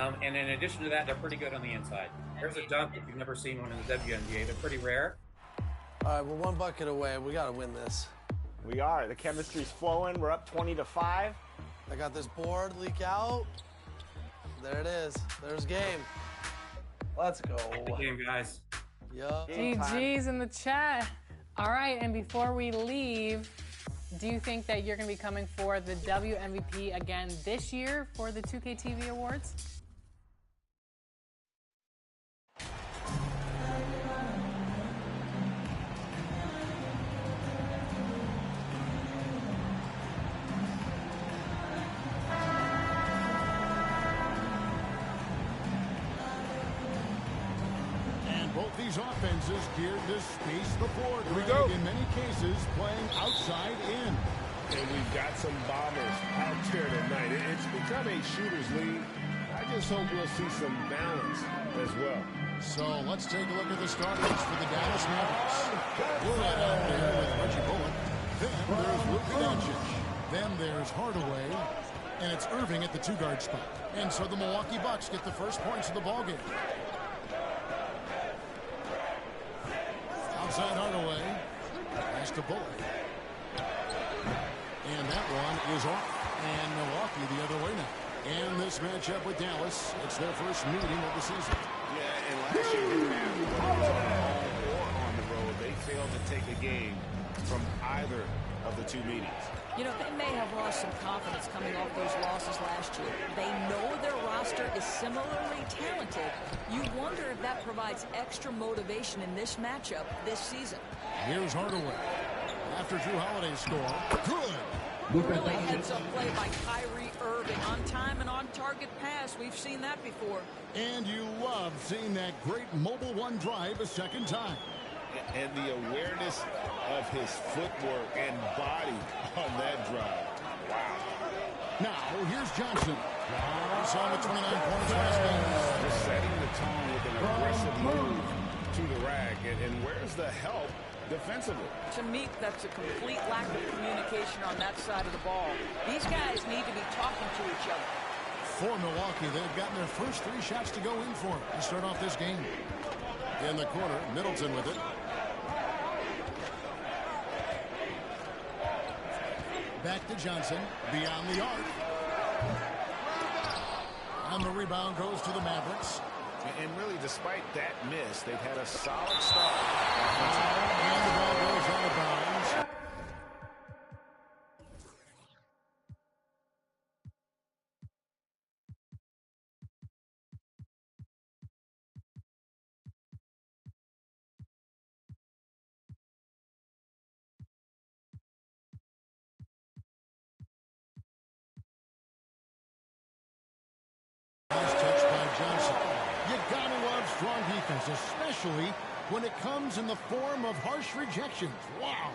And in addition to that, they're pretty good on the inside. There's a dunk if you've never seen one in the WNBA. They're pretty rare. All right, we're one bucket away. We got to win this. We are. The chemistry's flowing. We're up 20-5. I got this board leak out. There it is. There's game. Let's go. Good game, guys. Yup. GG's in the chat. All right, and before we leave, do you think that you're going to be coming for the WMVP again this year for the 2K TV Awards? Both these offenses geared to space the floor. Here we go. In many cases, playing outside in. And we've got some bombers out there tonight. It's become a shooter's league. I just hope we'll see some balance as well. So let's take a look at the starters for the Dallas Mavericks. We're out there with Reggie Bullock. Then there's Luka Doncic. Then there's Hardaway. And it's Irving at the two-guard spot. And so the Milwaukee Bucks get the first points of the ballgame. Outside Hardaway. Pass to Bullock. And that one is off. And Milwaukee the other way now. And this matchup with Dallas, it's their first meeting of the season. Yeah, and last year, whether it was on home or on the road, they failed to take a game from either of the two meetings. You know, they may have lost some confidence coming off those losses last year. They know their roster is similarly talented. You wonder if that provides extra motivation in this matchup this season. Here's Hardaway. After Drew Holiday score. Good. Really heads-up play by Kyrie Irving. On time and on-target pass. We've seen that before. And you love seeing that great mobile one drive a second time. And the awareness of his footwork and body on that drive. Wow. Now, here's Johnson. We saw him with 29 points last game. Just setting the tone with an aggressive move to the rack. And where's the help defensively? To me, that's a complete lack of communication on that side of the ball. These guys need to be talking to each other. For Milwaukee, they've gotten their first three shots to go in for to start off this game. In the corner, Middleton with it. Back to Johnson, beyond the arc. And the rebound goes to the Mavericks. And really, despite that miss, they've had a solid start. And the ball goes out of bounds. Nice touch by Johnson. You gotta love strong defense, especially when it comes in the form of harsh rejections. Wow.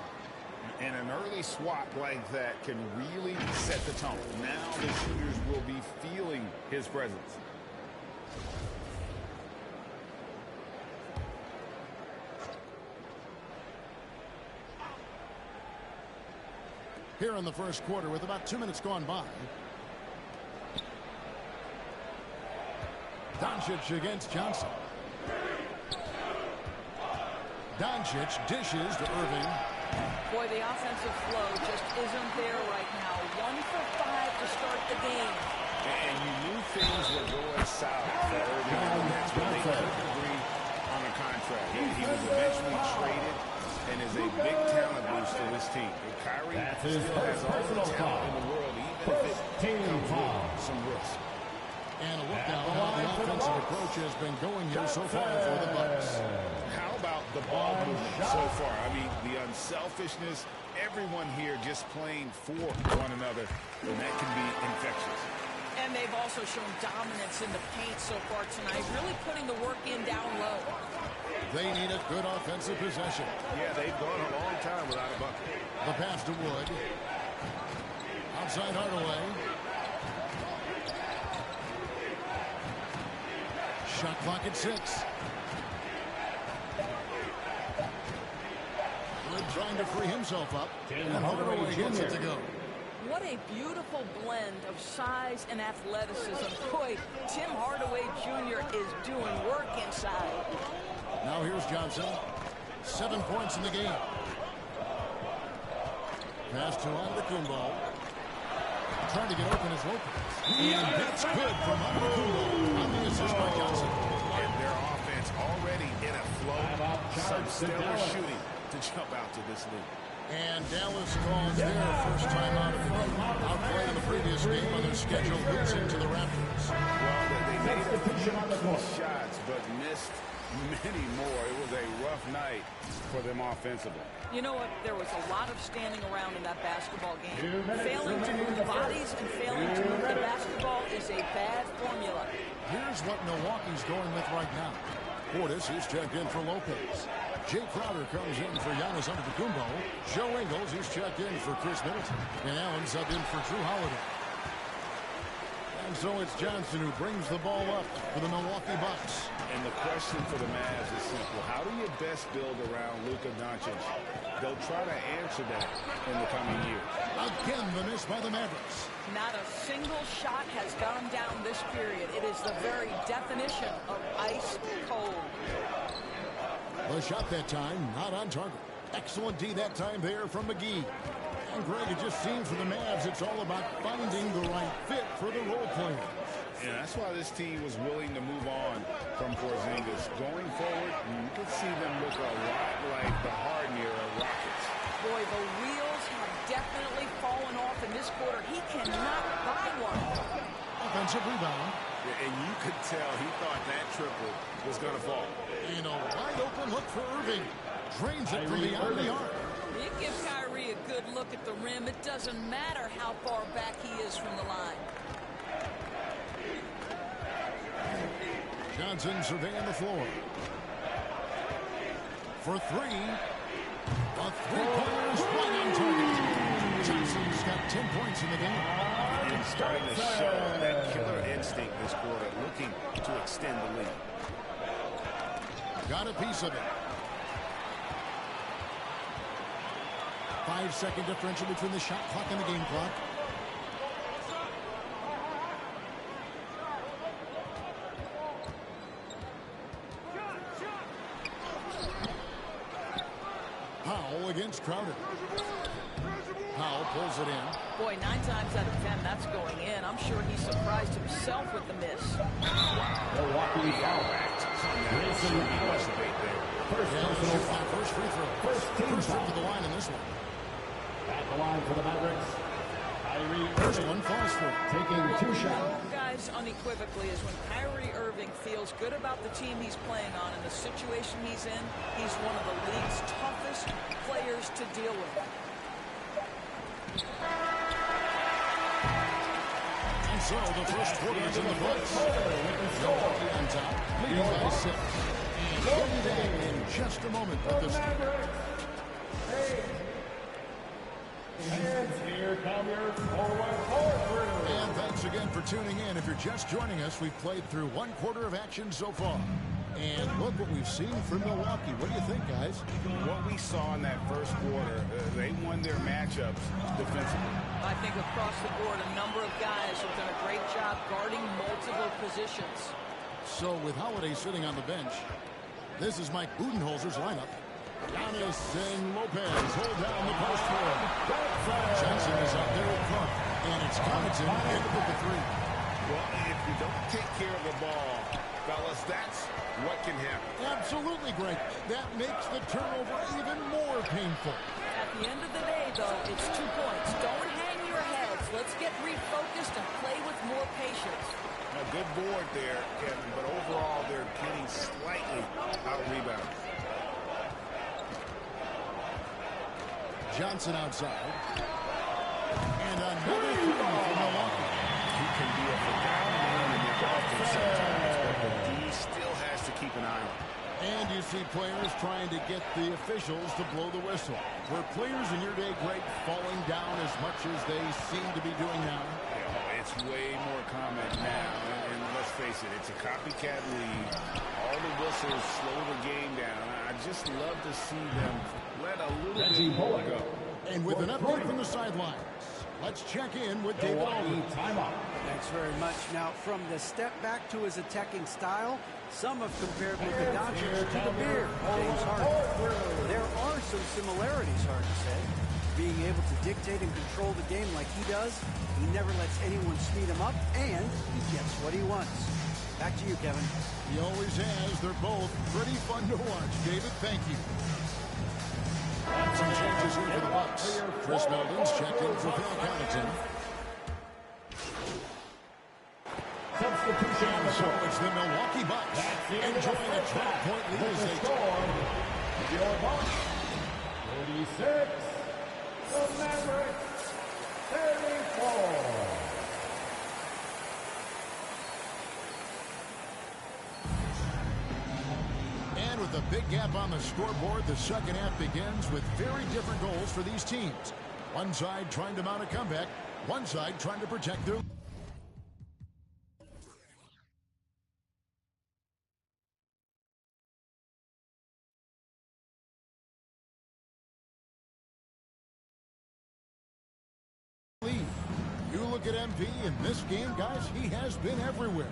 And an early swat like that can really set the tone. Now the shooters will be feeling his presence. Here in the first quarter with about 2 minutes gone by. Doncic against Johnson. Doncic dishes to Irving. Boy, the offensive flow just isn't there right now. 1 for 5 to start the game. And you knew things were going south for Irving. That's when they couldn't agree on a contract. He was eventually traded and is a big talent boost to this team. And Kyrie still has all the talent in the world, even if it comes with some risk. And a look now how the offensive approach has been going here so far for the Bucks. How about the ball movement so far? I mean, the unselfishness, everyone here just playing for one another, and that can be infectious. And they've also shown dominance in the paint so far tonight, really putting the work in down low. They need a good offensive possession. Yeah, they've gone a long time without a bucket. The pass to Wood. Outside Hardaway. Shot clock at 6. Wood trying to free himself up. And Hardaway gets it to go. What a beautiful blend of size and athleticism. Boy, Tim Hardaway Jr. is doing work inside. Now here's Johnson. 7 points in the game. Pass to Antetokounmpo. Trying to get open is Lopez. And that's good from Antetokounmpo on the assist by Johnson. And their offense already in a flow. Some stellar shooting to jump out to this league. And Dallas calls their first time out of the game. Outplayed in the previous game on their schedule, losing to the Raptors. Well, they made a few key shots, but missed many more. It was a rough night for them offensively. You know what? There was a lot of standing around in that basketball game. Failing to move bodies and failing to move the basketball is a bad formula. Here's what Milwaukee's going with right now. Portis is checked in for Lopez. Jay Crowder comes in for Giannis Antetokounmpo. Joe Ingles is checked in for Chris Middleton. And Allen subbed in for Drew Holiday. And so it's Johnson who brings the ball up for the Milwaukee Bucks. And the question for the Mavs is simple. How do you best build around Luka Doncic? They'll try to answer that in the coming years. Again, the miss by the Mavericks. Not a single shot has gone down this period. It is the very definition of ice cold. The shot that time, not on target. Excellent D that time there from McGee. And Greg, it just seems for the Mavs, it's all about finding the right fit for the role players. And that's why this team was willing to move on from Porzingis. Going forward, you could see them look a lot like the Harden era Rockets. Boy, the wheels have definitely fallen off in this quarter. He cannot buy one. Offensive rebound. And you could tell he thought that triple was going to fall. And a wide open look for Irving. Drains it from beyond the arc. You give Kyrie a good look at the rim. It doesn't matter how far back he is from the line. Johnson surveying the floor. For three. A three-pointer is right on target. Johnson's got 10 points in the game. He's starting to show that killer instinct this quarter, looking to extend the lead. Got a piece of it. 5-second differential between the shot clock and the game clock. Powell against Crowder. Powell pulls it in. Boy, 9 times out of 10, that's going in. I'm sure he surprised himself with the miss. Milwaukee foul back. First free throw. First trip to the line in this one. At the line for the Mavericks, Kyrie First Irving one falls for it. taking 2 shots. Guys, unequivocally, is when Kyrie Irving feels good about the team he's playing on and the situation he's in, he's one of the league's toughest players to deal with. And so the first quarter is in the books. Milwaukee on top, leading by 6. And we'll be back in just a moment with this. And here come your forward crew. And thanks again for tuning in. If you're just joining us, we've played through 1 quarter of action so far. And look what we've seen from Milwaukee. What do you think, guys? What we saw in that first quarter, they won their matchups defensively. I think across the board, a number of guys have done a great job guarding multiple positions. So with Holiday sitting on the bench, this is Mike Budenholzer's lineup. Giannis and Lopez hold down the post for him. Johnson is out there in front. And it's Connaughton in with the 3. Well, if you don't take care of the ball, fellas, that's what can happen. Absolutely great. That makes the turnover even more painful. At the end of the day, though, it's 2 points. Don't hang your heads. Let's get refocused and play with more patience. A good board there, Kevin, but overall they're getting slightly out-rebounded. Johnson outside. And another 3 for Milwaukee. He can be a forgotten man in the offense sometimes, but the D still has to keep an eye on him. And you see players trying to get the officials to blow the whistle. Were players in your day, Greg, falling down as much as they seem to be doing now? Yeah, it's way more common now, and let's face it, it's a copycat league. All the whistles slow the game down. I just love to see them let a little bit more go. And with an update from the sidelines, Let's check in with David Aldridge. Timeout. Thanks very much. Now, from the step back to his attacking style, some have compared Luka Doncic to the bear, James Harden. There are some similarities, Harden said. Being able to dictate and control the game like he does, he never lets anyone speed him up, and he gets what he wants. Back to you, Kevin. He always has. They're both pretty fun to watch. David, thank you. Some changes here for the Bucks. Chris Melton's checked in for Phil Connaughton. Substitution. So it's the Milwaukee Bucks enjoying a 12-point lead as they score. Your Bucks, 36. The Mavericks, 34. And with a big gap on the scoreboard, the second half begins with very different goals for these teams. One side trying to mount a comeback, one side trying to protect their... lead. You look at MP in this game, guys, he has been everywhere.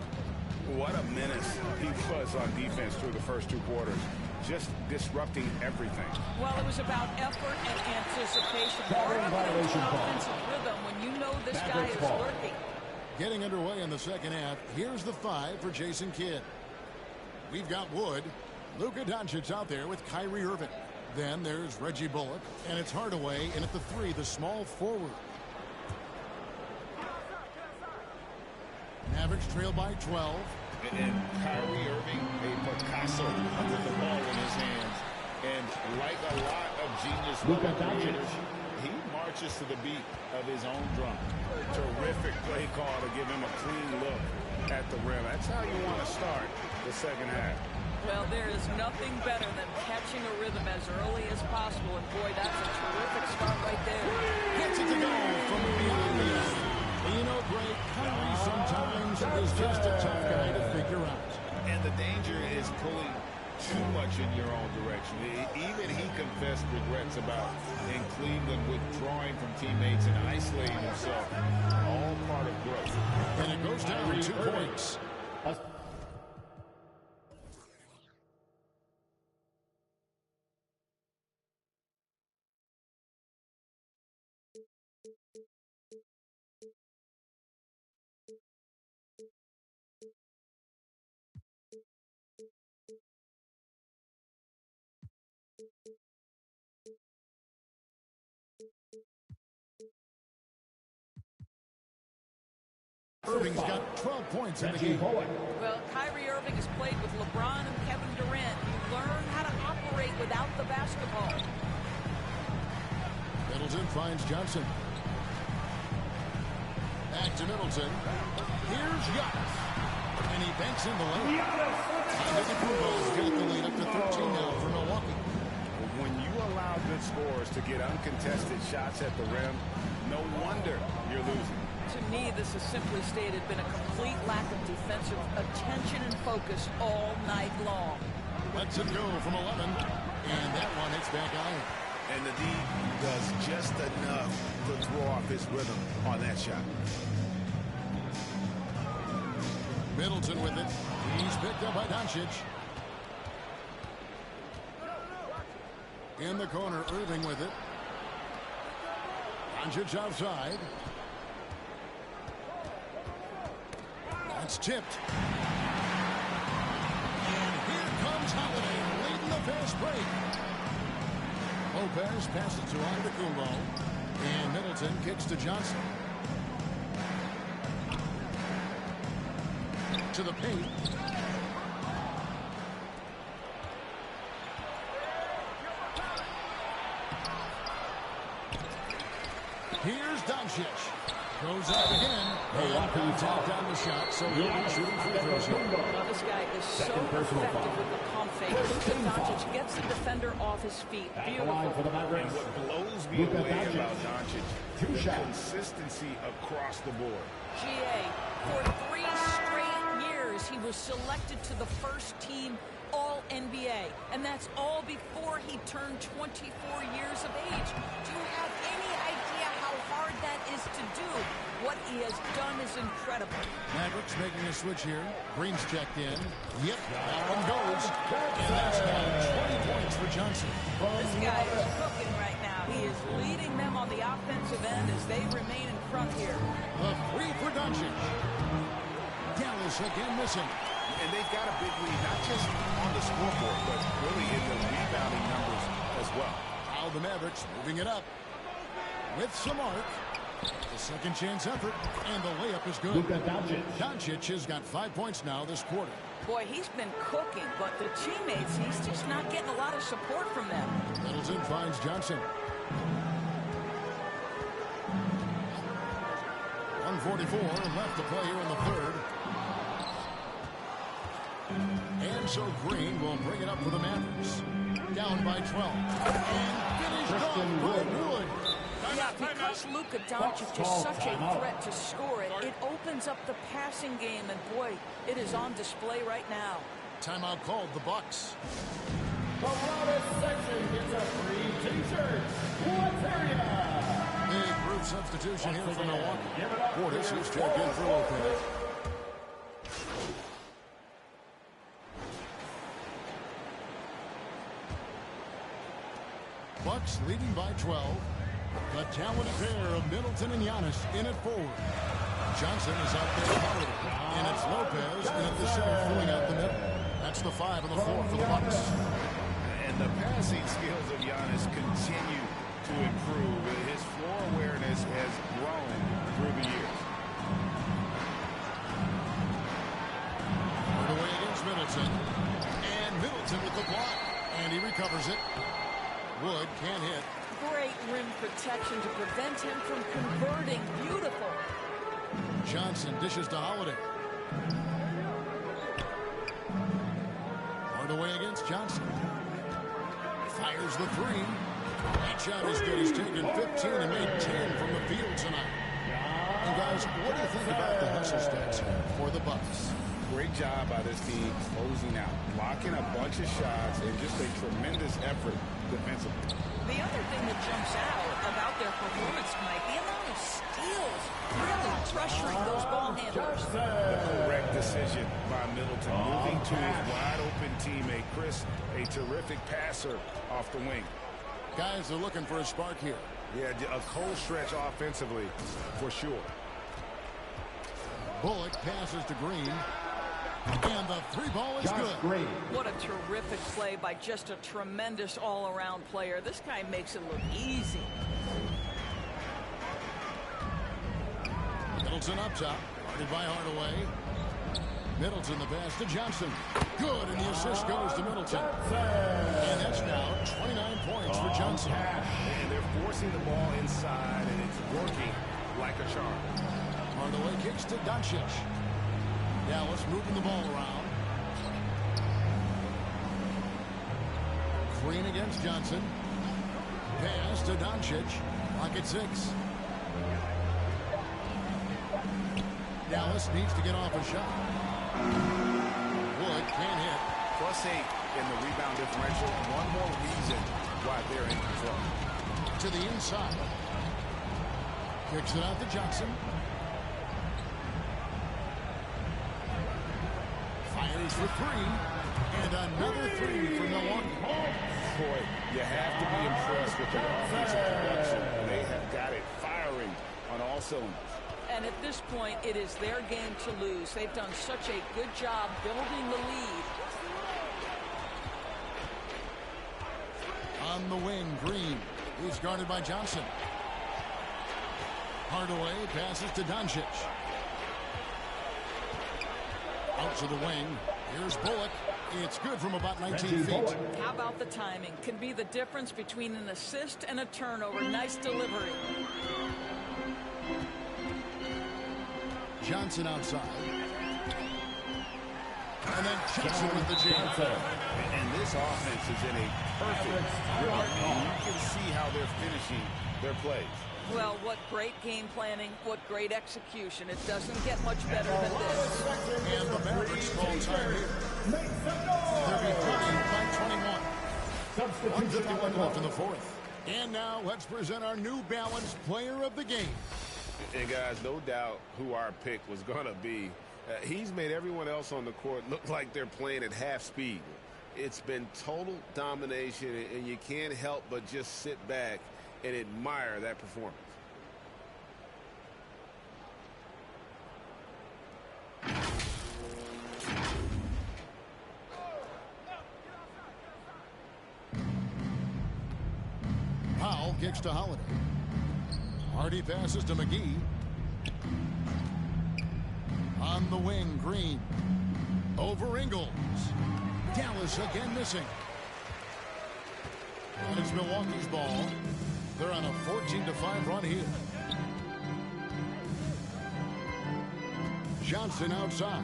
What a menace he was on defense through the first 2 quarters. Just disrupting everything. Well, it was about effort and anticipation. Part of an offensive rhythm when you know this guy is lurking. Getting underway in the second half, here's the 5 for Jason Kidd. We've got Wood. Luka Doncic out there with Kyrie Irving. Then there's Reggie Bullock, and it's Hardaway, and at the 3, the small forward. Mavericks trail by 12. And Kyrie Irving, a Picasso with the ball in his hands. And like a lot of genius creators, he marches to the beat of his own drum. Terrific play call to give him a clean look at the rim. That's how you want to start the second half. Well, there is nothing better than catching a rhythm as early as possible. And boy, that's a terrific start right there. Gets it to go from beyond the arc. You know, Greg, Kyrie sometimes is just a tough guy to figure out. And the danger is pulling too much in your own direction. Even he confessed regrets about in Cleveland withdrawing from teammates and isolating himself. All part of growth. And it goes down 2 points. Irving's got 12 points in the game. Well, Kyrie Irving has played with LeBron and Kevin Durant. You learn how to operate without the basketball. Middleton finds Johnson. Back to Middleton. Here's Giannis. And he banks in the lane. Antetokounmpo's got the lead up to 13 now for Milwaukee. When you allow good scorers to get uncontested shots at the rim, no wonder you're losing. To me, this has simply stated been a complete lack of defensive attention and focus all night long. Lets it go from 11. And that one hits back iron. And the D does just enough to throw off his rhythm on that shot. Middleton with it. He's picked up by Doncic. In the corner, Irving with it. Doncic outside. That's tipped. And here comes Holiday leading the fast break. Lopez passes to Antetokounmpo. And Middleton kicks to Johnson. To the paint. Here's Doncic. Goes up again. And contact on the shot, so he'll be shooting free throws here. Now, this guy is so effective with the pump fake. Luka Doncic gets the defender off his feet. Beautiful. And what blows me away about Doncic is the consistency across the board. GA, for 3 straight years, he was selected to the first team All-NBA. And that's all before he turned 24 years of age. Do you have any idea how hard that is to do. What he has done is incredible. Mavericks making a switch here. Green's checked in. Yep, that one goes. And that's now 20 points for Johnson. This guy is cooking right now. He is leading them on the offensive end as they remain in front here. The three for Doncic. Dallas again missing. And they've got a big lead, not just on the scoreboard, but really in the rebounding numbers as well. Now the Mavericks moving it up with some arc. The second chance effort, and the layup is good. Luka Doncic. Doncic has got 5 points now this quarter. Boy, he's been cooking, but the teammates, he's just not getting a lot of support from them. Middleton finds Johnson. 1:44 left to play here in the third. And so Green will bring it up for the Mavericks. Down by 12. And finished off by Wood. Yeah, because Luka Doncic is such a threat to score it, it opens up the passing game, and boy, it is on display right now. Timeout called, the Bucks. The loudest section gets a free T-shirt. What's area? Big group substitution here for Milwaukee. Portis is checked in for Lopez. Bucks leading by 12. The talented pair of Middleton and Giannis in at forward. Johnson is out there following. And it's Lopez in at the center filling out the middle. That's the 5 and the 4 for the Bucks. And the passing skills of Giannis continue to improve. His floor awareness has grown through the years. Away against Middleton. And Middleton with the block. And he recovers it. Wood can't hit. Great rim protection to prevent him from converting. Beautiful. Johnson dishes to Holiday. Hardaway against Johnson. Fires the three. That shot is good. He's taken 15 and made 10 from the field tonight. And guys, what do you think about the hustle stats here for the Bucks? Great job by this team closing out, blocking a bunch of shots, and just a tremendous effort defensively. The other thing that jumps out about their performance tonight, the amount of steals, really pressuring those ball handlers. The correct decision by Middleton, moving to his wide-open teammate, Chris, a terrific passer off the wing. Guys are looking for a spark here. Yeah, a cold stretch offensively, for sure. Bullock passes to Green. And the three ball is good. What a terrific play by just a tremendous all-around player. This guy makes it look easy. Middleton up top. Guarded by Hardaway. Middleton the pass to Johnson. Good, and the assist goes to Middleton. And that's now 29 points for Johnson. And they're forcing the ball inside, and it's working like a charm. Hardaway kicks to Doncic. Dallas moving the ball around. Green against Johnson. Pass to Doncic. Lock at 6. Dallas needs to get off a shot. Wood can't hit. +8 in the rebound differential. One more reason why they're in control. To the inside. Kicks it out to Johnson. Fires for 3. And another 3 for Milwaukee. Boy, you have to be impressed with their offensive production. They have got it firing on all cylinders. And at this point, it is their game to lose. They've done such a good job building the lead. On the wing, Green. He's guarded by Johnson. Hardaway passes to Doncic. Out to the wing. Here's Bullock. It's good from about 19 feet. How about the timing? Can be the difference between an assist and a turnover. Nice delivery. Johnson outside. And then Johnson with the jam. And this offense is in a perfect rhythm. You can see how they're finishing their plays. Well, what great game planning, what great execution. It doesn't get much better than this. And the Mavericks call time here. They're behind by 21. 151 left in the fourth. And now let's present our New Balance Player of the Game. And guys, no doubt who our pick was going to be. He's made everyone else on the court look like they're playing at half speed. It's been total domination, and you can't help but just sit back and admire that performance. Powell kicks to Holiday. Hardy passes to McGee. On the wing, Green. Over Ingles. Dallas again missing. And it's Milwaukee's ball. They're on a 14-5 run here. Johnson outside.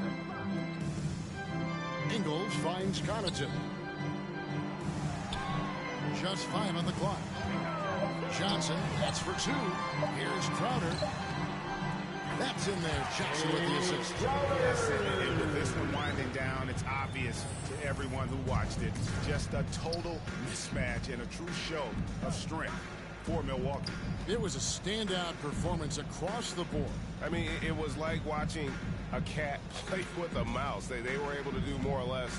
Ingles finds Connaughton. Just 5 on the clock. Johnson, that's for 2. Here's Crowder. That's in there. Johnson with the assist. Yes, and with this one winding down, it's obvious to everyone who watched it. Just a total mismatch and a true show of strength for Milwaukee. It was a standout performance across the board. I mean, it was like watching a cat play with a mouse. They were able to do more or less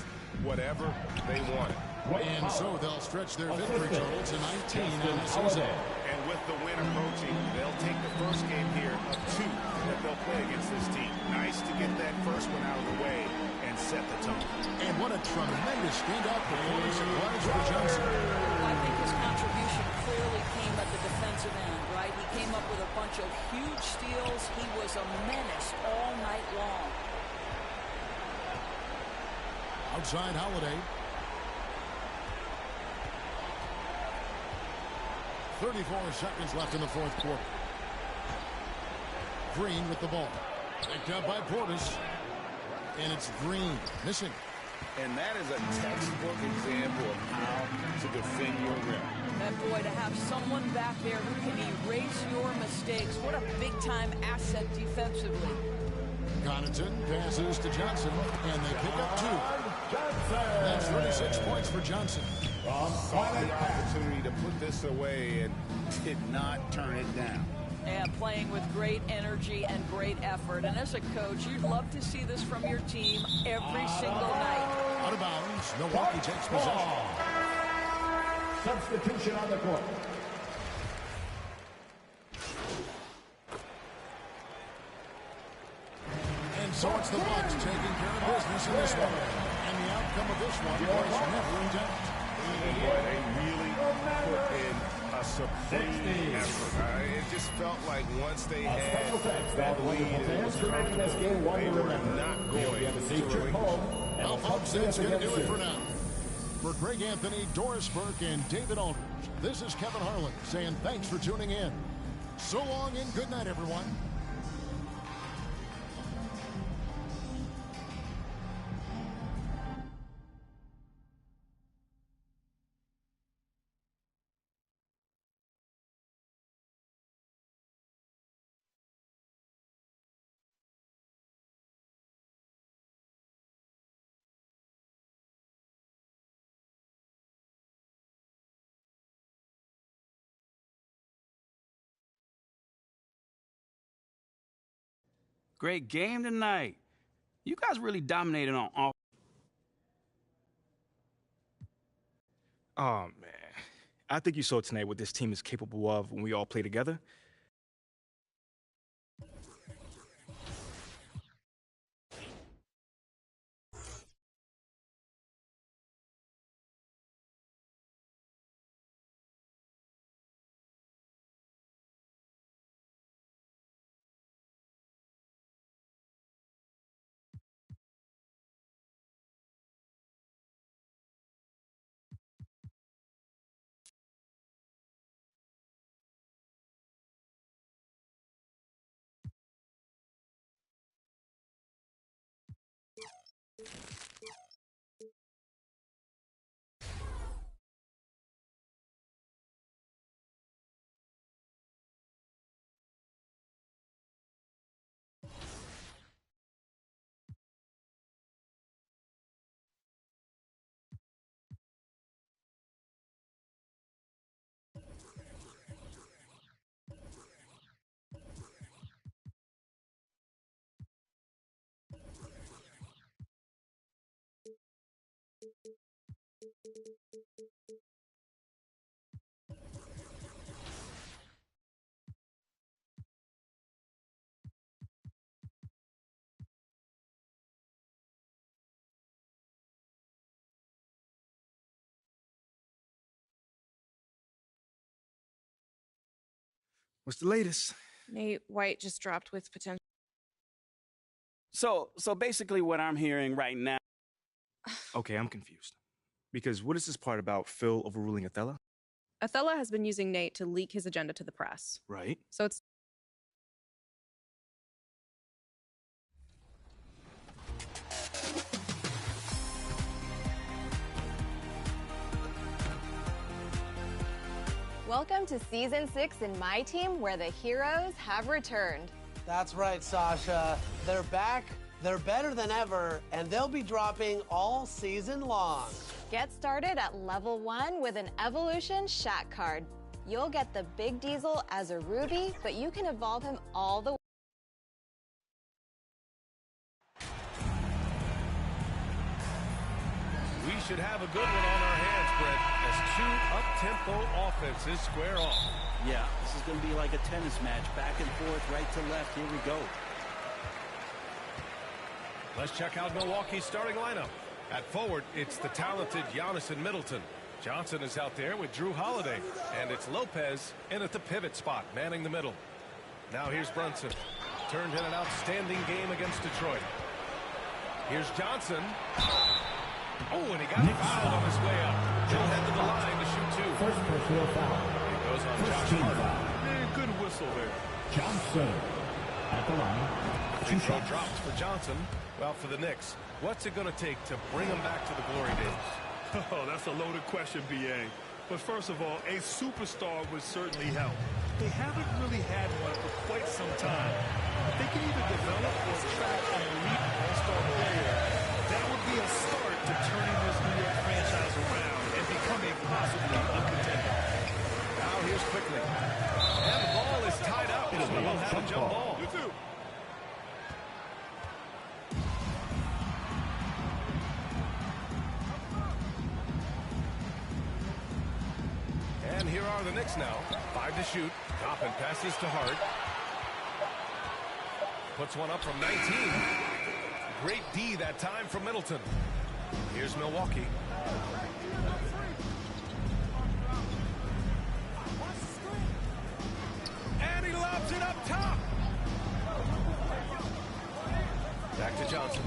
whatever they wanted. And so they'll stretch their victory total to 19 in the season. And with the win approaching, they'll take the first game here of 2 that they'll play against this team. Nice to get that first one out of the way and set the tone. And what a tremendous standout performance it was for Johnson. I think his contribution clearly came at the defensive end, right? He came up with a bunch of huge steals. He was a menace all night long. Outside Holiday. 34 seconds left in the fourth quarter. Green with the ball. Picked up by Portis. And it's Green missing. And that is a textbook example of how to defend your rim. And boy, to have someone back there who can erase your mistakes, what a big-time asset defensively. Connaughton passes to Johnson, and they pick up 2. That's 36 points for Johnson. Saw the opportunity to put this away and did not turn it down. And playing with great energy and great effort. And as a coach, you'd love to see this from your team every single night. Out of bounds, Milwaukee takes possession. Substitution on the court. And so it's the Bucks taking care of business in this one. And the outcome of this one was never in doubt. Boy, they really put in a supreme effort. It just felt like once they had that lead, it was comfortable. They were not going to relinquish. Well, folks, that's going to do it for now. For Greg Anthony, Doris Burke, and David Aldridge, this is Kevin Harlan saying thanks for tuning in. So long and good night, everyone. Great game tonight. You guys really dominated on offense. Oh, man. I think you saw tonight what this team is capable of when we all play together. What's the latest? Nate White just dropped with potential. So basically what I'm hearing right now. Okay, I'm confused. Because what is this part about Phil overruling Othello? Othello has been using Nate to leak his agenda to the press. Right. So it's Welcome to Season 6 in My Team, where the heroes have returned. That's right, Sasha. They're back, they're better than ever, and they'll be dropping all season long. Get started at level 1 with an Evolution Shaq card. You'll get the Big Diesel as a Ruby, but you can evolve him all the way. We should have a good one on our hands, Brett, as two up-tempo offenses square off. Yeah, this is going to be like a tennis match, back and forth, right to left. Here we go. Let's check out Milwaukee's starting lineup. At forward, it's the talented Giannis Middleton. Johnson is out there with Drew Holiday, and it's Lopez in at the pivot spot, manning the middle. Now here's Brunson. Turned in an outstanding game against Detroit. Here's Johnson. Oh, and he got fouled on his way up. He'll head to the line to shoot two. First personal foul. It goes on First Josh team Hart. foul. Good whistle there. Johnson at the line. Free throw drops for Johnson. Well, for the Knicks, what's it going to take to bring them back to the glory days? Oh, that's a loaded question, B.A. But first of all, a superstar would certainly help. They haven't really had one for quite some time. If they can either develop or attract an elite all-star player, that would be a start to turning this New York franchise around and becoming possibly a contender. Now here's Quickly. And the ball is tied up. So we'll have a jump ball. And here are the Knicks now. 5 to shoot. Toppin passes to Hart. Puts one up from 19. Great D that time from Middleton. Here's Milwaukee. And he lobs it up top. Back to Johnson.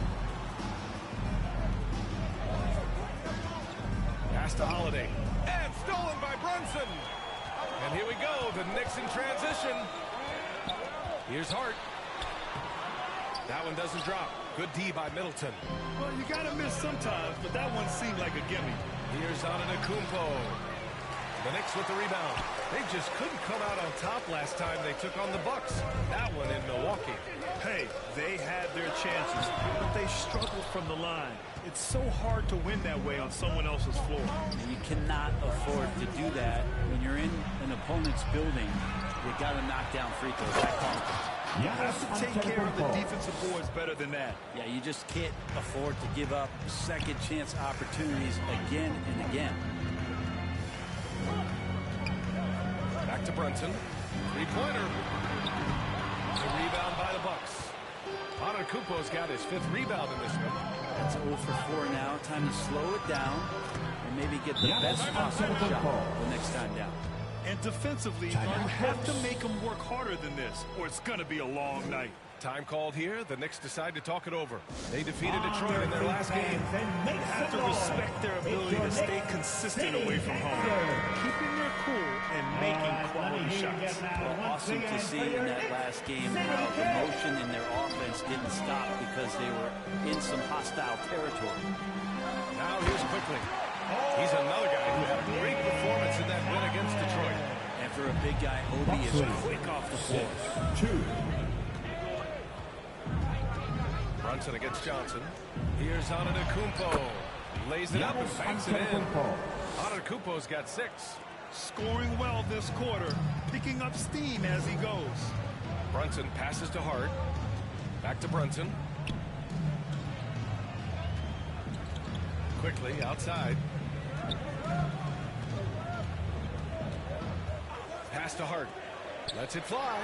Pass to Holiday. And stolen by Brunson. And here we go. The Knicks in transition. Here's Hart. That one doesn't drop. Good D by Middleton. Well, you got to miss sometimes, but that one seemed like a gimme. Here's Antetokounmpo. The Knicks with the rebound. They just couldn't come out on top last time they took on the Bucks. That one in Milwaukee. Hey, they had their chances, but they struggled from the line. It's so hard to win that way on someone else's floor. And you cannot afford to do that when you're in an opponent's building. You got to knock down free throws. You have to take care of the defensive boards better than that. Yeah, you just can't afford to give up second chance opportunities again and again. Back to Brunson. Three-pointer. The rebound by the Bucks. Antetokounmpo's got his 5th rebound in this one. That's 0 for 4 now. Time to slow it down and maybe get the best possible shot the next time down. And defensively, you have to make them work harder than this, or it's going to be a long night. Time called here. The Knicks decide to talk it over. They defeated Detroit in their last game. You have to respect their ability to stay consistent away from home, keeping their cool and making quality shots. Well, awesome to see in that last game how the motion in their offense didn't stop because they were in some hostile territory. Now here's Quickly. He's another guy who had a great performance in that win against Detroit. After a big guy, Obi is quick off the floor. 2. Brunson against Johnson. Here's Antetokounmpo. Lays it up and banks it in. Antetokounmpo's got 6. Scoring well this quarter, picking up steam as he goes. Brunson passes to Hart. Back to Brunson. Quickly outside. Pass to Hart. Lets it fly.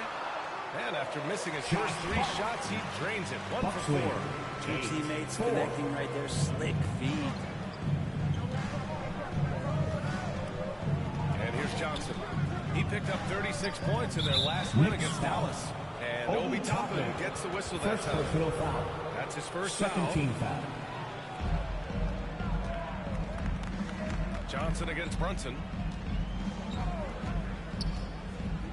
And after missing his first 3 shots, he drains it. 1 for 4. Two teammates connecting right there. Slick feed. And here's Johnson. He picked up 36 points in their last win against Dallas. And Obi Toppin gets the whistle that time. That's his first foul. Johnson against Brunson.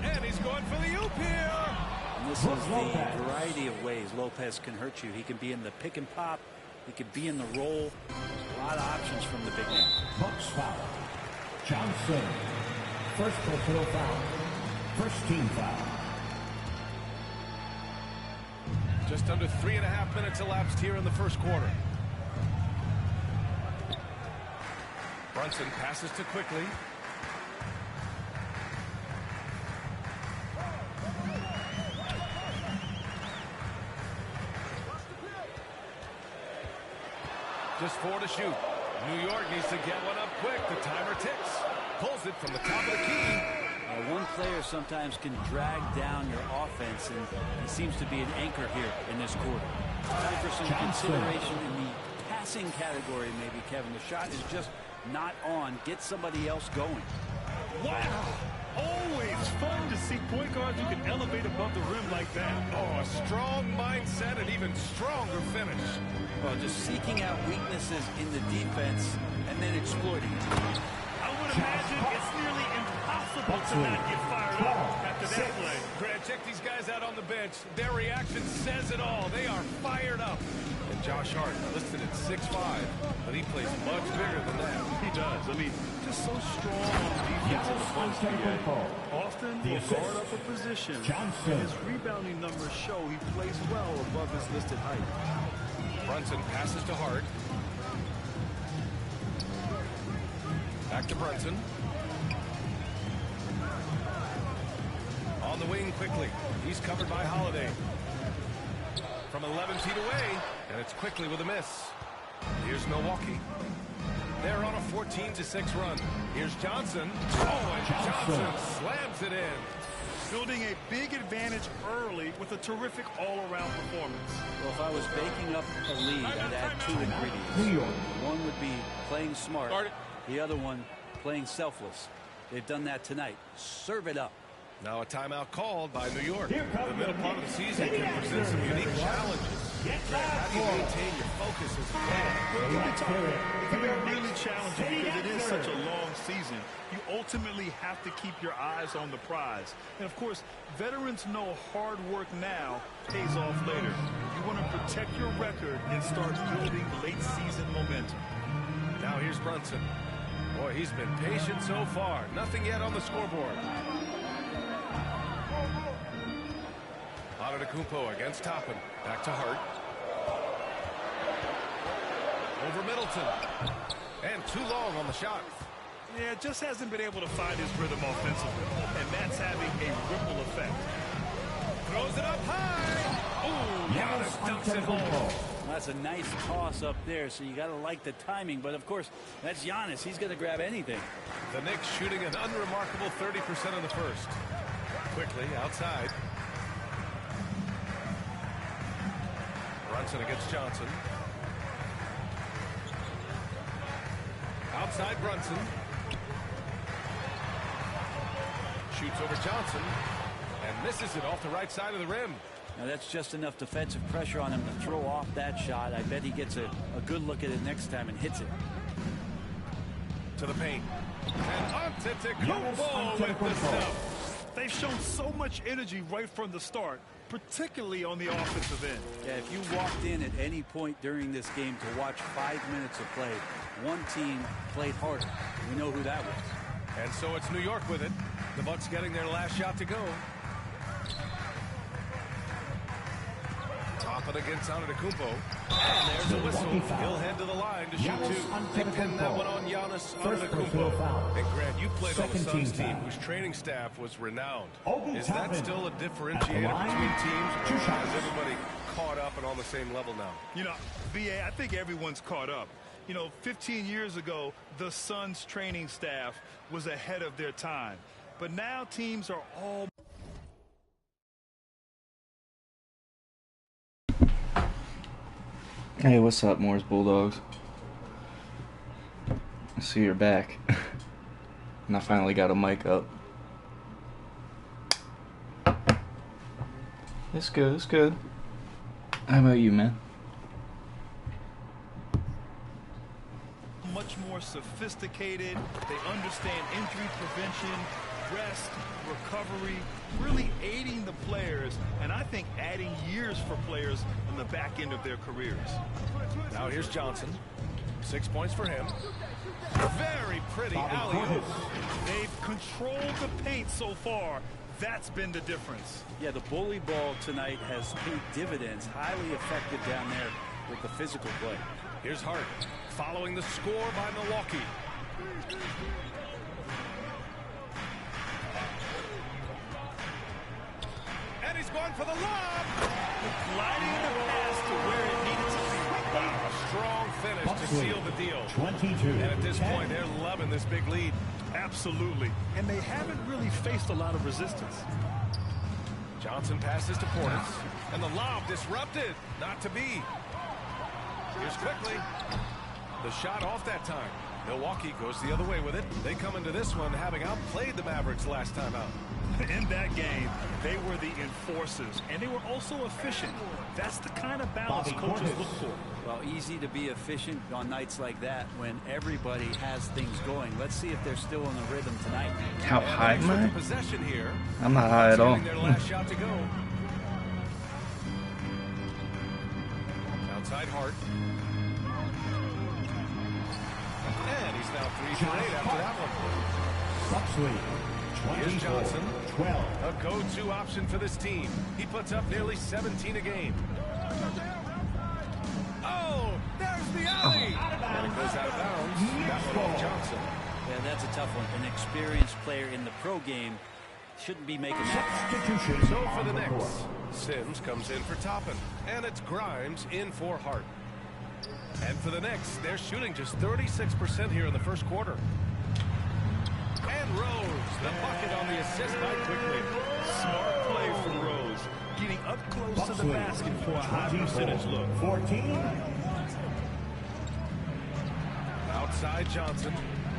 And he's going for the oop here. And this is the variety of ways Lopez can hurt you. He can be in the pick and pop. He can be in the roll. A lot of options from the big man. Bucks foul. Johnson. First personal foul. First team foul. Just under 3.5 minutes elapsed here in the first quarter. Brunson passes to Quickly. Just 4 to shoot. New York needs to get one up quick. The timer ticks. Pulls it from the top of the key. One player sometimes can drag down your offense, and he seems to be an anchor here in this quarter. Time for some consideration in the passing category, maybe, Kevin. The shot is just not on. Get somebody else going. Wow! Always fun to see point guards who can elevate above the rim like that. Oh, a strong mindset and even stronger finish. Well, just seeking out weaknesses in the defense and then exploiting it. I would imagine it's nearly impossible to not get fired up after that play. Grant, check these guys out on the bench. Their reaction says it all. They are fired up. And Josh Hart listed at 6'5", but he plays much bigger than that. He does. I mean, just so strong on defense in the bunch today. Often he'll guard up a position, and his rebounding numbers show he plays well above his listed height. Brunson passes to Hart. Back to Brunson. On the wing quickly. He's covered by Holiday. From 11 feet away, and it's Quickly with a miss. Here's Milwaukee. They're on a 14-6 run. Here's Johnson. Oh, and Johnson slams it in. Building a big advantage early with a terrific all-around performance. Well, if I was baking up a lead, I'd add 2 ingredients. One would be playing smart. The other one, playing selfless. They've done that tonight. Serve it up. Now a timeout called by New York. The middle part of the season can present some unique challenges. How do you maintain your focus as a player? Well, it can be really challenging because it is such a long season. You ultimately have to keep your eyes on the prize. And, of course, veterans know hard work now pays off later. You want to protect your record and start building late-season momentum. Now here's Brunson. Boy, he's been patient so far. Nothing yet on the scoreboard. Antetokounmpo against Toppin. Back to Hart. Over Middleton. And too long on the shot. Yeah, just hasn't been able to find his rhythm offensively. And that's having a ripple effect. Throws it up high. Ooh, Giannis dumps it home. That's a nice toss up there, so you got to like the timing. But, of course, that's Giannis. He's going to grab anything. The Knicks shooting an unremarkable 30% in the first. Quickly outside. Brunson against Johnson. Outside Brunson. Shoots over Johnson and misses it off the right side of the rim. Now that's just enough defensive pressure on him to throw off that shot. I bet he gets a good look at it next time and hits it. To the paint. And Antetokounmpo with the stuff. They've shown so much energy right from the start, particularly on the offensive end. Yeah, if you walked in at any point during this game to watch 5 minutes of play, one team played harder. We know who that was. And so it's New York with it. The Bucks getting their last shot to go. Toppin against Antetokounmpo. And there's a whistle. He'll head to the line to shoot 2. They pinned that one on Giannis Antetokounmpo. And Grant, you played on the Suns team whose training staff was renowned. Is that still a differentiator between teams? Or has everybody caught up and on the same level now? You know, BA, I think everyone's caught up. You know, 15 years ago, the Suns training staff was ahead of their time. But now teams are all... Hey, what's up, Morris Bulldogs? I see you're back. And I finally got a mic up. It's good, it's good. How about you, man? Much more sophisticated. They understand injury prevention, rest, recovery, really aiding the players, and I think adding years for players on the back end of their careers. Now here's Johnson. 6 points for him. Very pretty alley-oop. They've controlled the paint so far. That's been the difference. Yeah, the bully ball tonight has paid dividends. Highly effective down there with the physical play. Here's Hart following the score by Milwaukee. And he's going for the lob. Gliding the pass to where it needed to be. Wow, a strong finish to seal the deal. 22. And at this point, they're loving this big lead. Absolutely. And they haven't really faced a lot of resistance. Johnson passes to Portis. And the lob disrupted. Not to be. Here's quickly. The shot off that time. Milwaukee goes the other way with it. They come into this one having outplayed the Mavericks last time out. In that game, they were the enforcers, and they were also efficient. That's the kind of balance coaches look for. Well, easy to be efficient on nights like that when everybody has things going. Let's see if they're still in the rhythm tonight. How high am I? Possession here. I'm not high at all. Their last shot to go. Outside Hart. And he's now 3 for 8 after that one. Buxley, Here's Johnson. 12. A go-to option for this team. He puts up nearly 17 a game. Oh, there's the alley. And it goes out of bounds. That one off Johnson. Yeah, that's a tough one. An experienced player in the pro game shouldn't be making that. Substitution. So for the Knicks, Sims comes in for Toppin. And it's Grimes in for Hart. And for the Knicks, they're shooting just 36% here in the first quarter. And Rose, the bucket on the assist by Quickly. Smart play from Rose, getting up close to the basket for a high percentage look. 14. Outside Johnson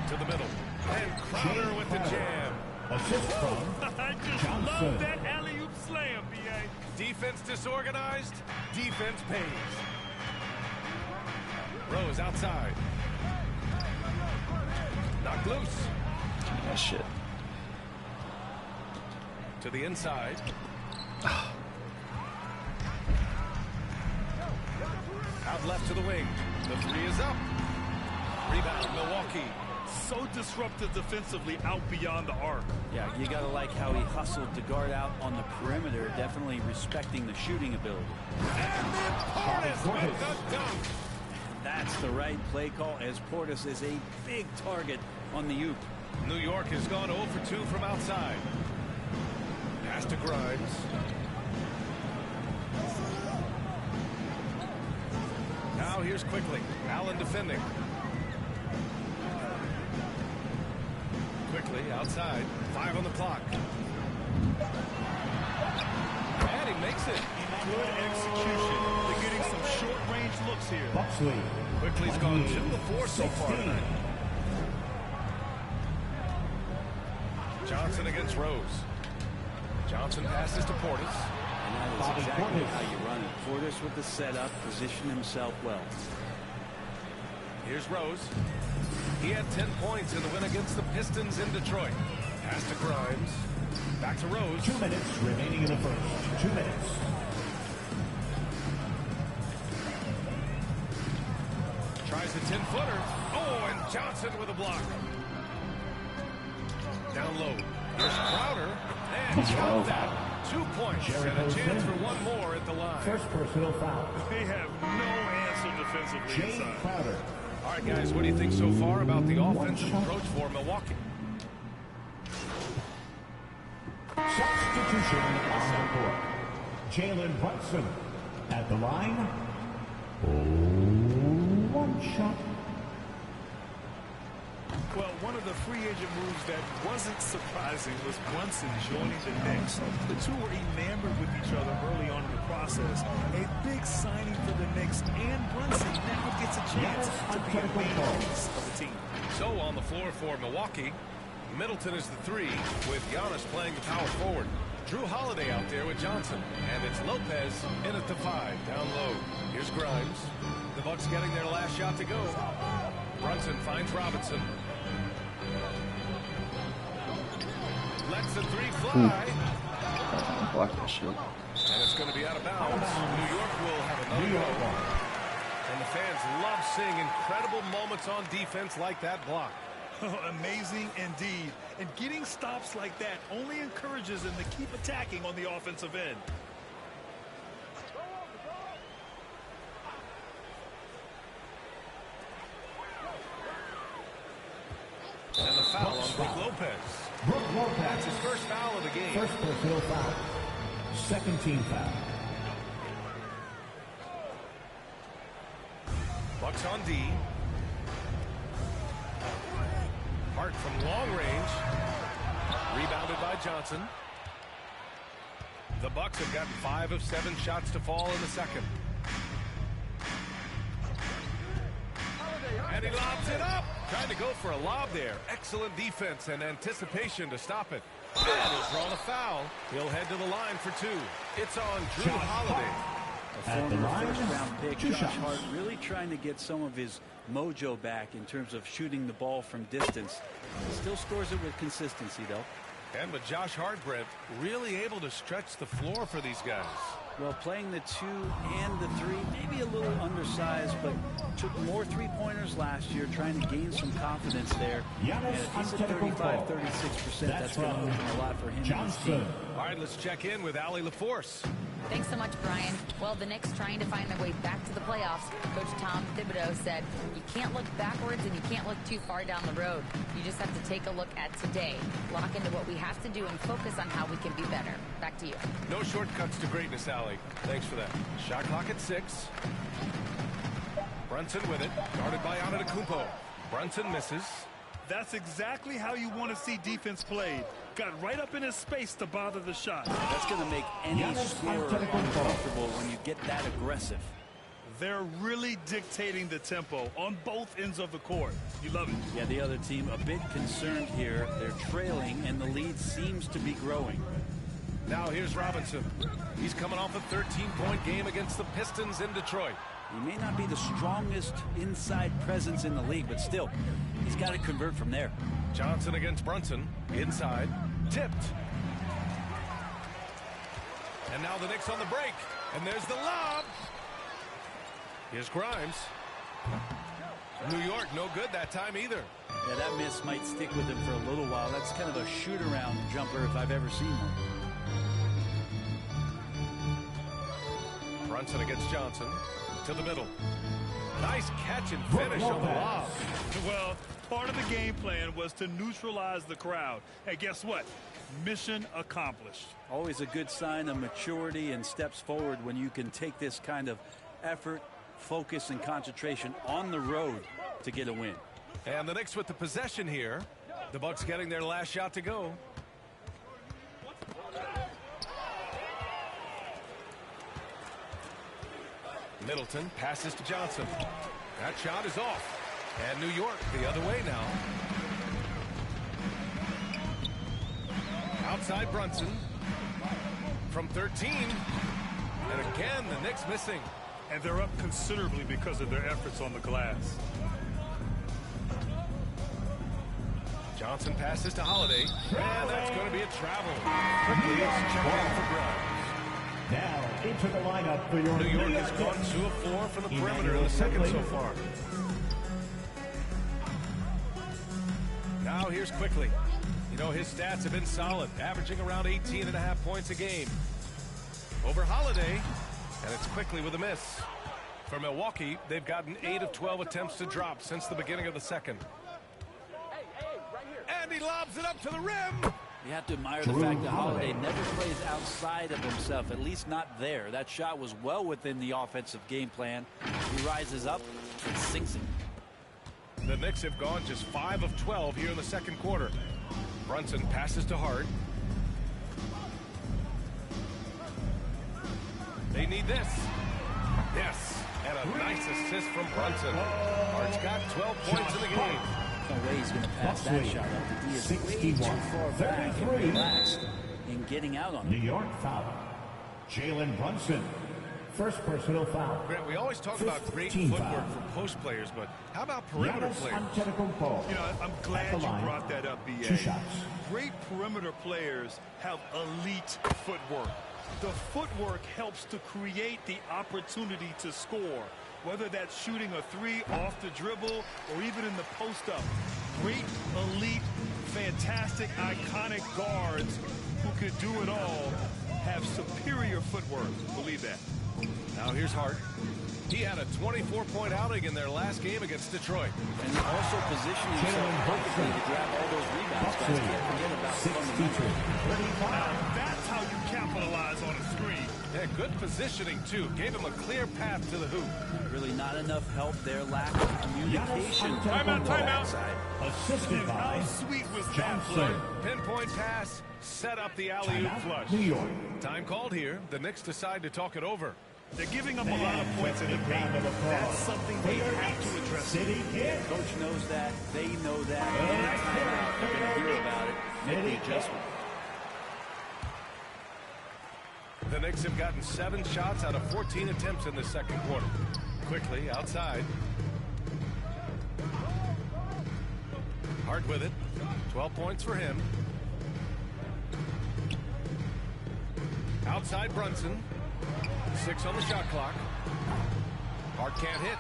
to the middle. And Crowder with the jam. Assist from I just Johnson. love that alley-oop slam, B.A. Defense disorganized. Defense pays. Rose outside. Knocked loose. Oh, shit. To the inside. Out left to the wing. The three is up. Rebound, Milwaukee. So disruptive defensively out beyond the arc. Yeah, you got to like how he hustled to guard out on the perimeter, definitely respecting the shooting ability. And then Portis with the dunk. That's the right play call, as Portis is a big target on the oop. New York has gone 0 for 2 from outside. Pass to Grimes. Now here's Quickly. Allen defending. Quickly outside. 5 on the clock. And he makes it. Good execution. They're getting some short-range looks here. Buxley. Quickly's gone 2 of 4 so far tonight. Johnson against Rose. Johnson passes to Portis. And that is exactly how you run it. Portis with the setup, position himself well. Here's Rose. He had 10 points in the win against the Pistons in Detroit. Pass to Grimes. Back to Rose. 2 minutes remaining in the first. 2 minutes. Tries the 10-footer. Oh, and Johnson with a block. Down low. Here's Crowder. And count that. 2 points and a chance for one more at the line. First personal foul. They have no answer defensively Jay inside. Crowder. All right, guys, what do you think so far about the offensive approach for Milwaukee? Substitution on the court. Jalen Brunson at the line. 1 shot. Well, one of the free agent moves that wasn't surprising was Brunson joining the Knicks. The two were enamored with each other early on in the process. A big signing for the Knicks, and Brunson now gets a chance to be a main piece of the team. So on the floor for Milwaukee, Middleton is the 3, with Giannis playing the power forward. Drew Holiday out there with Johnson, and it's Lopez in at the 5, down low. Here's Grimes. The Bucks getting their last shot to go. Brunson finds Robinson. Lets the 3 fly. Block that shit. And it's going to be out of bounds. New York will have another go. And the fans love seeing incredible moments on defense like that block. Amazing indeed. And getting stops like that only encourages them to keep attacking on the offensive end. And the foul on Brook Lopez. Brook Lopez. That's his first foul of the game. First personal foul. Second team foul. Bucks on D. Hart from long range. Rebounded by Johnson. The Bucks have gotten 5 of 7 shots to fall in the second. And he lobs it up. Trying to go for a lob there. Excellent defense and anticipation to stop it. And he'll draw the foul. He'll head to the line for 2. It's on Drew Holiday. A former first-round pick, Josh Hart, really trying to get some of his mojo back in terms of shooting the ball from distance. Still scores it with consistency, though. And with Josh Hart, Brent, really able to stretch the floor for these guys. Well, playing the 2 and the 3, maybe a little undersized, but took more three-pointers last year, trying to gain some confidence there. And if he's at 35, 36%, that's going to open a lot for him and his team. All right, let's check in with Allie LaForce. Thanks so much, Brian. Well, the Knicks trying to find their way back to the playoffs. Coach Tom Thibodeau said, you can't look backwards and you can't look too far down the road. You just have to take a look at today, lock into what we have to do, and focus on how we can be better. Back to you. No shortcuts to greatness, Allie. Thanks for that. Shot clock at 6. Brunson with it, guarded by Antetokounmpo. Brunson misses. That's exactly how you want to see defense played. Got right up in his space to bother the shot. That's going to make any scorer uncomfortable when you get that aggressive. They're really dictating the tempo on both ends of the court. You love it. Yeah, the other team a bit concerned here. They're trailing, and the lead seems to be growing. Now here's Robinson. He's coming off a 13-point game against the Pistons in Detroit. He may not be the strongest inside presence in the league, but still, he's got to convert from there. Johnson against Brunson. Inside. Tipped. And now the Knicks on the break. And there's the lob. Here's Grimes. New York, no good that time either. Yeah, that miss might stick with him for a little while. That's kind of a shoot-around jumper if I've ever seen one. Brunson against Johnson. To the middle. Nice catch and finish on the lob. Well, part of the game plan was to neutralize the crowd. Hey, guess what? Mission accomplished. Always a good sign of maturity and steps forward when you can take this kind of effort, focus, and concentration on the road to get a win. And the Knicks with the possession here. The Bucks getting their last shot to go. Middleton passes to Johnson. That shot is off. And New York the other way now. Outside Brunson. From 13. And again, the Knicks missing. And they're up considerably because of their efforts on the glass. Johnson passes to Holiday. And that's going to be a travel. Quickly, it's checked for Grimes. Now into the lineup for your New York has gone 2 of 4 from the perimeter in the second so far. Now here's Quickly. You know, his stats have been solid, averaging around 18.5 points a game. Over Holiday, and it's Quickly with a miss. For Milwaukee, they've gotten 8 of 12 attempts to drop since the beginning of the second. And he lobs it up to the rim. You have to admire the fact that Holiday never plays outside of himself, at least not there. That shot was well within the offensive game plan. He rises up and sinks it. The Knicks have gone just 5 of 12 here in the second quarter. Brunson passes to Hart. They need this. Yes, and a nice assist from Brunson. Hart's got 12 points in the game. No way he's going to pass that shot up. The D is way too far back and relaxed in getting out on it. New York foul. Jalen Brunson. First personal foul. Grant, we always talk about great footwork for post players, but how about perimeter players? You know, I'm glad you brought that up, B.A. 2 shots. Great perimeter players have elite footwork. The footwork helps to create the opportunity to score, whether that's shooting a 3 off the dribble or even in the post-up. Great, elite, fantastic, iconic guards who could do it all have superior footwork. Believe that. Now here's Hart. He had a 24-point outing in their last game against Detroit. And also positioning himself perfectly to grab all those rebounds. Guys can't forget about the fundamentals. Now that's how you capitalize on a screen. Yeah, good positioning, too. Gave him a clear path to the hoop. Really not enough help there. Lack of communication. Timeout. Assisted by how sweet was that play? Pinpoint pass, set up the alley-oop flush. New York. Time called here. The Knicks decide to talk it over. They're giving up a lot of points in the paint. That's something they have to address. Coach knows that. They know that. In that timeout, they're going to hear about it. Make the adjustment. The Knicks have gotten 7 shots out of 14 attempts in the second quarter. Quickly outside. Hart with it. 12 points for him. Outside Brunson. 6 on the shot clock. Hart can't hit.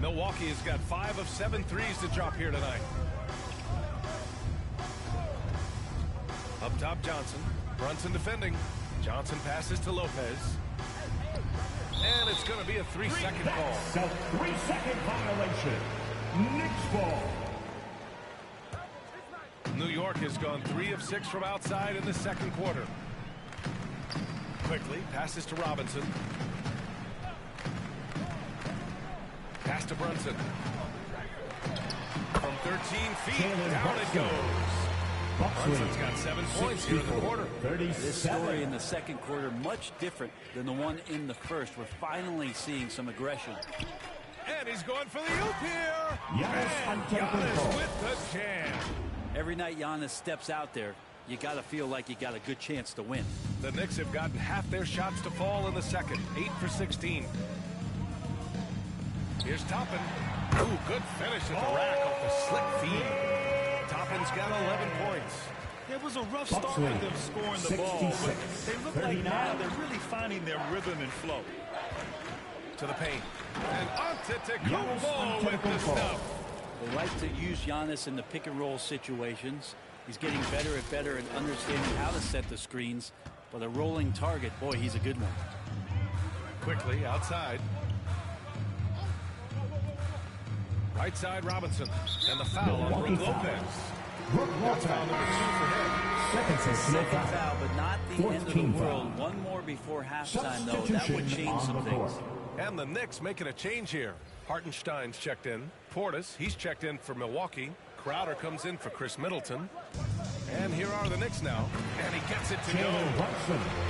Milwaukee has got 5 of 7 threes to drop here tonight. Up top Johnson. Brunson defending. Johnson passes to Lopez. And it's going to be a 3-second call. So 3-second violation. Knicks ball. New York has gone 3 of 6 from outside in the second quarter. Quickly passes to Robinson. Pass to Brunson. From 13 feet, down it goes. Brunson's got 7 points here in the quarter. This story in the second quarter much different than the one in the first. We're finally seeing some aggression. And he's going for the oop here. And Giannis with the jam. Every night Giannis steps out there, you got to feel like you got a good chance to win. The Knicks have gotten half their shots to fall in the second. 8 for 16. Here's Toppin. Ooh, good finish at the rack off the slick feed. Toppin's got 11 points. It was a rough start with them scoring the ball, but they look like now they're really finding their rhythm and flow. To the paint. And Antetokounmpo with the stuff. They like to use Giannis in the pick-and-roll situations. He's getting better and better at understanding how to set the screens. But a rolling target, boy, he's a good one. Quickly outside. Right side Robinson. And the foul on Brook Lopez. That's foul number 2 for him. Second foul, but not the end of the world. One more before halftime, though. That would change some things. And the Knicks making a change here. Hartenstein's checked in. Portis, he's checked in for Milwaukee. Crowder comes in for Chris Middleton. And here are the Knicks now. And he gets it to go.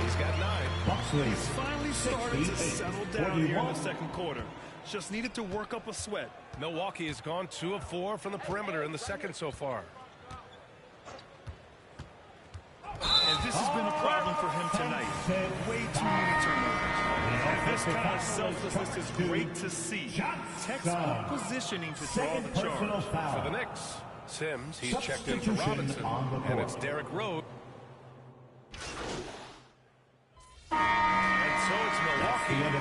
He's got 9. He's finally started to settle down here in the second quarter. Just needed to work up a sweat. Milwaukee has gone 2 of 4 from the perimeter in the second so far. And this has been a problem for him tonight. Way too many turnovers. And this kind of selflessness is great to see. Textbook positioning to draw the charge. For the Knicks, Sims, he's checked in for Robinson. And it's Derrick Rose. And so it's Milwaukee on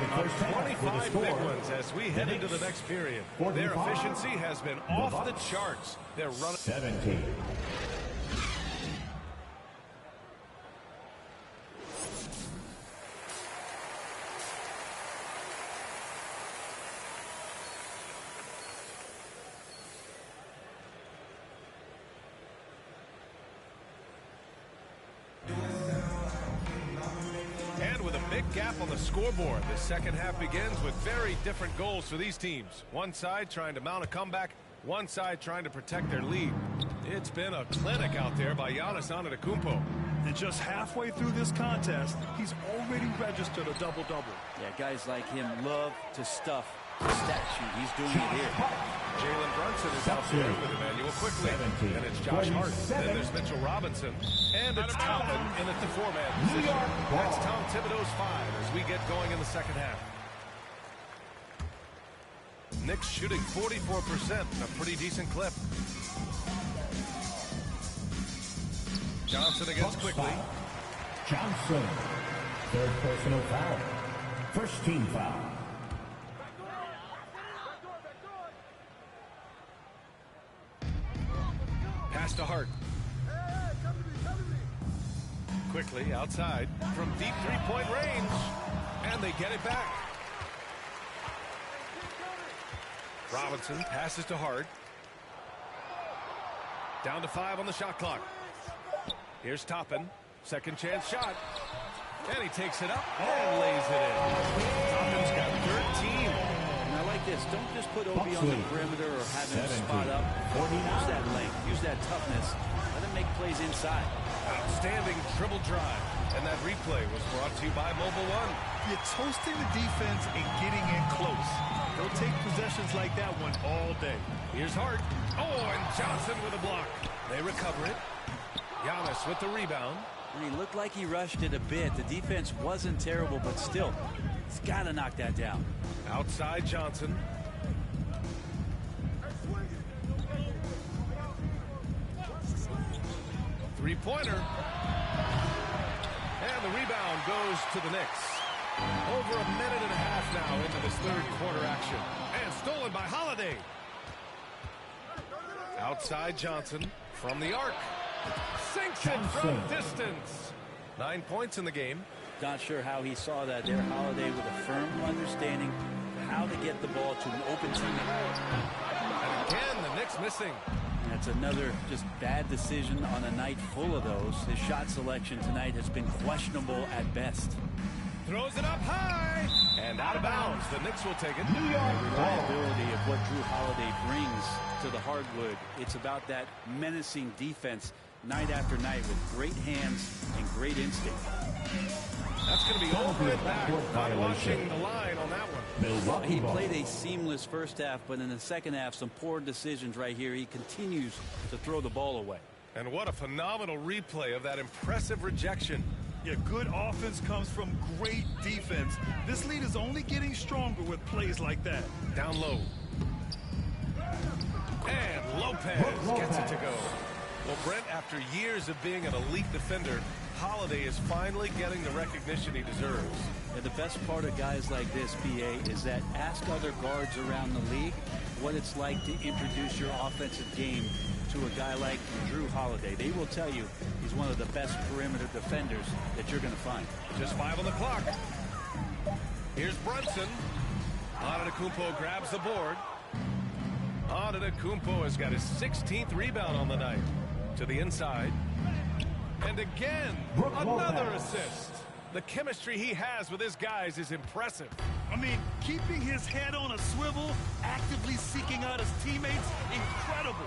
25 big ones as we head into the next period. Their efficiency has been off the charts. They're running 17. gap on the scoreboard. The second half begins with very different goals for these teams. One side trying to mount a comeback, one side trying to protect their lead. It's been a clinic out there by Giannis Antetokounmpo. And just halfway through this contest, he's already registered a double-double. Yeah, guys like him love to stuff the stat sheet. He's doing it here. Jalen Brunson is out there with Emmanuel quickly. And it's Josh Hart. Then there's Mitchell Robinson. And it's Toppin in at the four-man position. That's Tom Thibodeau's 5 as we get going in the second half. Knicks shooting 44%, a pretty decent clip. Johnson against quickly. Johnson, third personal foul. First team foul. Pass to Hart. Quickly outside from deep three-point range. And they get it back. Robinson passes to Hart. Down to 5 on the shot clock. Here's Toppin. Second chance shot. And he takes it up and lays it in. Toppin's got 13. And I like this. Don't just put Obi on the perimeter or have him spot up. Use that length. Use that toughness. Let him make plays inside. Outstanding dribble drive. And that replay was brought to you by Mobile One. You're toasting the defense and getting in close. They'll take possessions like that one all day. Here's Hart. Oh, and Johnson with a block. They recover it. Giannis with the rebound. And he looked like he rushed it a bit. The defense wasn't terrible, but still, he's got to knock that down. Outside Johnson. Three-pointer. And the rebound goes to the Knicks. Over a minute and a half now into this third quarter action. And stolen by Holiday. Outside Johnson from the arc. Sinks it from distance. 9 points in the game. Not sure how he saw that there. Holiday with a firm understanding of how to get the ball to an open teammate. And again, the Knicks missing. And that's another just bad decision on a night full of those. His shot selection tonight has been questionable at best. Throws it up high. And out of bounds. The Knicks will take it. The reliability of what Drew Holiday brings to the hardwood. It's about that menacing defense night after night with great hands and great instinct. That's going to be over and back. Not watching the line on that one. Well, he played a seamless first half, but in the second half, some poor decisions right here. He continues to throw the ball away. And what a phenomenal replay of that impressive rejection. Yeah, good offense comes from great defense. This lead is only getting stronger with plays like that. Down low. And Lopez gets it to go. Well, Brent, after years of being an elite defender, Holiday is finally getting the recognition he deserves. And the best part of guys like this, BA, is that ask other guards around the league what it's like to introduce your offensive game to a guy like Drew Holiday. They will tell you he's one of the best perimeter defenders that you're going to find. Just 5 on the clock. Here's Brunson. Antetokounmpo grabs the board. Antetokounmpo has got his 16th rebound on the night. To the inside. And again, another assist. The chemistry he has with his guys is impressive. I mean, keeping his head on a swivel, actively seeking out his teammates, incredible.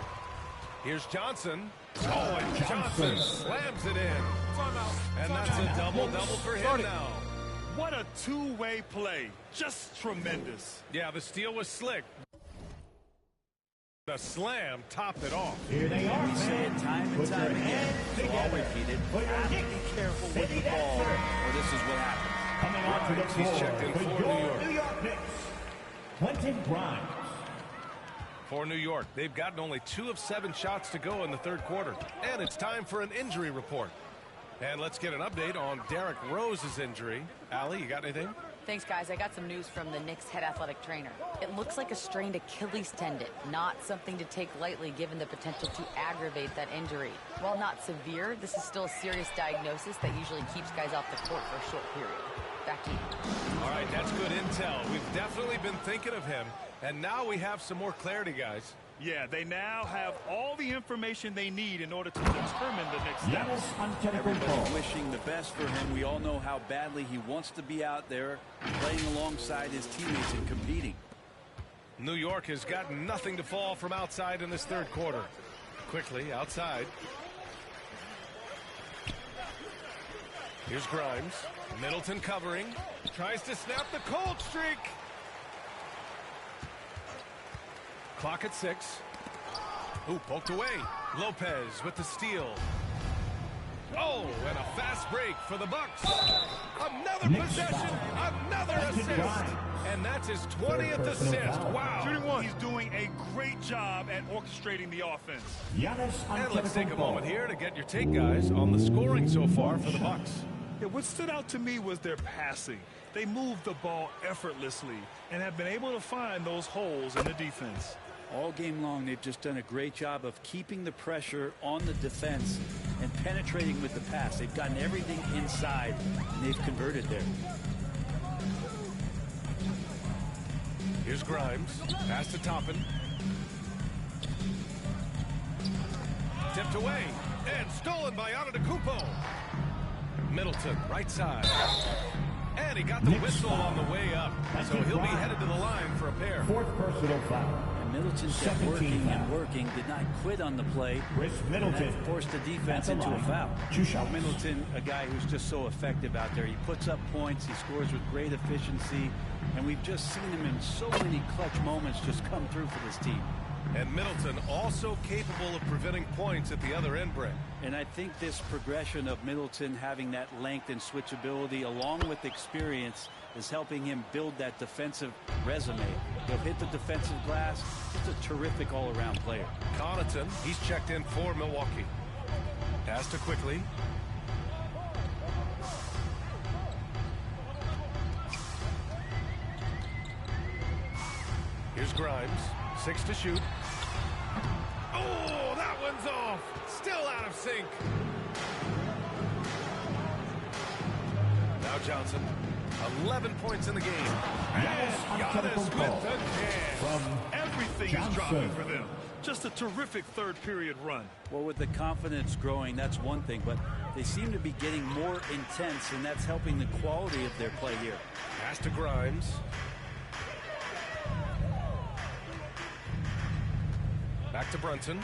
Here's Johnson. Oh, and Johnson slams it in. And that's a double-double for him now. What a two-way play. Just tremendous. Yeah, the steal was slick. The slam topped it off. Here they are. We say it time and time again, so I'll repeat it. Have to be careful with the ball, or this is what happens. Coming on to the floor. He's checked in for New York Knicks, Quentin Grimes. For New York, they've gotten only 2 of 7 shots to go in the third quarter. And it's time for an injury report. And let's get an update on Derrick Rose's injury. Allie, you got anything? Thanks, guys. I got some news from the Knicks head athletic trainer. It looks like a strained Achilles tendon, not something to take lightly given the potential to aggravate that injury. While not severe, this is still a serious diagnosis that usually keeps guys off the court for a short period. Back to you. All right, that's good intel. We've definitely been thinking of him, and now we have some more clarity, guys. Yeah, they now have all the information they need in order to determine the next step. Everybody's wishing the best for him. We all know how badly he wants to be out there playing alongside his teammates and competing. New York has got nothing to fall from outside in this third quarter. Quickly outside. Here's Grimes. Middleton covering. Tries to snap the cold streak. Clock at 6. Ooh, poked away. Lopez with the steal. Oh, and a fast break for the Bucks. Another possession, another assist. And that's his 20th assist. Wow. Shooting one. He's doing a great job at orchestrating the offense. And let's take a moment here to get your take, guys, on the scoring so far for the Bucks. Yeah, what stood out to me was their passing. They moved the ball effortlessly and have been able to find those holes in the defense. All game long, they've just done a great job of keeping the pressure on the defense and penetrating with the pass. They've gotten everything inside, and they've converted there. Here's Grimes. Pass to Toppin. Tipped away and stolen by Antetokounmpo. Middleton, right side. And he got the whistle on the way up. So he'll be headed to the line for a pair. Fourth personal foul. And Middleton kept working and working, did not quit on the play. Middleton. And that forced the defense into a foul. Middleton, a guy who's just so effective out there. He puts up points, he scores with great efficiency, and we've just seen him in so many clutch moments just come through for this team. And Middleton also capable of preventing points at the other end, Brett. And I think this progression of Middleton having that length and switchability along with experience is helping him build that defensive resume. He'll hit the defensive glass. Just a terrific all-around player. Connaughton, he's checked in for Milwaukee. Pass to Quickly. Here's Grimes. 6 to shoot. Oh, that one's off. Still out of sync. Now Johnson. 11 points in the game. And Giannis with the cash. Everything is dropping for them. Just a terrific third period run. Well, with the confidence growing, that's one thing, but they seem to be getting more intense, and that's helping the quality of their play here. Pass to Grimes. Back to Brunson.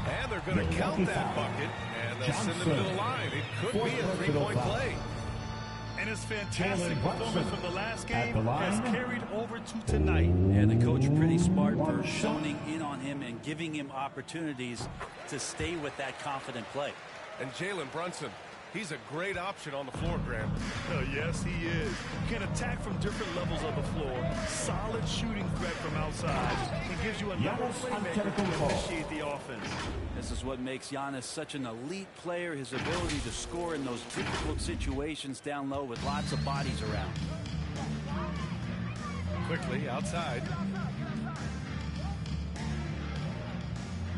And they're going to count that bucket, and they'll send him to the line. It could be a three-point play. And his fantastic performance from the last game has carried over to tonight. And the coach pretty smart for zoning in on him and giving him opportunities to stay with that confident play. And Jalen Brunson, he's a great option on the floor, Graham. Yes, he is. Can attack from different levels of the floor. Solid shooting threat from outside. And gives you another playmaker to initiate the offense. This is what makes Giannis such an elite player, his ability to score in those difficult situations down low with lots of bodies around. Quickly outside.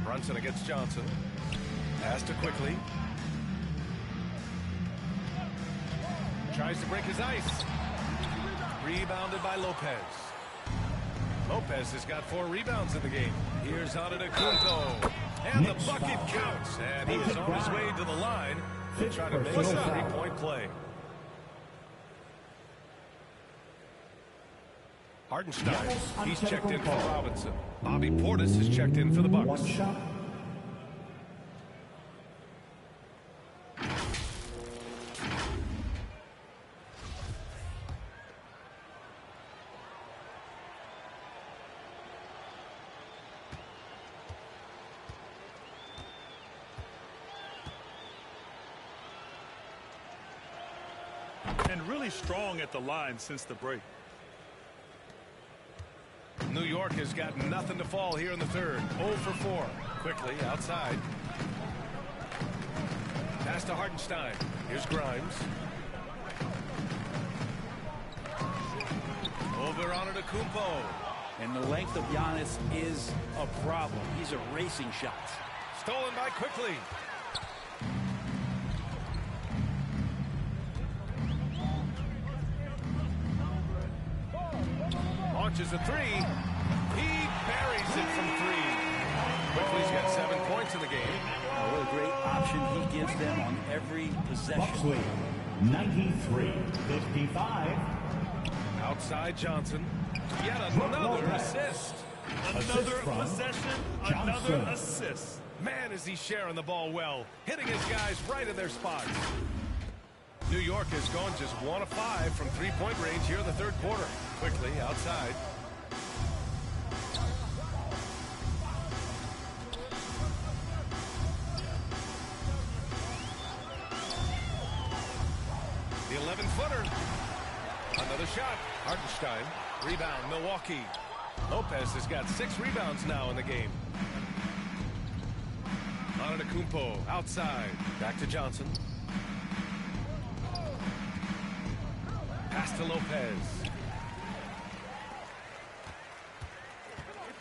Brunson against Johnson. Pass to Quickly. Tries to break his ice. Rebounded by Lopez. Lopez has got 4 rebounds in the game. Here's Antetokounmpo. And the bucket counts. And he is on his way to the line to try to make a three-point play. Hartenstein, he's checked in for Robinson. Bobby Portis has checked in for the Bucks. And really strong at the line since the break. New York has got nothing to fall here in the third. 0 for 4. Quickly outside. Pass to Hartenstein. Here's Grimes. Over Antetokounmpo. And the length of Giannis is a problem. He's erasing shots. Stolen by Quickly. Launches a 3. He buries it from 3. Quickly's got 7 points in the game. What a great option he gives them on every possession. Bucks 93-55. Outside Johnson. Yet another assist. Another possession, another assist. Man, is he sharing the ball well, hitting his guys right in their spots. New York has gone just 1 of 5 from 3-point range here in the third quarter. Quickly outside. The 11-footer. Another shot. Hartenstein. Rebound, Milwaukee. Lopez has got 6 rebounds now in the game. Antetokounmpo outside. Back to Johnson. Pass to Lopez.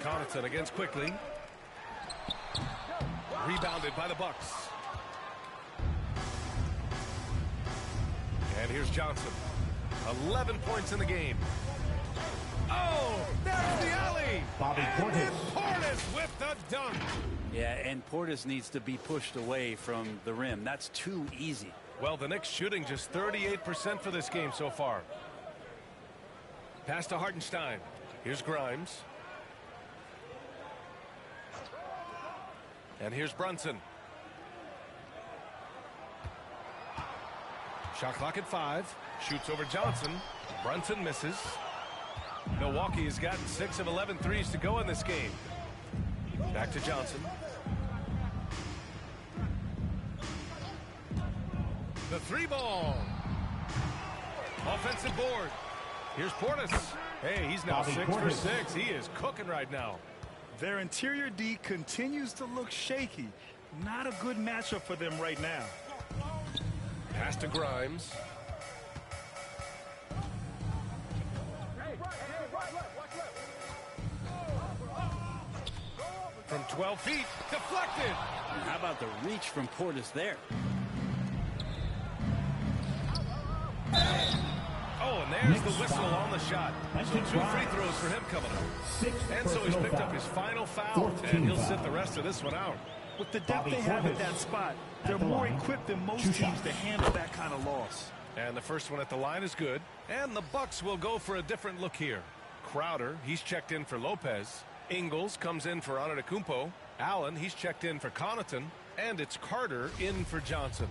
Connaughton against Quickly. Rebounded by the Bucks. And here's Johnson. 11 points in the game. Oh, there's the alley. Bobby and Portis. Portis with the dunk. Yeah, and Portis needs to be pushed away from the rim. That's too easy. Well, the Knicks shooting just 38% for this game so far. Pass to Hartenstein. Here's Grimes. And here's Brunson. Shot clock at 5. Shoots over Johnson. Brunson misses. Milwaukee has gotten 6 of 11 threes to go in this game. Back to Johnson. The 3-ball. Offensive board. Here's Portis. Hey, he's now Bobby 6 Portis. for 6. He is cooking right now. Their interior D continues to look shaky. Not a good matchup for them right now. Pass to Grimes. From 12 feet, deflected. How about the reach from Portis there? Oh, and there's the whistle on the shot. So 2 free throws for him coming up. And so he's picked up his final foul, and he'll sit the rest of this one out. With the depth they have at that spot, they're more equipped than most teams to handle that kind of loss. And the first one at the line is good. And the Bucks will go for a different look here. Crowder, he's checked in for Lopez. Ingles comes in for Antetokounmpo. Allen, he's checked in for Connaughton. And it's Carter in for Johnson.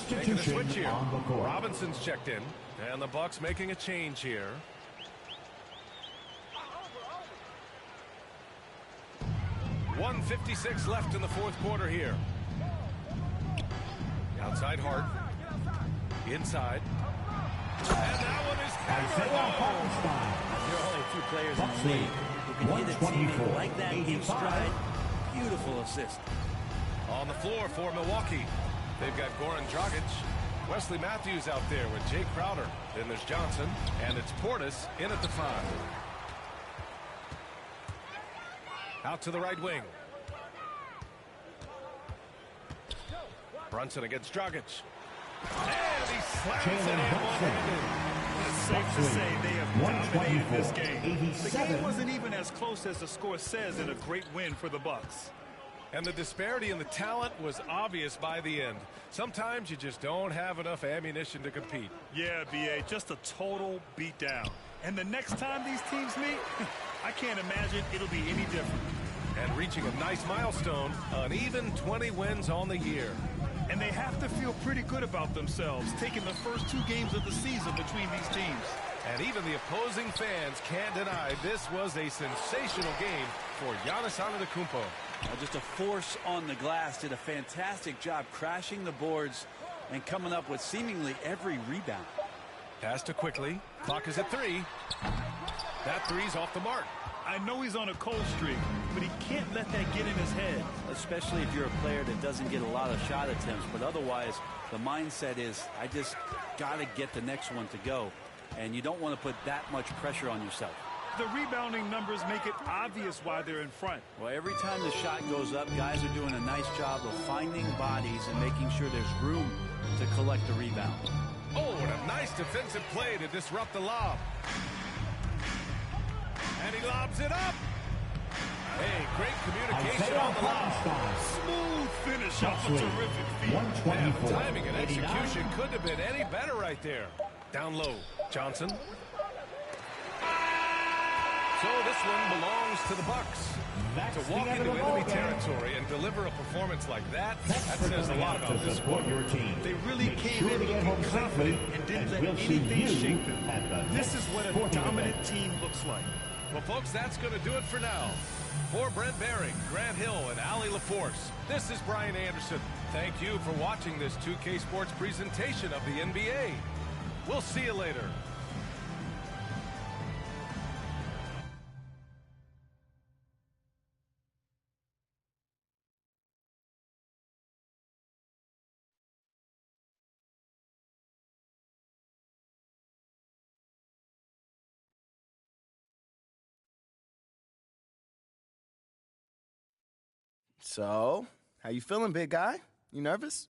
Making a switch here. Robinson's checked in. And the Bucks making a change here. .156 left in the fourth quarter here. Outside Hart. Inside. And that one is hammered. There are only a few players in the league who can hit a teammate like that in stride. Beautiful assist. On the floor for Milwaukee. They've got Goran Dragic. Wesley Matthews out there with Jay Crowder. Then there's Johnson. And it's Portis in at the 5. Out to the right wing. Brunson against Dragic. And he slams it in one-handed. It's safe to say they have dominated this game. The game wasn't even as close as the score says in a great win for the Bucks. And the disparity in the talent was obvious by the end. Sometimes you just don't have enough ammunition to compete. Yeah, B.A., just a total beatdown. And the next time these teams meet, I can't imagine it'll be any different. And reaching a nice milestone, an even 20 wins on the year. And they have to feel pretty good about themselves, taking the first 2 games of the season between these teams. And even the opposing fans can't deny this was a sensational game for Giannis Antetokounmpo. Just a force on the glass. Did a fantastic job crashing the boards and coming up with seemingly every rebound. Pass to Quickly. Clock is at 3. That 3's off the mark. I know he's on a cold streak, but he can't let that get in his head. Especially if you're a player that doesn't get a lot of shot attempts. But otherwise, the mindset is, I just got to get the next one to go. And you don't want to put that much pressure on yourself. The rebounding numbers make it obvious why they're in front. Well, every time the shot goes up, guys are doing a nice job of finding bodies and making sure there's room to collect the rebound. Oh, and Nice defensive play to disrupt the lob. And he lobs it up. Hey, great communication on the lob. Smooth finish off a terrific feed. Yeah, the timing and execution couldn't have been any better right there. Down low, Johnson. So this one belongs to the Bucks. To walk into enemy territory and deliver a performance like that, that says a lot about this squad. They really came in looking confident and didn't let anything shake them. This is what a dominant team looks like. Well, folks, that's going to do it for now. For Brent Behring, Grant Hill, and Allie LaForce, this is Brian Anderson. Thank you for watching this 2K Sports presentation of the NBA. We'll see you later. So, how you feeling, big guy? You nervous?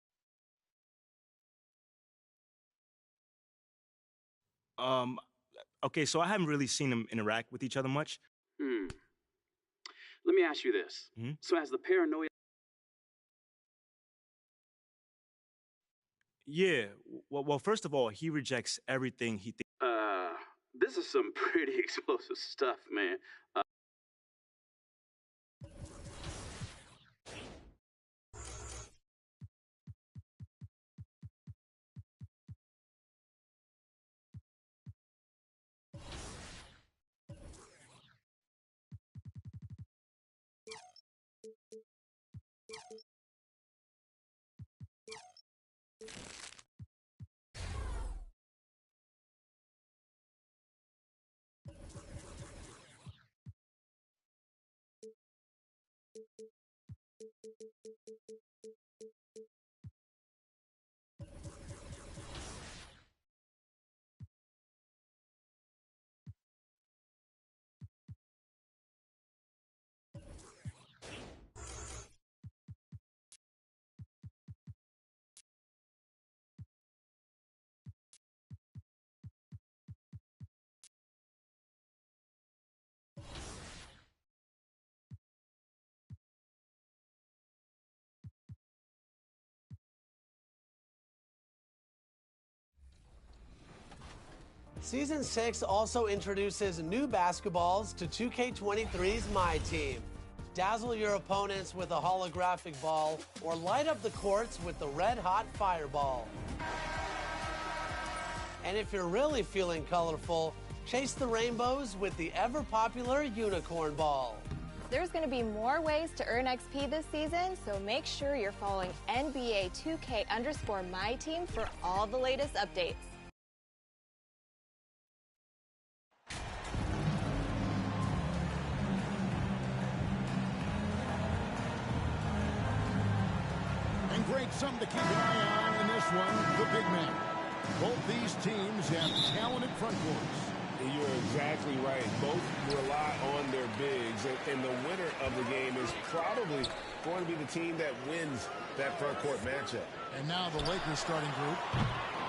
Okay, so I haven't really seen them interact with each other much. Let me ask you this. So has the paranoia... Yeah, well, first of all, he rejects everything he thinks. This is some pretty explosive stuff, man. Season 6 also introduces new basketballs to 2K23's My Team. Dazzle your opponents with a holographic ball or light up the courts with the red-hot fireball. And if you're really feeling colorful, chase the rainbows with the ever-popular unicorn ball. There's going to be more ways to earn XP this season, so make sure you're following NBA 2K_My Team for all the latest updates. And great, something to keep an eye on in this one, the big man. Both these teams have talented front courts. You're exactly right. Both rely on their bigs, and the winner of the game is probably going to be the team that wins that front court matchup. And now the Lakers starting group.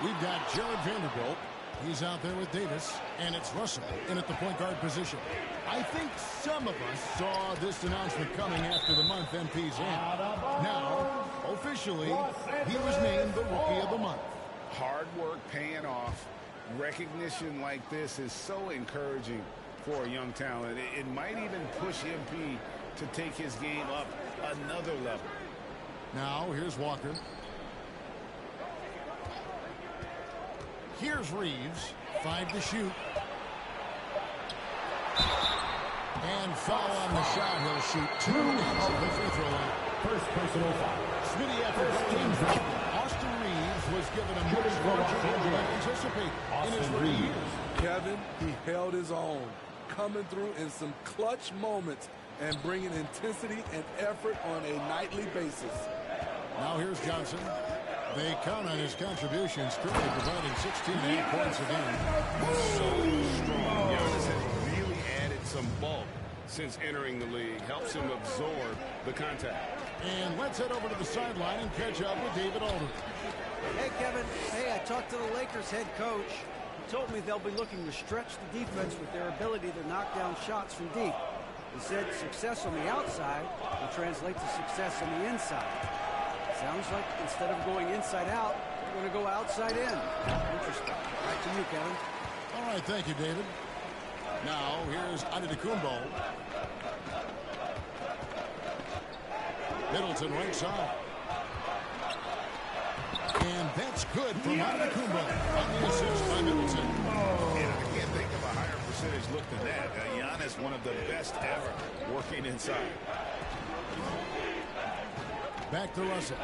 We've got Jared Vanderbilt. He's out there with Davis, and it's Russell in at the point guard position. I think some of us saw this announcement coming after the month MP's in. Now, officially, he was named the Rookie of the Month. Hard work paying off. Recognition like this is so encouraging for a young talent. It might even push MP to take his game up another level. Now, here's Walker. Here's Reeves. 5 to shoot. And foul on the shot. He'll shoot 2 of the free throw line. First personal foul. Smitty after game's Austin Reeves was given a much larger role than anticipated in his rookie years. Kevin, he held his own, coming through in some clutch moments and bringing intensity and effort on a nightly basis. Now here's Johnson. They count on his contributions, currently providing 16 and 8 points a game. So strong. Giannis has really added some bulk since entering the league. Helps him absorb the contact. And let's head over to the sideline and catch up with David Aldridge. Hey, Kevin. Hey, I talked to the Lakers head coach. He told me they'll be looking to stretch the defense with their ability to knock down shots from deep. He said success on the outside will translate to success on the inside. Sounds like instead of going inside out, we're going to go outside in. Interesting. Back to you, Kevin. All right, thank you, David. Now, here's Antetokounmpo. Middleton right side. And that's good from Antetokounmpo on the assist by Middleton. And I can't think of a higher percentage look than that. Giannis, one of the best ever working inside. Back to Russell.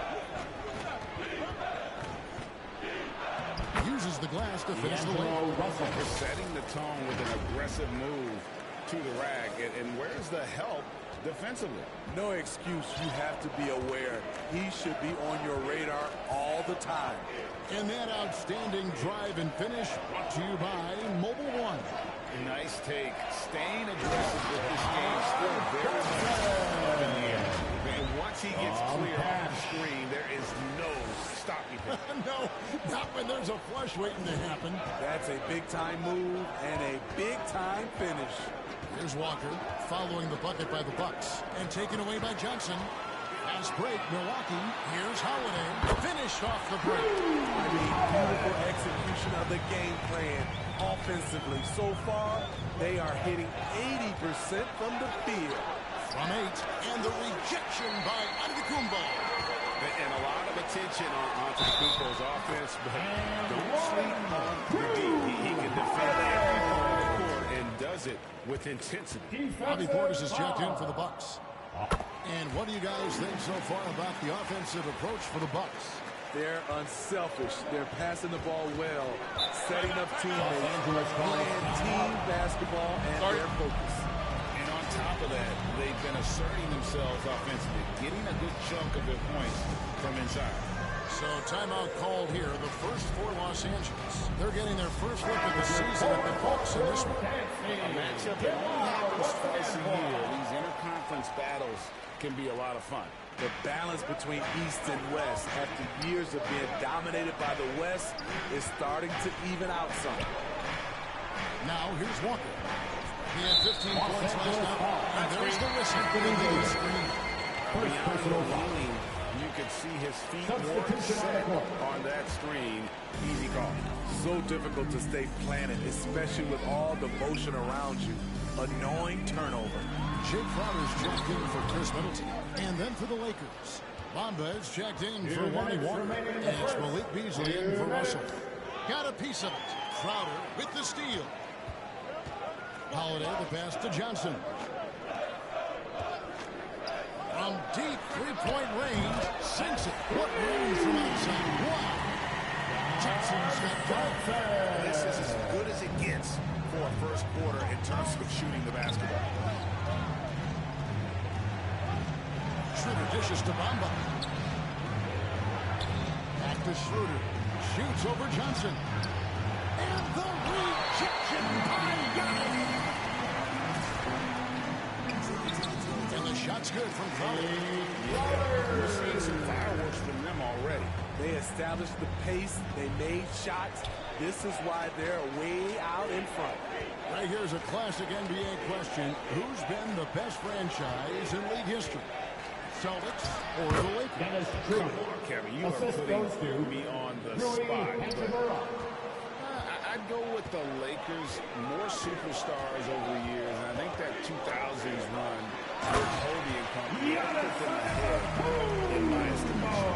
Uses the glass to finish the layup. They're setting the tone with an aggressive move to the rack. And where's the help defensively? No excuse. You have to be aware. He should be on your radar all the time. And that outstanding drive and finish brought to you by Mobile One. Nice take. Staying aggressive with this game. Still very much up in the air. And once he gets clear off the screen, there is no stopping him. No, not when there's a flush waiting to happen. That's a big-time move and a big-time finish. Here's Walker following the bucket by the Bucks and taken away by Johnson. Fast break, Milwaukee. Here's Holiday. Finished off the break. I mean, beautiful execution of the game plan offensively. So far, they are hitting 80% from the field. From 8, and the rejection by Antetokounmpo. And a lot of attention on Antetokounmpo's offense, but don't sleep on the deep. He can defend every part of the court and does it with intensity. Bobby Portis is checked in for the Bucks. And what do you guys think so far about the offensive approach for the Bucks? They're unselfish. They're passing the ball well, setting up teammates, playing team basketball, and their focus. And on top of that, they've been asserting themselves offensively, getting a good chunk of their points from inside. So timeout called here, the first for Los Angeles. They're getting their first look at the season at the Bucks in this one. A matchup that only happens twice a year. These interconference battles can be a lot of fun. The balance between East and West after years of being dominated by the West is starting to even out some. Now here's Walker. He had 15 points last night, and there's the whistle for the lead screen. Beyond you could see his feet more set on that screen. Easy call. So difficult to stay planted, especially with all the motion around you. Annoying turnover. Jake Crowder's checked in for Chris Middleton. And then for the Lakers, Bamba is checked in for Lonnie Walker. And it's Malik Beasley in for Russell. Got a piece of it. Crowder with the steal. Holiday the pass to Johnson. From deep three-point range, sinks it. What range from outside? Wow. Johnson's got five. This is as good as it gets for a first quarter in terms of shooting the basketball. Schroeder dishes to Bamba. Back to Schroeder. Shoots over Johnson. And the rejection by Giannis. And the shot's good from Crowder. We're seeing some fireworks from them already. They established the pace. They made shots. This is why they're way out in front. Right here's a classic NBA question. Who's been the best franchise in league history? Celtics or the Lakers? Come on, Kevin. You are putting me on the spot. I'd go with the Lakers. More superstars over the years. And I think that 2000s run with Kobe and company, I put them ahead in my estimation.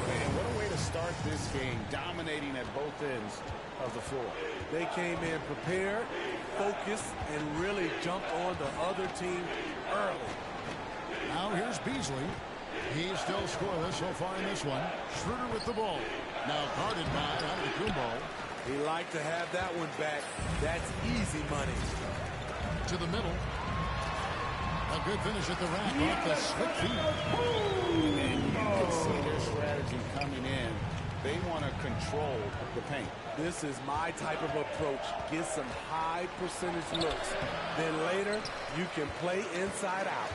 And what a way to start this game, dominating at both ends of the floor. They came in prepared, focused, and really jumped on the other team early. Now here's Beasley. He's still scoreless so far in this one. Schroeder with the ball. Now guarded by Antetokounmpo. He liked to have that one back. That's easy money. To the middle. A good finish at the rack off the slick feet. And you can see their strategy coming in. They want to control the paint. This is my type of approach. Get some high percentage looks. Then later, you can play inside out.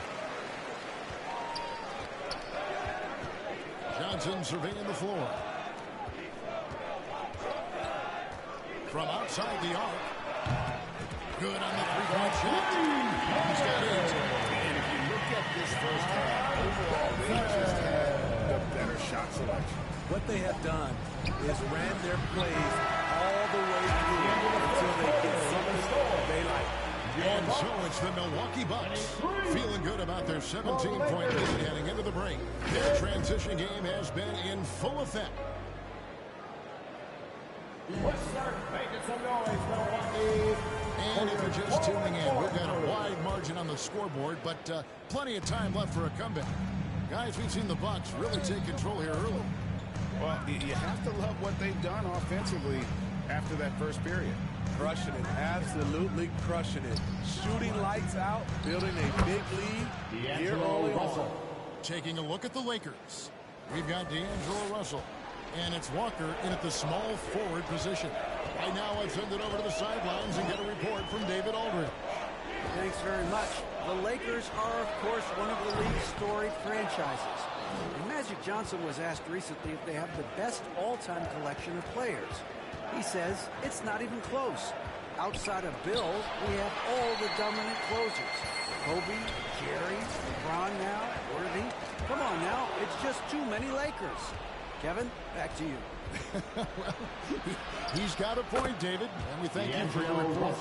Johnson surveying the floor. From outside the arc. Good on the three-point shot. He's got it. And if you look at this first half, overall, they just had the better shot selection. What they have done is ran their plays all the way through until they get something they like. And so it's the Milwaukee Bucks feeling good about their 17-point lead heading into the break. Their transition game has been in full effect. Let's start making some noise, Milwaukee. And if you're just tuning in, we've got a wide margin on the scoreboard, but plenty of time left for a comeback. Guys, we've seen the Bucks really take control here early. Well, you have to love what they've done offensively after that first period. Crushing it, absolutely crushing it. Shooting lights out, building a big lead here early on. Taking a look at the Lakers. We've got D'Angelo Russell. And it's Walker in at the small forward position. Right now, I've sent it over to the sidelines and get a report from David Aldridge. Thanks very much. The Lakers are, of course, one of the league's storied franchises. And Magic Johnson was asked recently if they have the best all-time collection of players. He says it's not even close. Outside of Bill, we have all the dominant closers. Kobe, Jerry, LeBron now, Worthy. Come on now, it's just too many Lakers. Kevin, back to you. Well, he's got a point, David, and we thank you for your report.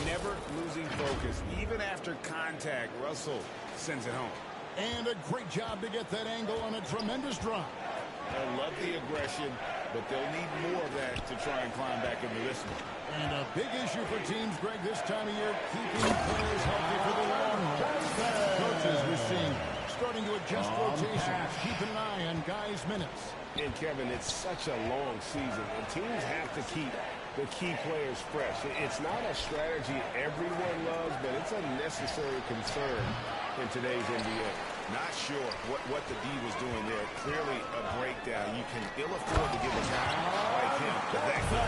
Never losing focus. Even after contact, Russell sends it home. And a great job to get that angle on a tremendous drop. They'll love the aggression, but they'll need more of that to try and climb back into this one. And a big issue for teams, Greg, this time of year, keeping players healthy for the long haul. Coaches, we're seeing, starting to adjust rotations, keeping an eye on guys' minutes. And, Kevin, it's such a long season, and teams have to keep the key players fresh. It's not a strategy everyone loves, but it's a necessary concern in today's NBA. Not sure what the D was doing there. Clearly a breakdown. You can ill afford to give a guy like him that good.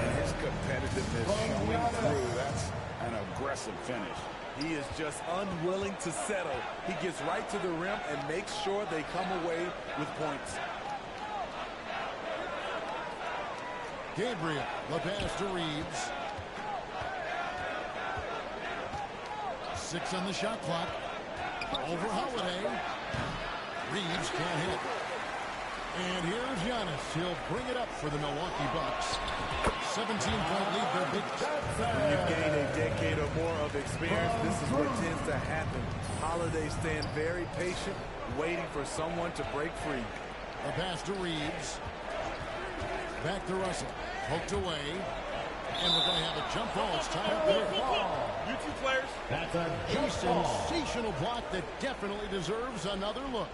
And his competitiveness showing through. That's an aggressive finish. He is just unwilling to settle. He gets right to the rim and makes sure they come away with points. Gabriel, the pass to Reeves. 6 on the shot clock. Over Holiday. Reeves can't hit. And here's Giannis. He'll bring it up for the Milwaukee Bucks. 17-point lead, their biggest. When you've gained a decade or more of experience, this is what tends to happen. Holiday staying very patient, waiting for someone to break free. A pass to Reeves. Back to Russell. Poked away. And we're going to have a jump ball. It's tied up there. You two players. That's a sensational block that definitely deserves another look.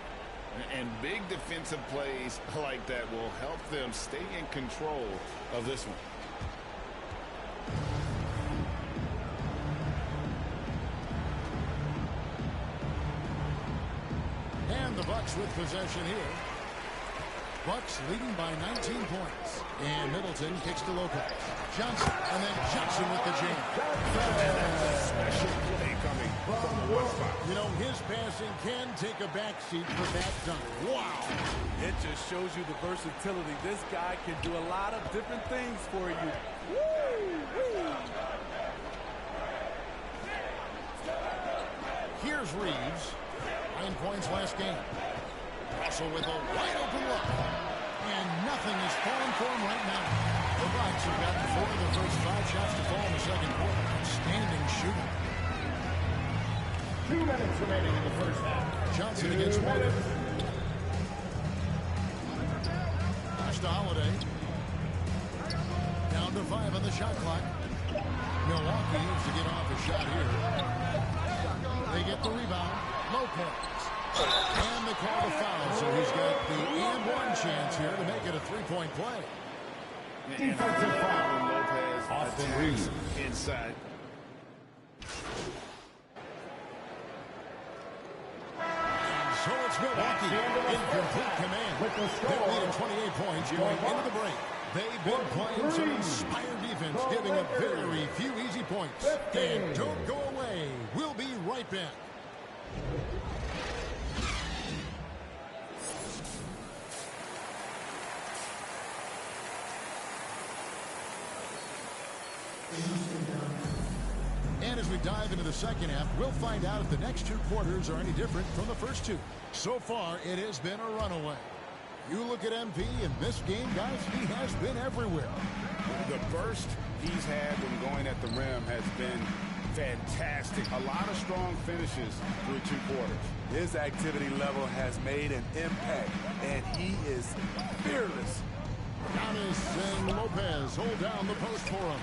And big defensive plays like that will help them stay in control of this one. And the Bucks with possession here. Bucks leading by 19 points. And Middleton kicks to Lopez. Johnson, and then Johnson with the jam. And that's a special play coming from the one spot. You know, his passing can take a backseat for that dunk. Wow. It just shows you the versatility. This guy can do a lot of different things for you. Here's Reeves. 9 points last game. Russell with a wide open look. And nothing is falling for him right now. The Bucks have gotten 4 of the first 5 shots to fall in the second quarter. Outstanding shooting. 2 minutes remaining in the first half. Johnson against Walker. Pass to Holiday. Down to 5 on the shot clock. Milwaukee needs to get off a shot here. They get the rebound. Lopez. And they call the foul, so he's got the and one chance here to make it a 3-point play. Defensive foul. Lopez Austin Reeves. Inside. So it's Milwaukee in complete command. They're leading 28 points going into the break. They've been playing some inspired defense, giving up very few easy points. And don't go away. We'll be right back. And as we dive into the second half, we'll find out if the next 2 quarters are any different from the first 2. So far, it has been a runaway. You look at MP in this game, guys, he has been everywhere. The burst he's had when going at the rim has been fantastic. A lot of strong finishes through 2 quarters. His activity level has made an impact, and he is fearless. Giannis and Lopez hold down the post for him.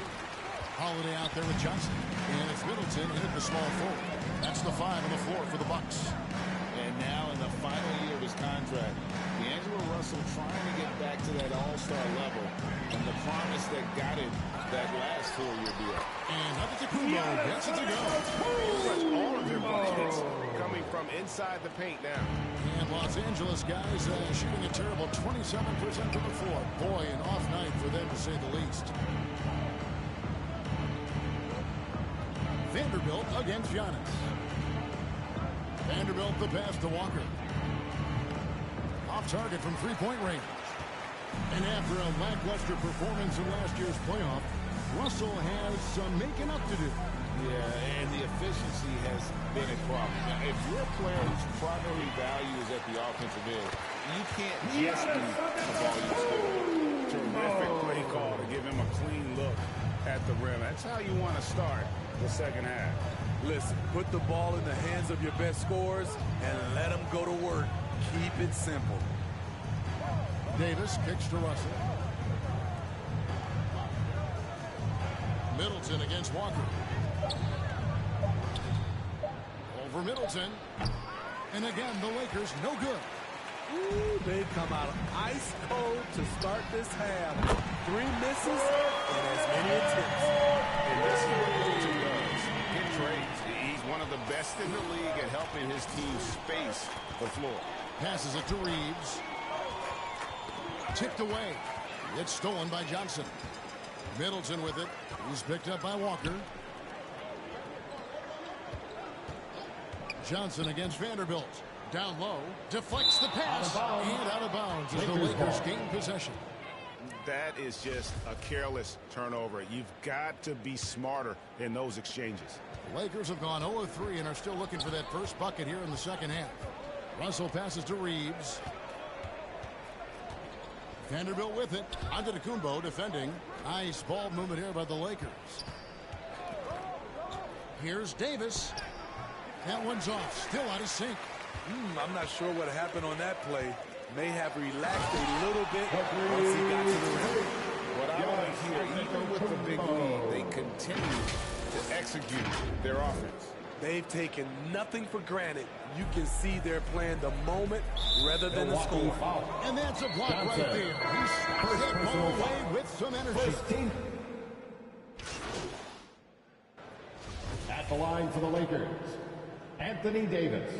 Holiday out there with Johnson. And it's Middleton in at the small forward. That's the 5 on the floor for the Bucks. And now in the final year of his contract, D'Angelo Russell trying to get back to that all-star level and the promise that got him that last 4-year deal. And Antetokounmpo gets it to go. Pretty much all of their buckets coming from inside the paint now. And Los Angeles guys shooting a terrible 27% from the floor. Boy, an off night for them to say the least. Vanderbilt against Giannis. Vanderbilt the pass to Walker. Off target from 3-point range. And after a lackluster performance in last year's playoff, Russell has some making up to do. Yeah, and the efficiency has been a problem. Now, if you're a player whose primary value is at the offensive end, you can't just be a volume scorer. Terrific play call to give him a clean look at the rim. That's how you want to start the second half. Listen, put the ball in the hands of your best scorers and let them go to work. Keep it simple. Davis kicks to Russell. Middleton against Walker. Over Middleton. And again, the Lakers no good. Ooh, they've come out ice cold to start this half. 3 misses and as many attempts. And this is what Middleton does. Get trades. He's one of the best in the league at helping his team space the floor. Passes it to Reeves. Tipped away. It's stolen by Johnson. Middleton with it. He's picked up by Walker. Johnson against Vanderbilt. Down low. Deflects the pass. And out of bounds as the Lakers gain possession. That is just a careless turnover. You've got to be smarter in those exchanges. The Lakers have gone 0-3 and are still looking for that first bucket here in the second half. Russell passes to Reeves. Vanderbilt with it. Antetokounmpo defending. Nice ball movement here by the Lakers. Here's Davis. That one's off. Still out of sync. I'm not sure what happened on that play. May have relaxed a little bit once he got to the rim. What I like here, even with the big lead, they continue to execute their offense. They've taken nothing for granted. You can see they're playing the moment rather than the score. And that's a block right there. He swats that ball away with some energy. At the line for the Lakers, Anthony Davis.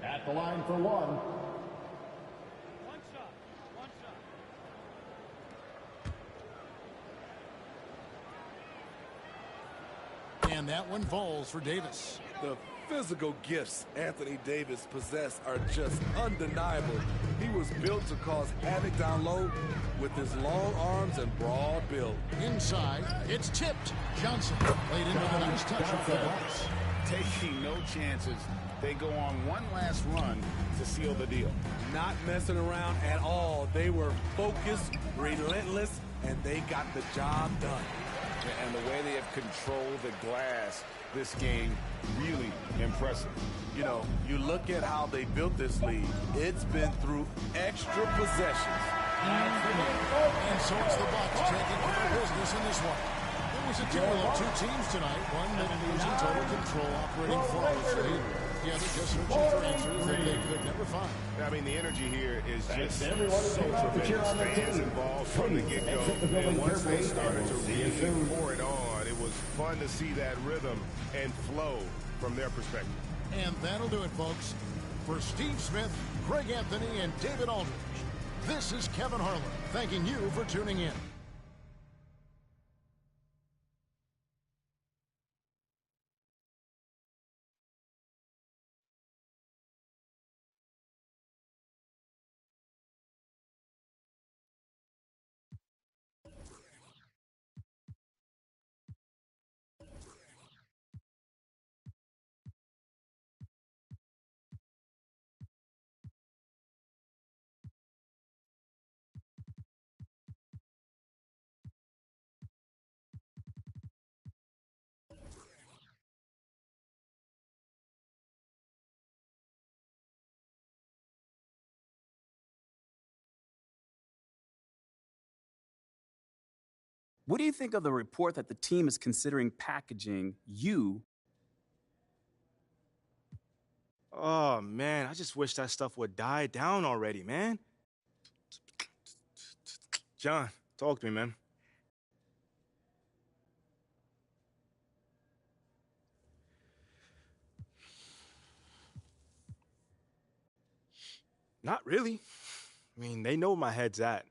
At the line for 1. And that one falls for Davis. The physical gifts Anthony Davis possessed are just undeniable. He was built to cause havoc down low with his long arms and broad build. Inside, it's tipped. Johnson played in with a nice touch of the Bucks. Taking no chances. They go on one last run to seal the deal. Not messing around at all. They were focused, relentless, and they got the job done. And the way they have controlled the glass this game, really impressive. You know, you look at how they built this lead. It's been through extra possessions. And so it's the Bucks taking care of business in this one. It was a duel of 2 teams tonight. One that was in total control, operating flawlessly. The other just searching for answers that they could never find. I mean, the energy here is just so tremendous. Fans involved from the get-go. And once they started to really pour it on, it was fun to see that rhythm and flow from their perspective. And that'll do it, folks. For Steve Smith, Greg Anthony, and David Aldridge, this is Kevin Harlan thanking you for tuning in. What do you think of the report that the team is considering packaging you? Oh, man, I just wish that stuff would die down already, man. John, talk to me, man. Not really. I mean, they know where my head's at.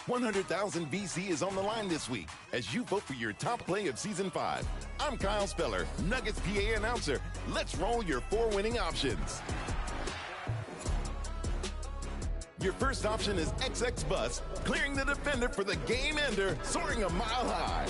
$100,000 VC is on the line this week as you vote for your top play of Season 5. I'm Kyle Speller, Nuggets PA announcer. Let's roll your 4 winning options. Your first option is XX Bus, clearing the defender for the game ender, soaring a mile high.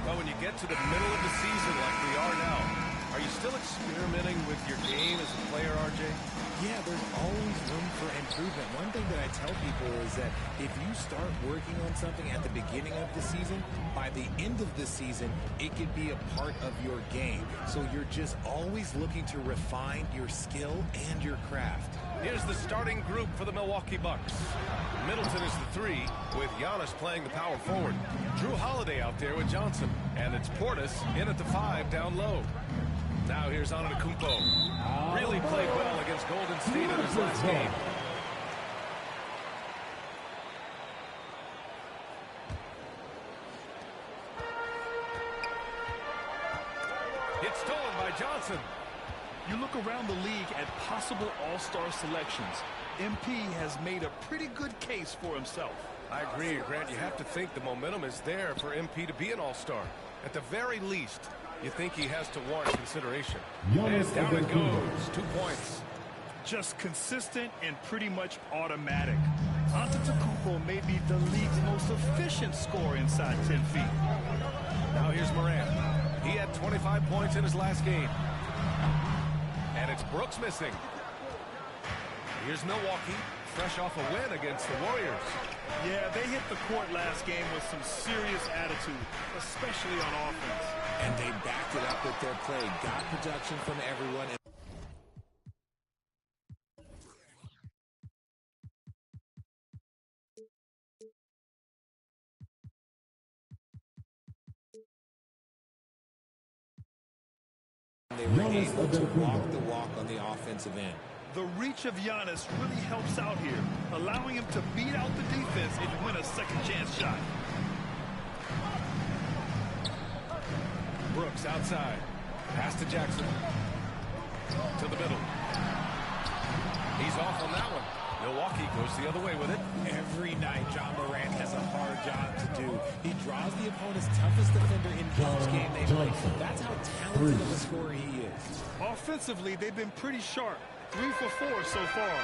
Well, when you get to the middle of the season like we are now, are you still experimenting with your game as a player, RJ? Yeah, there's always room for improvement. One thing that I tell people is that if you start working on something at the beginning of the season, by the end of the season, it could be a part of your game. So you're just always looking to refine your skill and your craft. Here's the starting group for the Milwaukee Bucks. Middleton is the 3, with Giannis playing the power forward. Drew Holiday out there with Johnson. And it's Portis in at the 5 down low. Now here's Antetokounmpo. Really played well against Golden State in his last game. It's stolen by Johnson. You look around the league at possible all-star selections. MP has made a pretty good case for himself. I agree, Grant. You have to think the momentum is there for MP to be an all-star. At the very least, you think he has to warrant consideration. And down it goes. 2 points. Just consistent and pretty much automatic. Antetokounmpo may be the league's most efficient scorer inside 10 feet. Now here's Morant. He had 25 points in his last game. And it's Brooks missing. Here's Milwaukee, fresh off a win against the Warriors. Yeah, they hit the court last game with some serious attitude, especially on offense. And they backed it up with their play. Got production from everyone. They were able to walk the walk on the offensive end. The reach of Giannis really helps out here, allowing him to beat out the defense and win a second-chance shot. Brooks outside. Pass to Jackson. To the middle. He's off on that one. Milwaukee goes the other way with it. Every night, John Morant has a hard job to do. He draws the opponent's toughest defender in each game they play. That's how talented of a scorer he is. Offensively, they've been pretty sharp. 3 for 4 so far.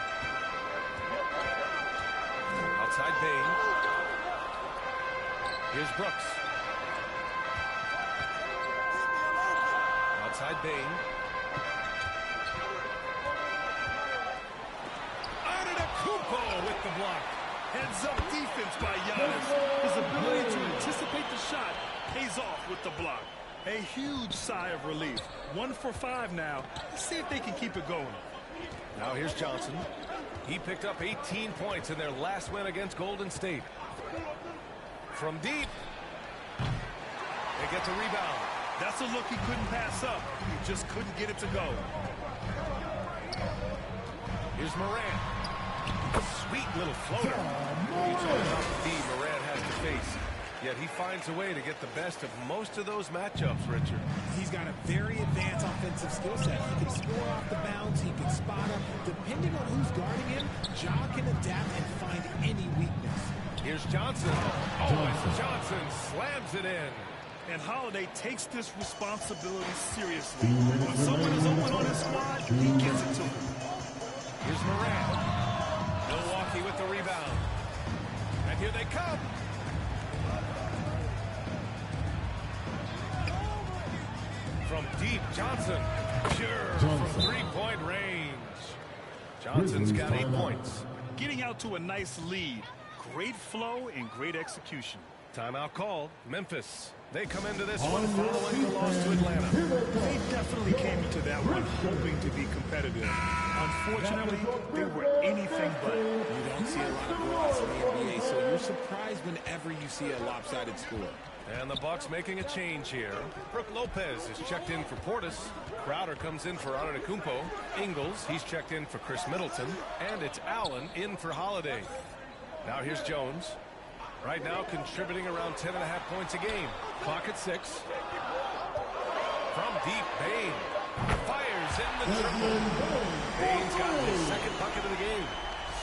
Outside Bane. Here's Brooks. Outside Bane. Antetokounmpo with the block. Heads-up defense by Giannis. His ability to anticipate the shot pays off with the block. A huge sigh of relief. 1 for 5 now. Let's see if they can keep it going. Now here's Johnson. He picked up 18 points in their last win against Golden State. From deep. They get the rebound. That's a look he couldn't pass up. He just couldn't get it to go. Here's Morant. A sweet little floater. You talk about the D Morant has to face. Yet he finds a way to get the best of most of those matchups, Richard. He's got a very advanced offensive skill set. He can score off the bounce. He can spot up. Depending on who's guarding him, Ja can adapt and find any weakness. Here's Johnson. Oh, Johnson slams it in. And Holiday takes this responsibility seriously. When someone is open on his squad, he gets it to him. Here's Morant. Milwaukee with the rebound. And here they come. From deep, Johnson. Pure from three-point range. Johnson's got 8 points. Getting out to a nice lead. Great flow and great execution. Timeout called. Memphis. They come into this one following the loss to Atlanta. They definitely came into that one hoping to be competitive. Unfortunately, they were anything but. You don't see a lot of blowouts in the NBA, so you're surprised whenever you see a lopsided score. And the Bucks making a change here. Brook Lopez is checked in for Portis. Crowder comes in for Antetokounmpo. Ingles, he's checked in for Chris Middleton. And it's Allen in for Holiday. Now here's Jones. Right now contributing around 10.5 points a game. Clock at 6. From deep, Bane fires in the triple. Bane's got his second bucket of the game.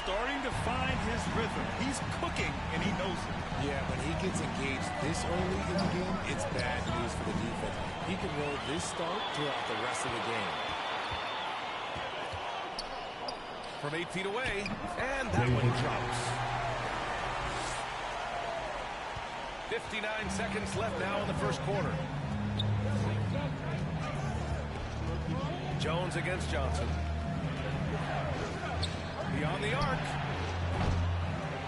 Starting to find his rhythm. He's cooking, and he knows it. Yeah, when he gets engaged this early in the game, it's bad news for the defense. He can roll this start throughout the rest of the game. From 8 feet away, and that one drops. 59 seconds left now in the first quarter. Jones against Johnson. Beyond the arc.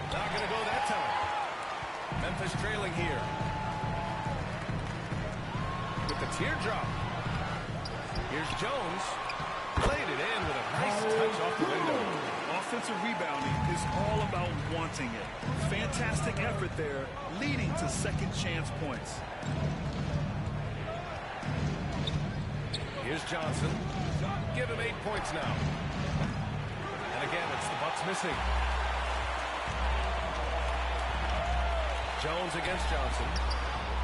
Not going to go that time. Memphis trailing here. With the teardrop. Here's Jones. Played it in with a nice touch off the window. Offensive rebounding is all about wanting it. Fantastic effort there, leading to second chance points. Here's Johnson. Give him 8 points now. And again, it's the Bucks missing. Jones against Johnson.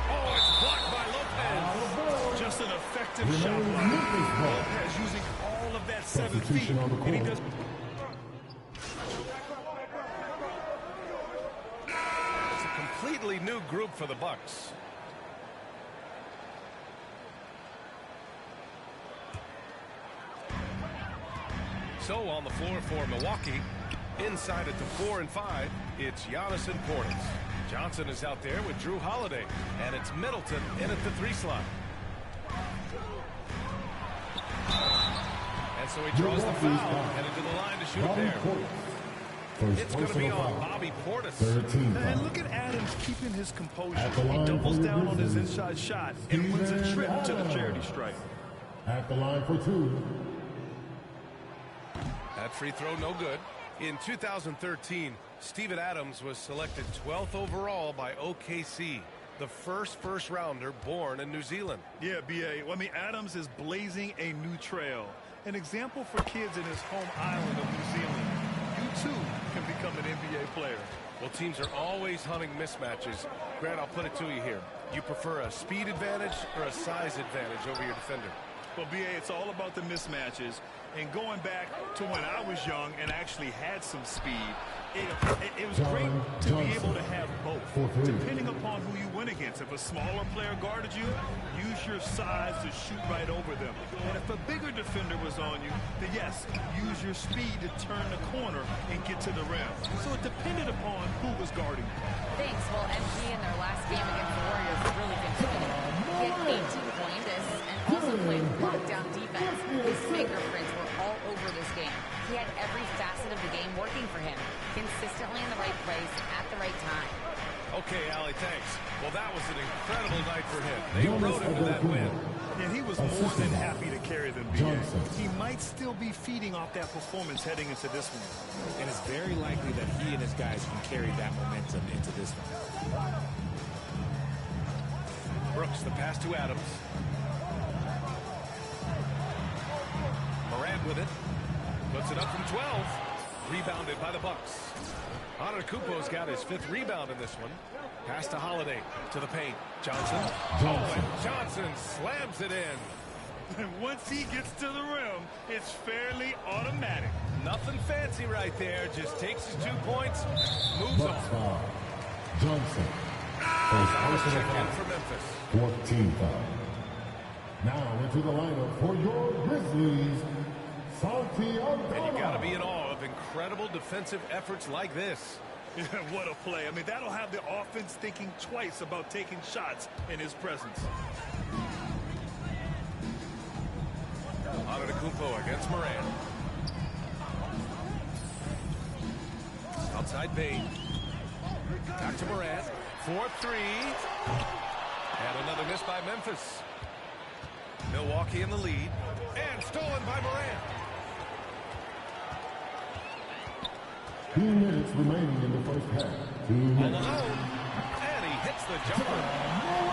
Oh, it's blocked by Lopez. Just an effective shot block. Lopez using all of that 7 feet. And he does. It's a completely new group for the Bucks. So on the floor for Milwaukee, inside at the 4 and 5, it's Giannis and Portis. Johnson is out there with Drew Holiday, and it's Middleton in at the 3 slot. And so he draws the foul, headed to the line to shoot it there. It's going to be on Bobby Portis. And look at Adams keeping his composure. He doubles down on his inside shot and wins a trip to the charity stripe. At the line for 2. That free throw no good. In 2013, Steven Adams was selected 12th overall by OKC, the first rounder born in New Zealand. Yeah, B.A. Well, I mean, Adams is blazing a new trail. An example for kids in his home island of New Zealand. You, too, can become an NBA player. Well, teams are always hunting mismatches. Grant, I'll put it to you here. You prefer a speed advantage or a size advantage over your defender? Well, B.A., it's all about the mismatches. And going back to when I was young and actually had some speed, it was great to be able to have both, depending upon who you went against. If a smaller player guarded you, use your size to shoot right over them. And if a bigger defender was on you, then yes, use your speed to turn the corner and get to the rim. So it depended upon who was guarding you. Thanks. Well, MG in their last game against the Warriors really contributed. He had 18 points and also played lockdown defense. His fingerprints were all over this game. He had every facet of the game working for him, consistently in the right place at the right time. Okay, Allie, thanks. Well, that was an incredible night for him. They rode him to that win. And he was more than happy to carry them. He might still be feeding off that performance heading into this one. And it's very likely that he and his guys can carry that momentum into this one. Brooks, the pass to Adams. Morant with it. Puts it up from 12. Rebounded by the Bucks. Antetokounmpo's got his 5th rebound in this one. Pass to Holiday. To the paint. Johnson. Oh, and Johnson slams it in. And once he gets to the rim, it's fairly automatic. Nothing fancy right there. Just takes his 2 points. Moves on. Johnson. Check in for Memphis. 14 foul. Now into the lineup for your Grizzlies, Santi Aldama. And you got to be in awe of incredible defensive efforts like this. What a play. I mean, that'll have the offense thinking twice about taking shots in his presence. Antetokounmpo against Morant. Outside Bane. Back to Morant. 4-3. And another miss by Memphis. Milwaukee in the lead. And stolen by Morant. 2 minutes remaining in the first half. 2 minutes. Alone. And he hits the jumper.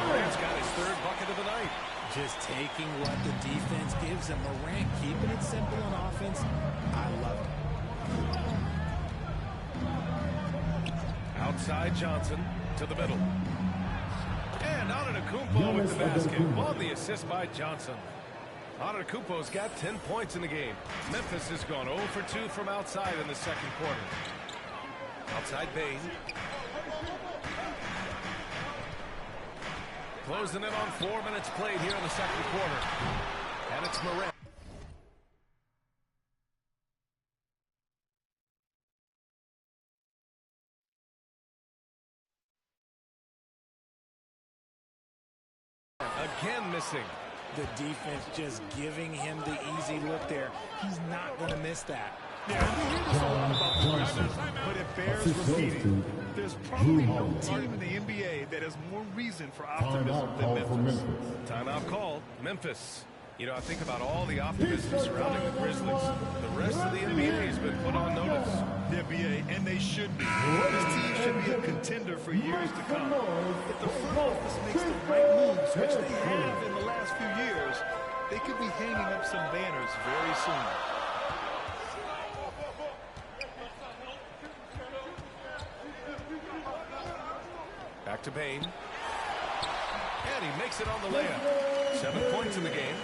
Morant's got his 3rd bucket of the night. Just taking what the defense gives him. Morant keeping it simple on offense. I love it. Outside Johnson to the middle. And Antetokounmpo with the basket. On the assist by Johnson. Antetokounmpo's got 10 points in the game. Memphis has gone 0 for 2 from outside in the second quarter. Outside Bane. Closing in on 4 minutes played here in the second quarter. And it's Morant. Again missing. The defense just giving him the easy look there. He's not going to miss that. Yeah, we hear this a lot about the Grizzlies, but it bears repeating. There's probably no team in the NBA that has more reason for optimism than Memphis. Timeout call, Memphis. You know, I think about all the optimism surrounding the Grizzlies. The rest of the NBA has been put on notice. The NBA, and they should be. This team should be a contender for years to come. If the front office makes the right moves, which they have in the last few years, they could be hanging up some banners very soon. Back to Bane. And he makes it on the layup. 7 points in the game.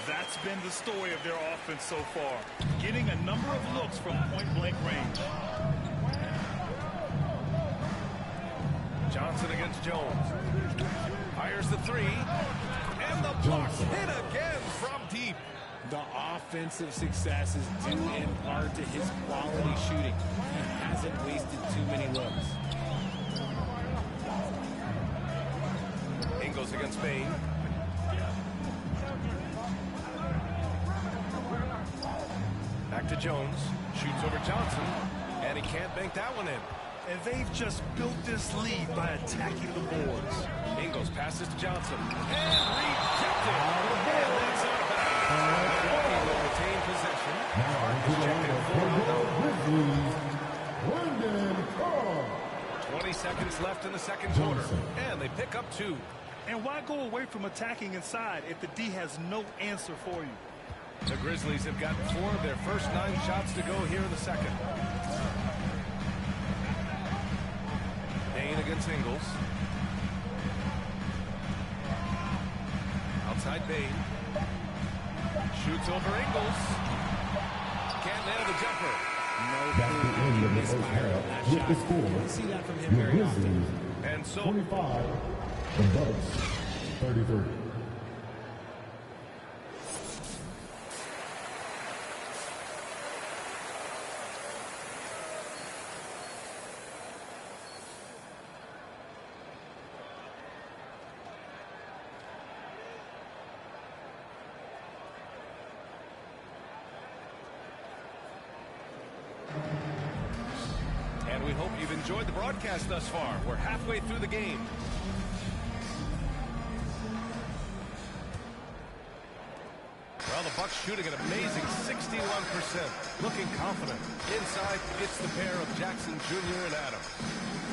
That's been the story of their offense so far. Getting a number of looks from point-blank range. Johnson against Jones. Fires the three. And the block hit again from deep. The offensive success is due in part to his quality shooting. He hasn't wasted too many looks. Ingles against Bane. Back to Jones. Shoots over Johnson. And he can't bank that one in. And they've just built this lead by attacking the boards. Ingles passes to Johnson. And rejected. And that's out of bounds. Milwaukee will retain possession. Checked in 20 seconds left in the second quarter. And they pick up 2. And why go away from attacking inside if the D has no answer for you? The Grizzlies have gotten 4 of their first 9 shots to go here in the second. Bane against Ingles. Outside Bane. Shoots over Ingles. Can't nail the jumper. No clue misfire on that shot. We see that from him very often. And so 25, the Bucks 33. And we hope you've enjoyed the broadcast thus far. We're halfway through the game. Well, the Bucks shooting an amazing 61%. Looking confident. Inside, it's the pair of Jackson Jr. and Adams.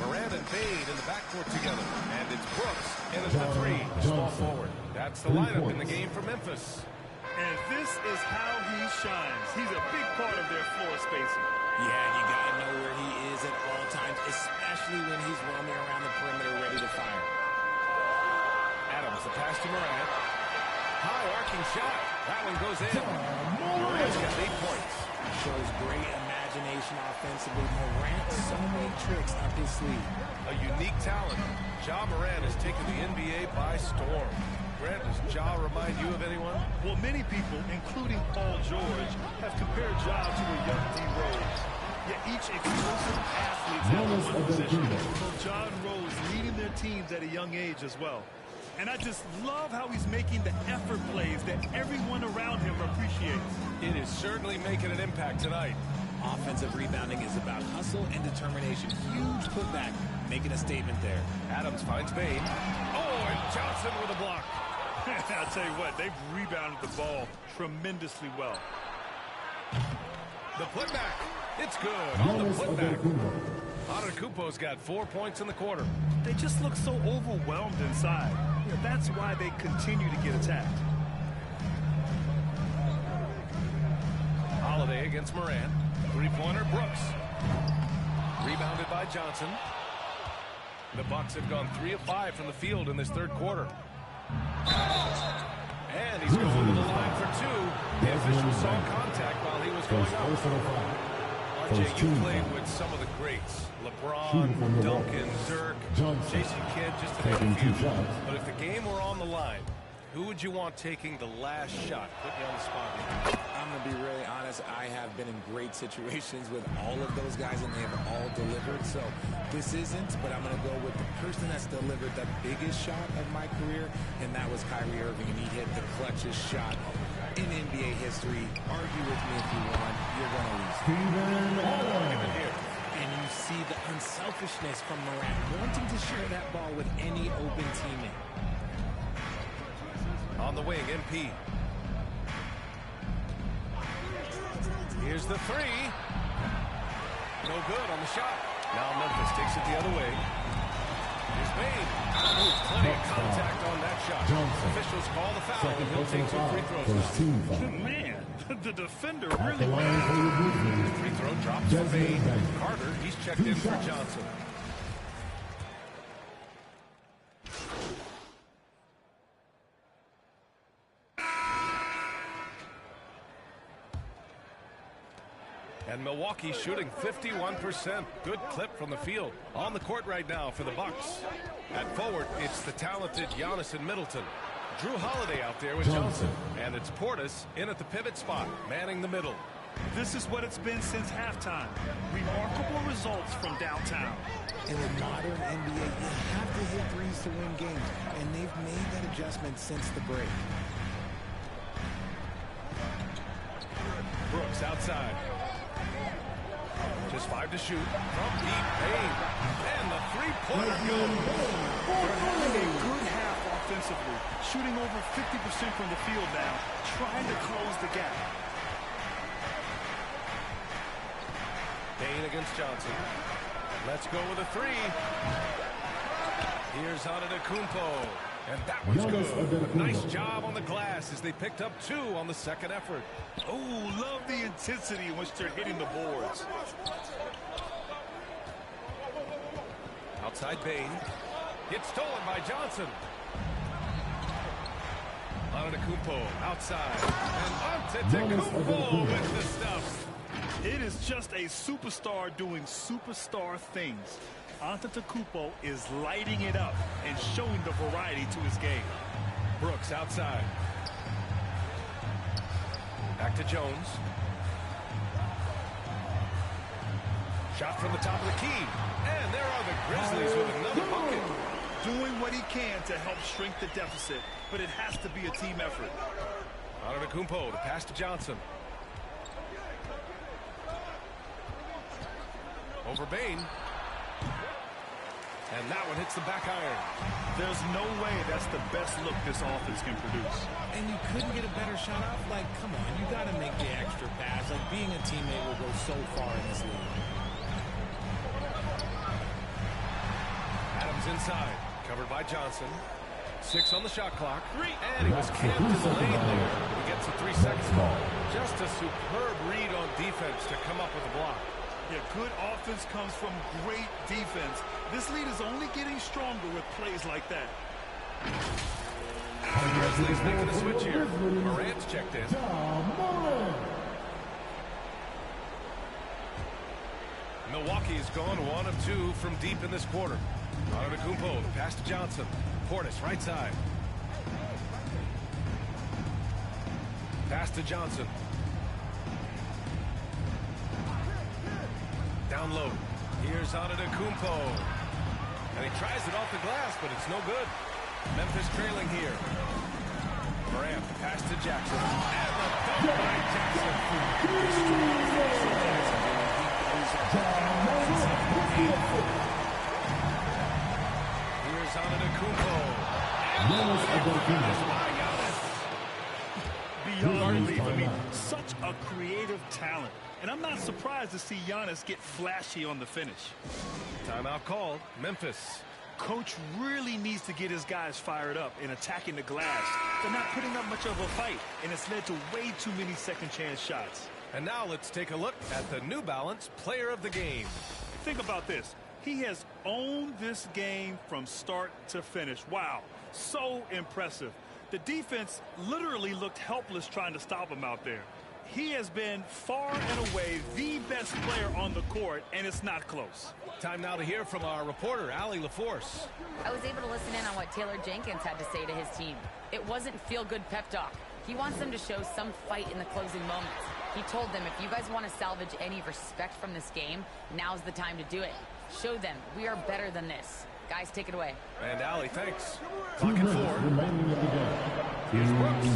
Morant and Bane in the backcourt together. And it's Brooks in at the 3, small forward. That's the lineup in the game for Memphis. And this is how he shines. He's a big part of their floor spacing. Yeah, you got to know where he is at all times, especially when he's roaming around the perimeter ready to fire. Adams, the pass to Morant. High arcing shot. That one goes in. Morant's got 8 points. Shows great imagination offensively. Morant, so many tricks up his sleeve. A unique talent. Ja Morant has taken the NBA by storm. Grant, does Ja remind you of anyone? Well, many people, including Paul George, have compared Ja to a young D. Rose. Yet each explosive athlete has one position. So Ja and Rose leading their teams at a young age as well. And I just love how he's making the effort plays that everyone around him appreciates. It is certainly making an impact tonight. Offensive rebounding is about hustle and determination. Huge putback, making a statement there. Adams finds Bane. Oh, and Johnson with a block. I'll tell you what, they've rebounded the ball tremendously well. The putback. It's good on the putback. Antetokounmpo's got 4 points in the quarter. They just look so overwhelmed inside. You know, that's why they continue to get attacked. Holiday against Morant. Three-pointer, Brooks. Rebounded by Johnson. The Bucks have gone 3 of 5 from the field in this third quarter. And he's going to the line for 2. The official saw contact while he was going up. RJ, you played with some of the greats. LeBron, Duncan, Dirk, Jason Kidd, just to name a few. But if the game were on the line, Who would you want taking the last shot? Put me on the spot here. I'm going to be really honest. I have been in great situations with all of those guys, and they have all delivered. So this isn't, but I'm going to go with the person that's delivered the biggest shot of my career, and that was Kyrie Irving, and he hit the clutchest shot in NBA history. Argue with me if you want. You're going to lose. And you see the unselfishness from Morant, wanting to share that ball with any open teammate. On the wing, MP. Here's the three. No good on the shot. Now Memphis takes it the other way. Here's Bane. Plenty of contact on that shot. Officials call the foul, and he'll take 2 free throws now. Man, the defender really went. Free throw drops for Bane. Carter, he's checked in for Johnson. And Milwaukee shooting 51%. Good clip from the field. On the court right now for the Bucks. At forward, it's the talented Giannis and Middleton. Drew Holiday out there with Johnson. And it's Portis in at the pivot spot, manning the middle. This is what it's been since halftime. Remarkable results from downtown. In the modern NBA, you have to hit threes to win games, and they've made that adjustment since the break. Brooks outside. Just 5 to shoot. From deep, Bane. And the three-pointer goes. They're having a good half offensively. Shooting over 50% from the field now. Trying to close the gap. Bane against Johnson. Let's go with a three. Here's Antetokounmpo. And that was good. Nice job on the glass as they picked up 2 on the second effort. Oh, love the intensity in which they're hitting the boards. Outside Bane. Gets stolen by Johnson. Antetokounmpo outside. And Antetokounmpo with the stuff. It is just a superstar doing superstar things. Antetokounmpo is lighting it up and showing the variety to his game. Brooks outside. Back to Jones. Shot from the top of the key. And there are the Grizzlies with another bucket. Doing what he can to help shrink the deficit, but it has to be a team effort. Antetokounmpo, the pass to Johnson. Over Bane. And that one hits the back iron. There's no way that's the best look this offense can produce. And you couldn't get a better shot off? Like, come on, you got to make the extra pass. Like, being a teammate will go so far in this league. Adams inside. Covered by Johnson. 6 on the shot clock. And he was camped in the lane there. He gets a 3-second ball. Just a superb read on defense to come up with a block. Yeah, good offense comes from great defense. This lead is only getting stronger with plays like that. The Grizzlies making a switch here. Morant's checked in. Milwaukee's gone 1 of 2 from deep in this quarter. Antetokounmpo, the pass to Johnson. Portis, right side. Pass to Johnson. Down low. Here's Antetokounmpo. And he tries it off the glass, but it's no good. Memphis trailing here. Morant, pass to Jackson. And the dunk by Jackson. Here's Antetokounmpo. Beyond belief. I mean, such a creative talent. And I'm not surprised to see Giannis get flashy on the finish. Timeout called. Memphis. Coach really needs to get his guys fired up in attacking the glass. They're not putting up much of a fight, and it's led to way too many second-chance shots. And now let's take a look at the New Balance Player of the Game. Think about this. He has owned this game from start to finish. Wow, so impressive. The defense literally looked helpless trying to stop him out there. He has been far and away the best player on the court, and it's not close. Time now to hear from our reporter, Allie LaForce. I was able to listen in on what Taylor Jenkins had to say to his team. It wasn't feel-good pep talk. He wants them to show some fight in the closing moments. He told them, if you guys want to salvage any respect from this game, now's the time to do it. Show them we are better than this. Guys, take it away. And Allie, thanks. Clock at 4. Here's Brooks.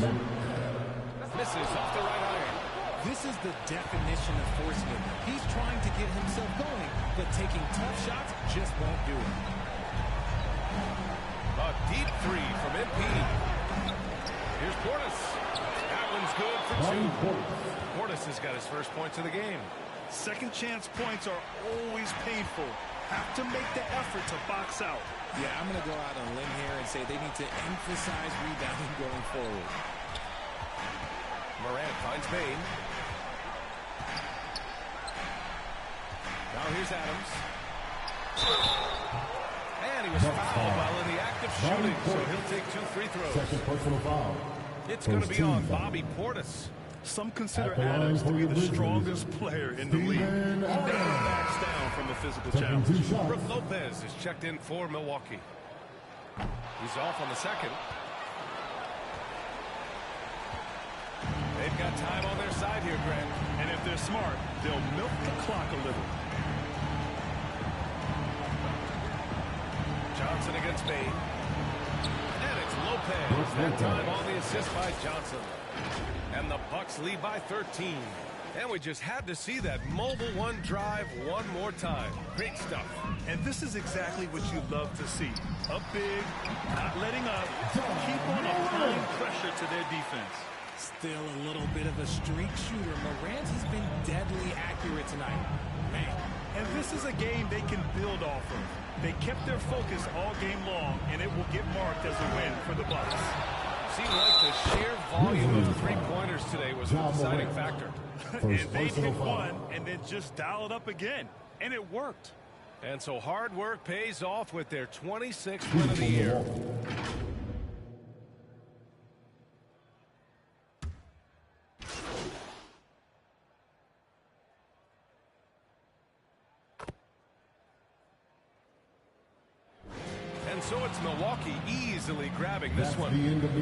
Misses off the right iron. This is the definition of forcing it. He's trying to get himself going, but taking tough shots just won't do it. A deep 3 from MP. Here's Portis. That one's good for 2. Portis has got his first points of the game. Second chance points are always painful. Have to make the effort to box out. Yeah, I'm going to go out on a limb here and say they need to emphasize rebounding going forward. Morant finds Bain. Now here's Adams. And he was fouled while in the act of shooting, so he'll take 2 free throws. Second personal foul. It's going to be on Bobby Portis. Some consider Adams to be the strongest player in the league. He never backs down from a physical challenge. Brook Lopez is checked in for Milwaukee. He's off on the second. They've got time on their side here, Grant. And if they're smart, they'll milk the clock a little. Johnson against Bain. And it's Lopez. That time on the assist by Johnson. And the Bucks lead by 13. And we just had to see that mobile one drive one more time. Great stuff. And this is exactly what you love to see. Up big, not letting up. Keep on applying pressure to their defense. Still a little bit of a streak shooter. Morant has been deadly accurate tonight. Man. And this is a game they can build off of. They kept their focus all game long, and it will get marked as a win for the Bucks. Seemed like the sheer volume of three-pointers today was a deciding factor. And they'd hit one and then just dial it up again. And it worked. And so hard work pays off with their 26th win of the year. So it's Milwaukee easily grabbing this one.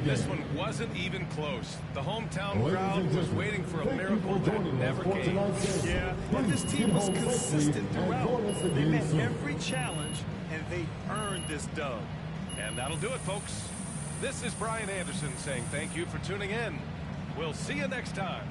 This one wasn't even close. The hometown crowd was waiting for a miracle that never came. Yeah, but this team was consistent throughout. They met every challenge, and they earned this dub. And that'll do it, folks. This is Brian Anderson saying thank you for tuning in. We'll see you next time.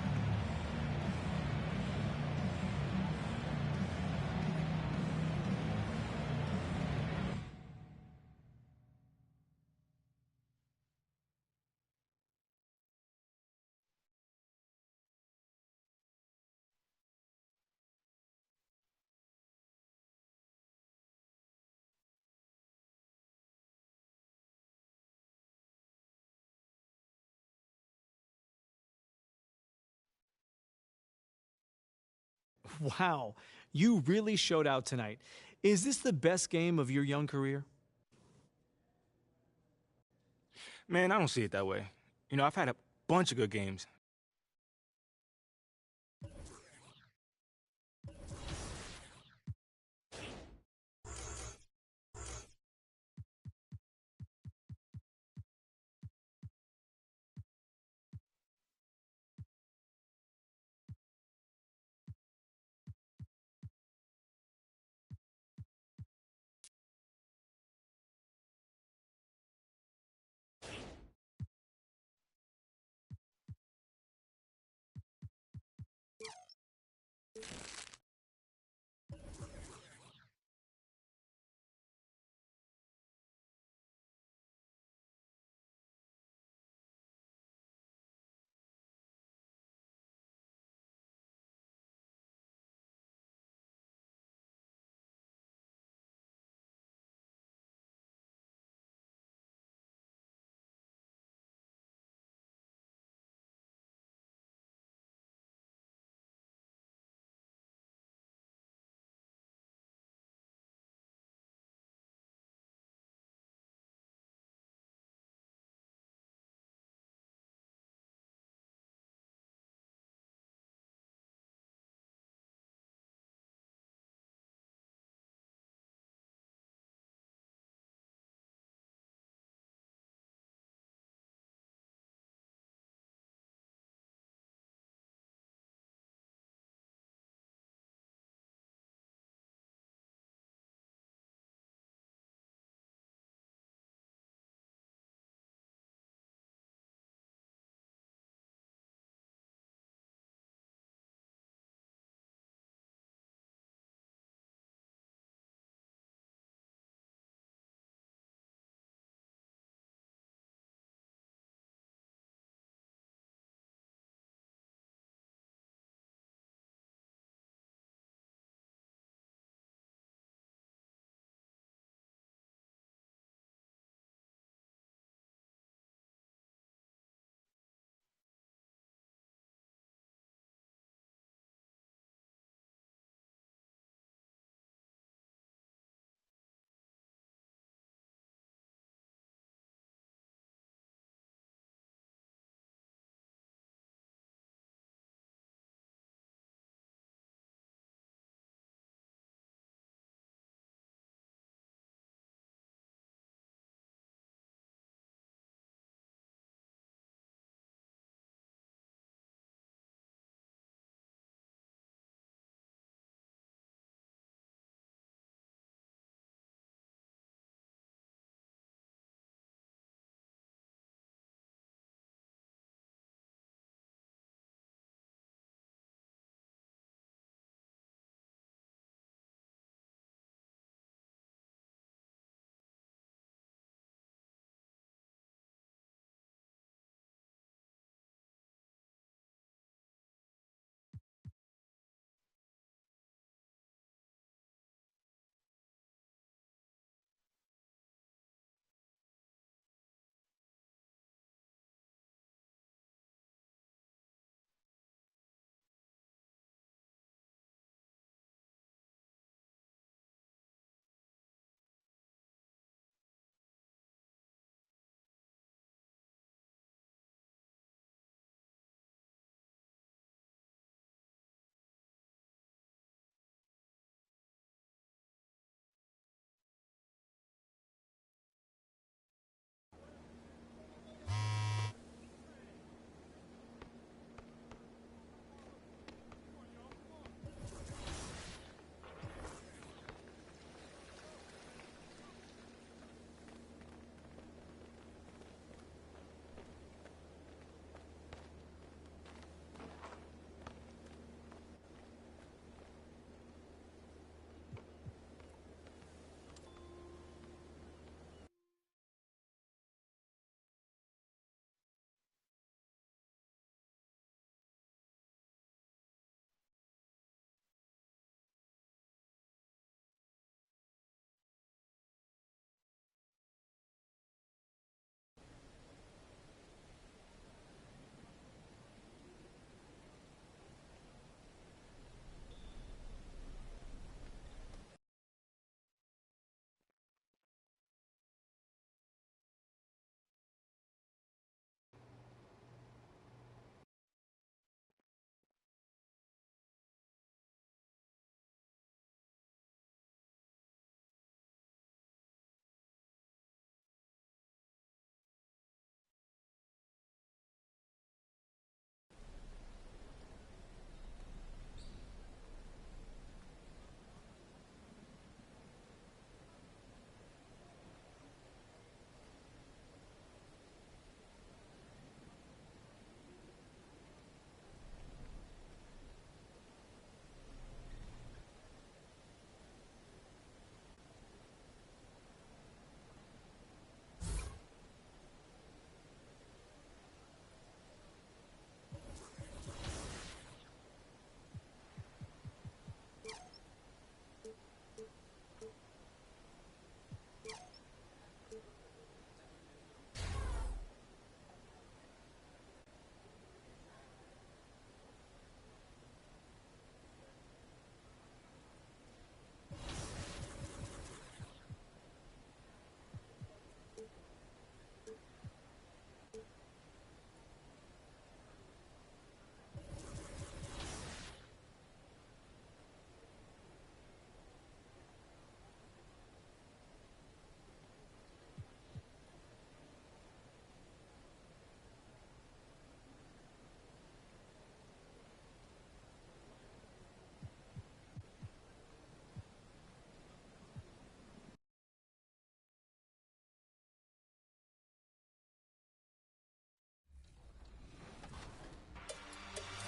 Wow, you really showed out tonight. Is this the best game of your young career? Man, I don't see it that way. You know, I've had a bunch of good games.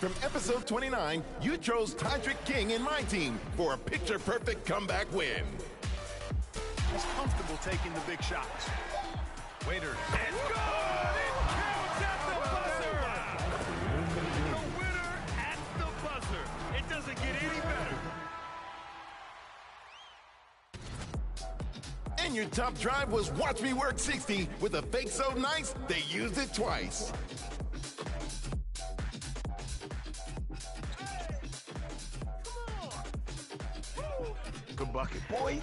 From episode 29, you chose Todrick King in my team for a picture-perfect comeback win. He's comfortable taking the big shots. Waiters. It's good! It counts at the buzzer! The winner at the buzzer. It doesn't get any better. And your top drive was Watch Me Work 60 with a fake so nice, they used it twice. Good bucket, boy.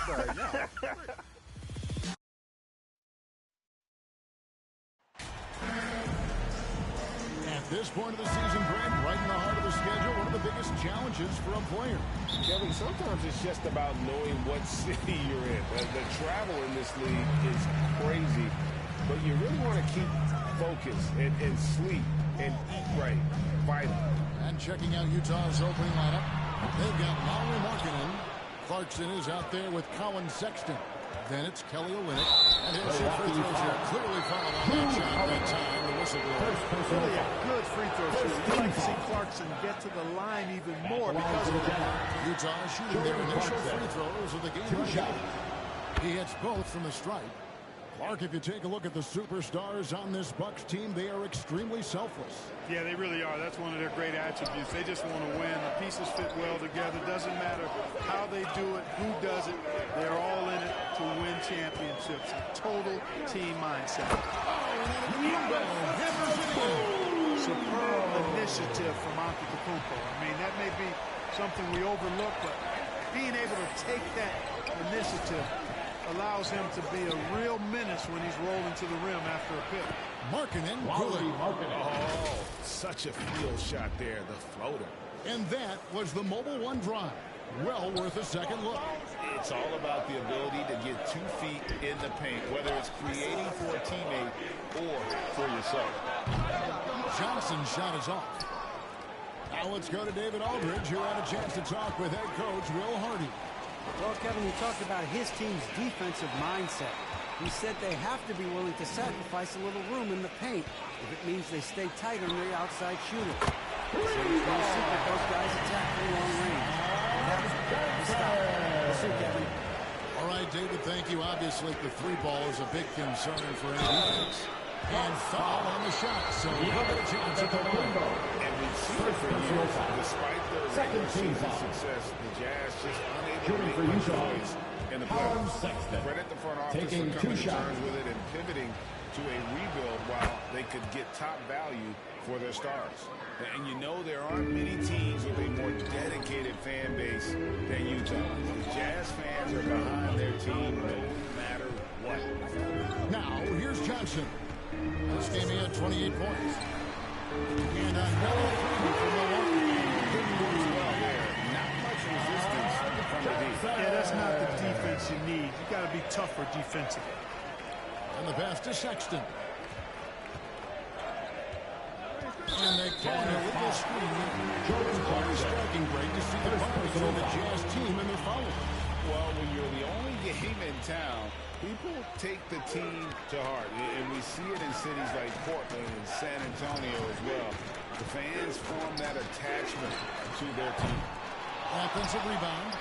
Sorry, no. At this point of the season, Brent, right in the heart of the schedule, one of the biggest challenges for a player. Kevin, sometimes it's just about knowing what city you're in. The travel in this league is crazy, but you really want to keep focus and sleep and eat right, vital. And checking out Utah's opening lineup, they've got Lauri Markkanen. Clarkson is out there with Colin Sexton. Then it's Kelly Olynyk. And his free throws are clearly fouled on that shot that time. The whistle blows. Really a good free throw shooter. You'd like to see Clarkson get to the line even more because of that. Utah shooting their initial free throws of the game. He hits both from the stripe. Clark, if you take a look at the superstars on this Bucks team, they are extremely selfless. Yeah, they really are. That's one of their great attributes. They just want to win. The pieces fit well together. Doesn't matter how they do it, who does it. They're all in it to win championships. A total team mindset. Superb initiative from Antetokounmpo. I mean, that may be something we overlook, but being able to take that initiative allows him to be a real menace when he's rolling to the rim after a pick. Markkanen, Oh, such a field shot there, the floater. And that was the Mobile One drive. Well worth a second look. It's all about the ability to get 2 feet in the paint, whether it's creating for a teammate or for yourself. Johnson's shot is off. Now let's go to David Aldridge, who had a chance to talk with head coach Will Hardy. Well, Kevin, you talked about his team's defensive mindset. He said they have to be willing to sacrifice a little room in the paint if it means they stay tight on the outside shooting. So there's no secret those guys attack from long range. That's the stop. We'll see, Kevin. All right, David, thank you. Obviously, the 3-ball is a big concern for any defense. And foul on the shot, so we'll get a chance at the window. And we've seen it for years. Despite their regular season success, the Jazz just unable to make much noise in the playoffs. Credit the front office for coming to terms with it and pivoting to a rebuild while they could get top value for their stars. And you know there aren't many teams with a more dedicated fan base than Utah. The Jazz fans are behind their team no matter what. Now, here's Johnson. This game he had 28 points. And another 3 from Milwaukee. Not much resistance from the defense. Yeah, that's not the defense you need. You got to be tougher defensively. And the pass to Sexton. And they call an illegal screen. Jordan Clark striking break to see the bumpers on the Jazz team and they're fouled. Well, when you're the only game in town, people take the team to heart. And we see it in cities like Portland and San Antonio as well. The fans form that attachment to their team. Offensive rebound.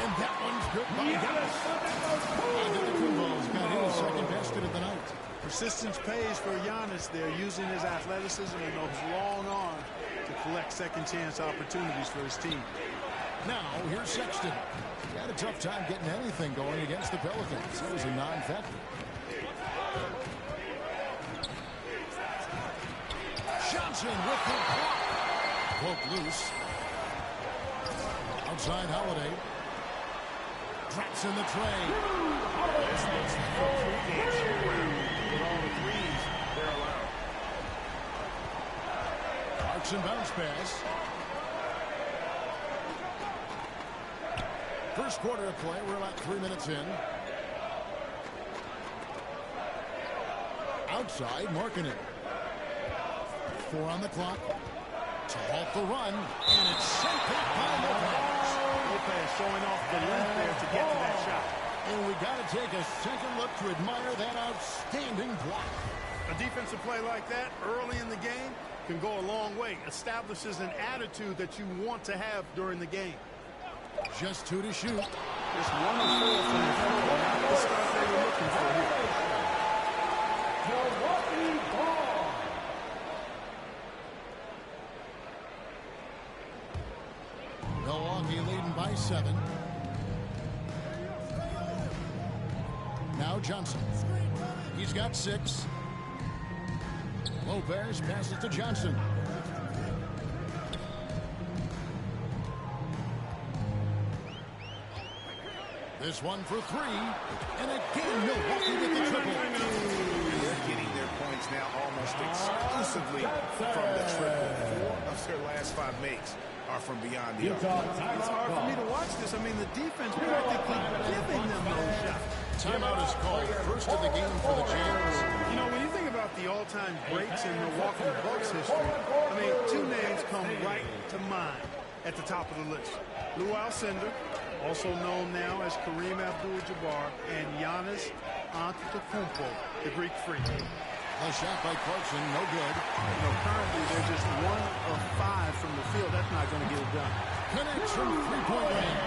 And that one's good by Giannis. Antetokounmpo's got his second basket of the night. Persistence pays for Giannis there, using his athleticism and those long arms to collect second chance opportunities for his team. Now, here's Sexton. He had a tough time getting anything going against the Pelicans. It was a non-factor. Johnson with the block. Poke loose. Outside Holiday. Drops in the tray. This looks completely shoot-around with all the threes they're allowed. Clarkson bounce pass. First quarter of play. We're about 3 minutes in. Outside, Markkanen. 4 on the clock. To halt the run. And it's sent back by Lopez. Lopez showing off the length there to get to that shot. And we got to take a second look to admire that outstanding block. A defensive play like that early in the game can go a long way. Establishes an attitude that you want to have during the game. Just 2 to shoot. Just 1 of 4 from the floor. Not the start they were looking for here. Milwaukee leading by 7. Now Johnson. He's got 6. Lopez passes to Johnson. This one for 3. And again, Milwaukee with the triple. They're getting their points now almost exclusively from the triple. 4 of their last 5 makes are from beyond the arc. It's hard for me to watch this. I mean, the defense practically giving them those shots. Timeout is called. First of the game for the Jazz. You know, when you think about the all-time greats in Milwaukee Bucks history, I mean, 2 names come right to mind at the top of the list. Lou Alcindor, also known now as Kareem Abdul-Jabbar, and Giannis Antetokounmpo, the Greek Freak. A shot by Clarkson, no good. You know, currently they're just 1 of 5 from the field. That's not going to get it done. Connects from 3-point range.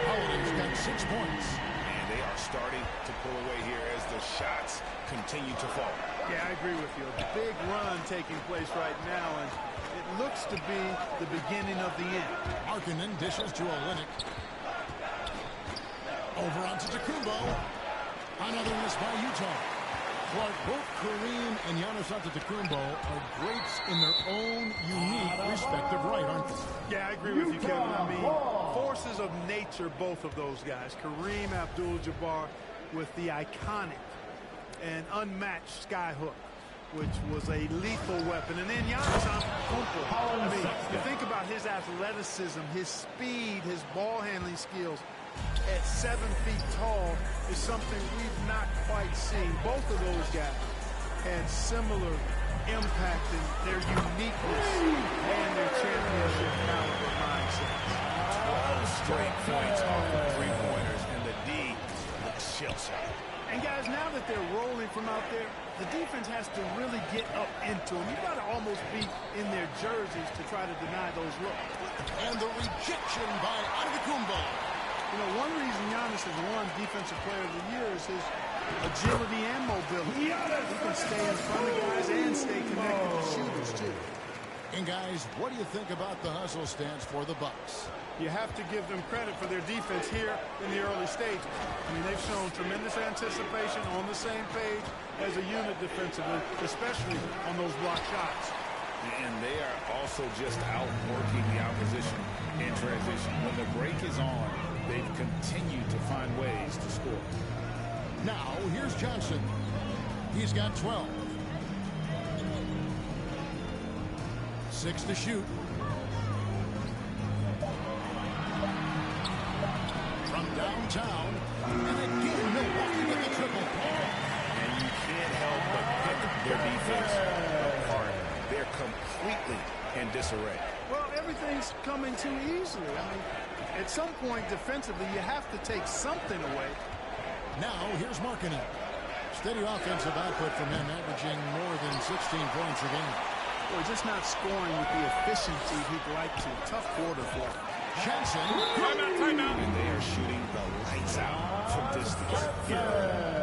Holiday's got 6 points. And they are starting to pull away here as the shots continue to fall. Yeah, I agree with you. A big run taking place right now, and it looks to be the beginning of the end. Markkanen dishes to Olynyk. Over onto Tacumbo. Another miss by Utah. Clark, both Kareem and Giannis Antetokounmpo are greats in their own unique respective right, aren't they? Yeah, I agree with you, Kevin. I mean, forces of nature, both of those guys. Kareem Abdul-Jabbar with the iconic and unmatched skyhook, which was a lethal weapon. And then Giannis Antetokounmpo. I mean, you think about his athleticism, his speed, his ball handling skills. At 7 feet tall is something we've not quite seen. Both of those guys had similar impact in their uniqueness and their championship caliber mindsets. 12 straight points off of 3-pointers, and the D looks shell-shocked. And guys, now that they're rolling from out there, the defense has to really get up into them. You've got to almost be in their jerseys to try to deny those looks. And the rejection by Antetokounmpo. You know, one reason Giannis has won Defensive Player of the Year is his agility and mobility. He can stay in front of guys and stay connected to shooters, too. And, guys, what do you think about the hustle stance for the Bucks? You have to give them credit for their defense here in the early stages. I mean, they've shown tremendous anticipation, on the same page as a unit defensively, especially on those block shots. And they are also just outworking the opposition in transition. When the break is on, they've continued to find ways to score. Now, here's Johnson. He's got 12. 6 to shoot. From downtown. And again, Milwaukee with the triple. And you can't help but pick their defense apart. They're completely in disarray. Well, everything's coming too easily. I mean, at some point defensively, you have to take something away. Now, here's Markkanen. Steady offensive output from him, averaging more than 16 points a game. Well, just not scoring with the efficiency he'd like to. Tough quarter for him. Johnson. Timeout. And they are shooting the lights out from distance.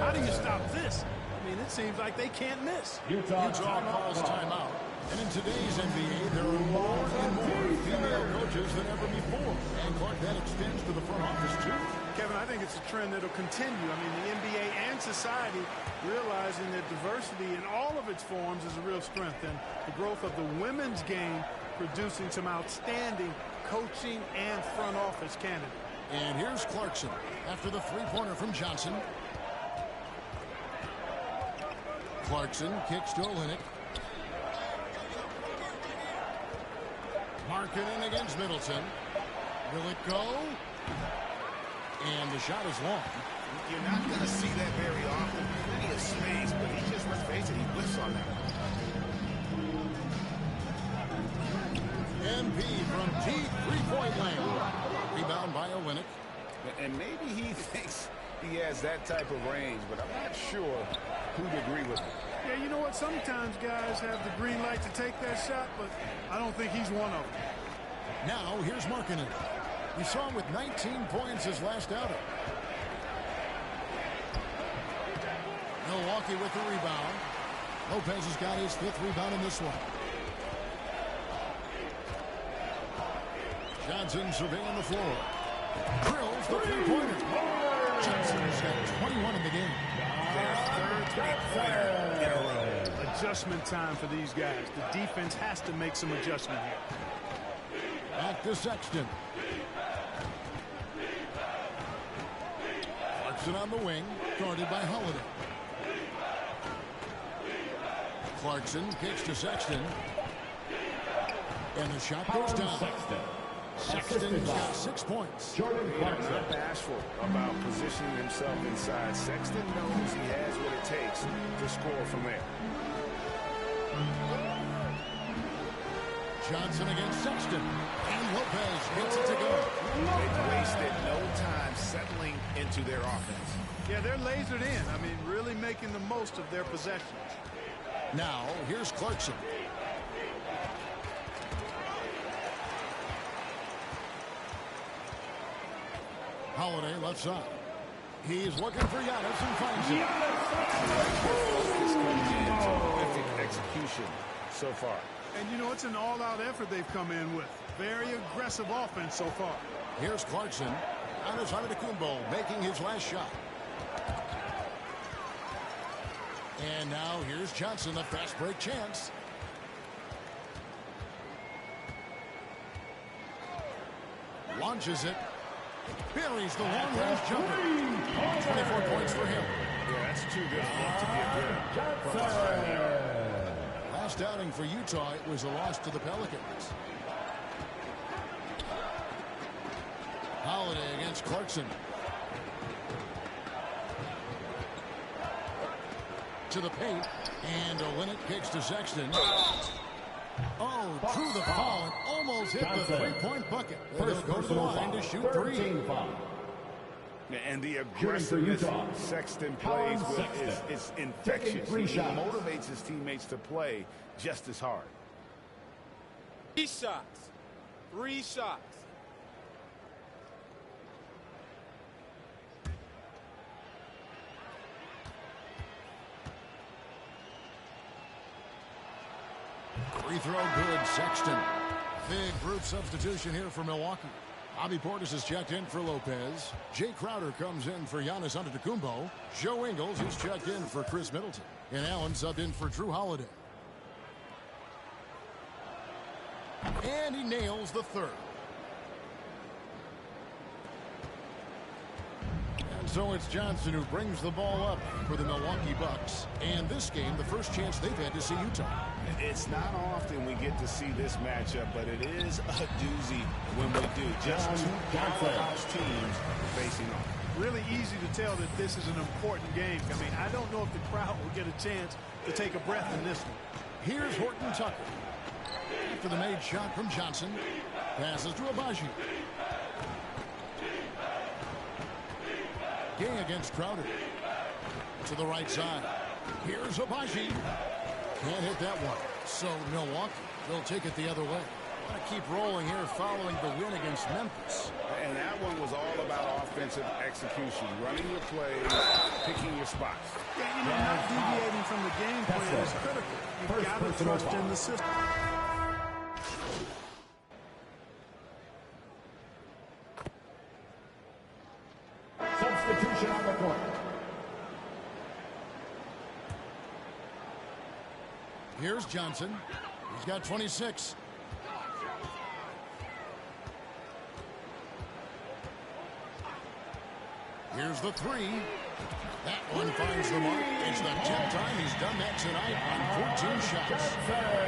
How do you stop this? I mean, it seems like they can't miss. Utah calls timeout. And in today's NBA, there are more and more female coaches than ever before. And, Clark, that extends to the front office, too. Kevin, I think it's a trend that will continue. I mean, the NBA and society realizing that diversity in all of its forms is a real strength. And the growth of the women's game producing some outstanding coaching and front office candidates. And here's Clarkson after the three-pointer from Johnson. Clarkson kicks to Olynyk. Markkanen against Middleton. Will it go? And the shot is long. You're not going to see that very often. Plenty of space, but he just, let's face it, he whiffs on that one. MP from deep three-point land. Rebound by Olynyk. And maybe he thinks he has that type of range, but I'm not sure who'd agree with him. Yeah, you know what? Sometimes guys have the green light to take that shot, but I don't think he's one of them. Now, here's Markkanen. We saw him with 19 points his last outing. Milwaukee with the rebound. Lopez has got his 5th rebound in this one. Johnson surveying the floor. Drills the three-pointer. Johnson's got 21 in the game. Their 3rd three-pointer in a row. Adjustment time for these guys. The defense has to make some adjustment here. Back to Sexton. Clarkson on the wing, guarded by Holiday. Clarkson kicks to Sexton. And the shot goes down. Sexton's got 6 points. Jordan Clarkson not bashful about positioning himself inside. Sexton knows he has what it takes to score from there. Johnson against Sexton. And Lopez gets it to go. They've wasted no time settling into their offense. Yeah, they're lasered in. I mean, really making the most of their possessions. Now, here's Clarkson. Holiday left side. He's looking for Giannis and finds him. Focus coming in. Terrific execution so far. And, you know, it's an all-out effort they've come in with. Very aggressive offense so far. Here's Clarkson. Giannis Antetokounmpo making his last shot. And now here's Johnson, the fast break chance. Launches it. Buries the long-range jumper. 24 points for him. Yeah, that's too good to be a good. Last outing for Utah, it was a loss to the Pelicans. Holiday against Clarkson. To the paint. And Olynyk kicks to Sexton. Oh, through the foul and almost hit the three-point bucket. He'll go to the line to shoot 3. And the aggressiveness Sexton plays with is infectious. He motivates his teammates to play just as hard. 3 shots. 3 shots. Free throw good, Sexton. Big group substitution here for Milwaukee. Bobby Portis is checked in for Lopez. Jay Crowder comes in for Giannis Antetokounmpo. Joe Ingles is checked in for Chris Middleton. And Allen subbed in for Drew Holiday. And he nails the 3rd. And so it's Johnson who brings the ball up for the Milwaukee Bucks. And this game, the first chance they've had to see Utah. It's not often we get to see this matchup, but it is a doozy when we do. Just 2 powerhouse teams facing off. Really easy to tell that this is an important game. I mean, I don't know if the crowd will get a chance to take a breath in this one. Here's Horton Tucker. After the made shot from Johnson. Passes to Agbaji. Gay against Crowder. To the right side. Here's Agbaji. Can't hit that one. So Milwaukee will take it the other way. Want to keep rolling here following the win against Memphis. And that one was all about offensive execution. Running your plays, picking your spots. Yeah, you know, not deviating from the game plan is critical. You've got to trust in the system. Substitution on the court. Here's Johnson. He's got 26. Here's the 3. That one finds the mark. It's the 10th time he's done that tonight on 14 shots.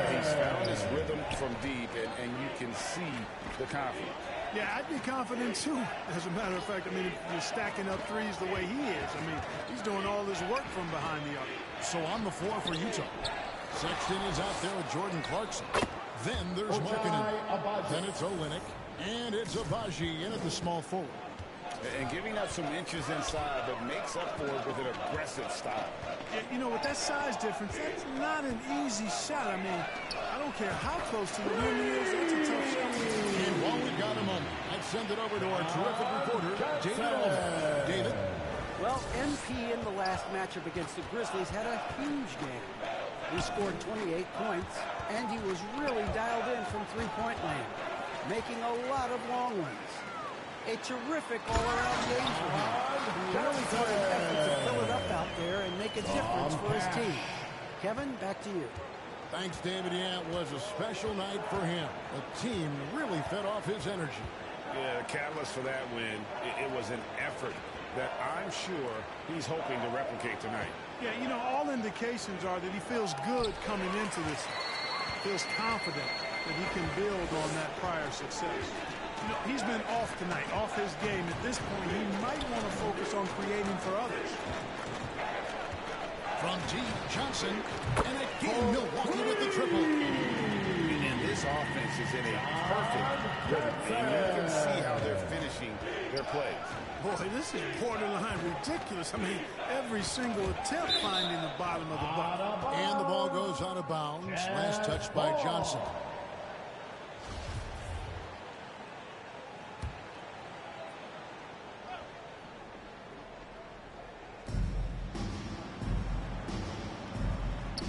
He's found his rhythm from deep, and you can see the confidence. Yeah, I'd be confident too. As a matter of fact, I mean, if you're stacking up threes the way he is, I mean, he's doing all this work from behind the arc. So on the floor for Utah. Sexton is out there with Jordan Clarkson. Then there's Markkanen. Then it's Olynyk. And it's Agbaji in at the small forward. And giving up some inches inside, but makes up for it with an aggressive style. Yeah, you know, with that size difference, that's not an easy shot. I mean, I don't care how close to the rim he is, that's a tough shot. And while we've got a moment, let's send it over to our terrific reporter, David Ullman. David? Well, MP in the last matchup against the Grizzlies had a huge game. He scored 28 points, and he was really dialed in from three-point land, making a lot of long ones. A terrific all-around game for him. He really put an effort to fill it up out there and make a difference for his team. Kevin, back to you. Thanks, David. Yeah, it was a special night for him. The team really fed off his energy. Yeah, the catalyst for that win, it was an effort that I'm sure he's hoping to replicate tonight. Yeah, you know, all indications are that he feels good coming into this. Feels confident that he can build on that prior success. You know, he's been off tonight, off his game. At this point, he might want to focus on creating for others. From T. Johnson, and again Milwaukee with the triple. And this offense is in a perfect rhythm. And you can see how they're finishing their plays. Boy, this is borderline ridiculous. I mean, every single attempt finding the bottom of the bucket. And the ball goes out of bounds. Last touch by Johnson.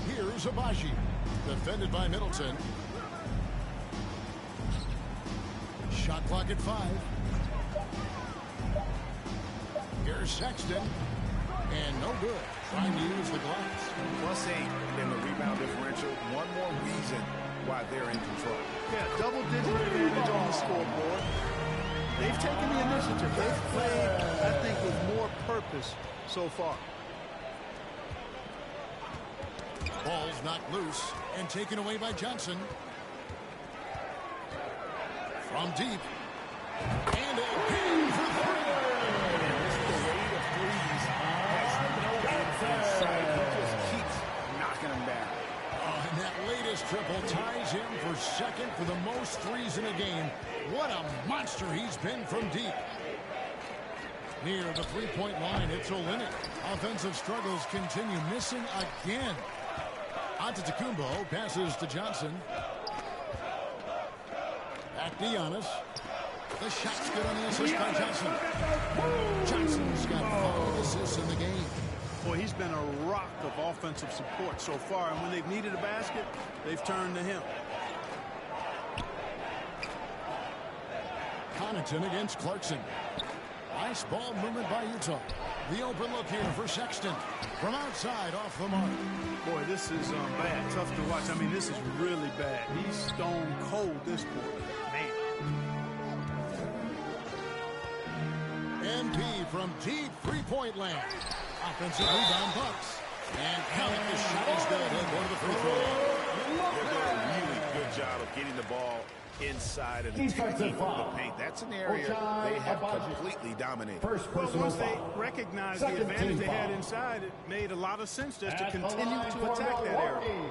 Here's Abaji, defended by Middleton. Shot clock at 5. Here's Sexton, and no good. Trying to use the glass. +8 in the rebound differential. One more reason why they're in control. Yeah, double-digit advantage on the scoreboard. They've taken the initiative. They've played, I think, with more purpose so far. Ball's knocked loose and taken away by Johnson. From deep. And again for 3. And this parade of threes has no end in sight. He just keeps knocking them down. And that latest triple ties him for second for the most threes in a game. What a monster he's been from deep. Near the three-point line, it's Olynyk. Offensive struggles continue, missing again. Antetokounmpo passes to Johnson. Back to Giannis. The shot's good on the assist by Johnson. Johnson's got 5 assists in the game. Boy, he's been a rock of offensive support so far, and when they've needed a basket, they've turned to him. Connaughton against Clarkson. Nice ball movement by Utah. The open look here for Sexton. From outside, off the mark. Boy, this is bad. Tough to watch. I mean, this is really bad. He's stone cold this quarter. Man. MP from deep three-point land. Offensive rebound Bucks. And count it, the shot is good. He'll go to the free throw line. They're doing a really good job of getting the ball inside and attacking the paint. That's an area they have completely dominated. Well, once they recognized the advantage they had inside, it made a lot of sense just to continue to attack that area.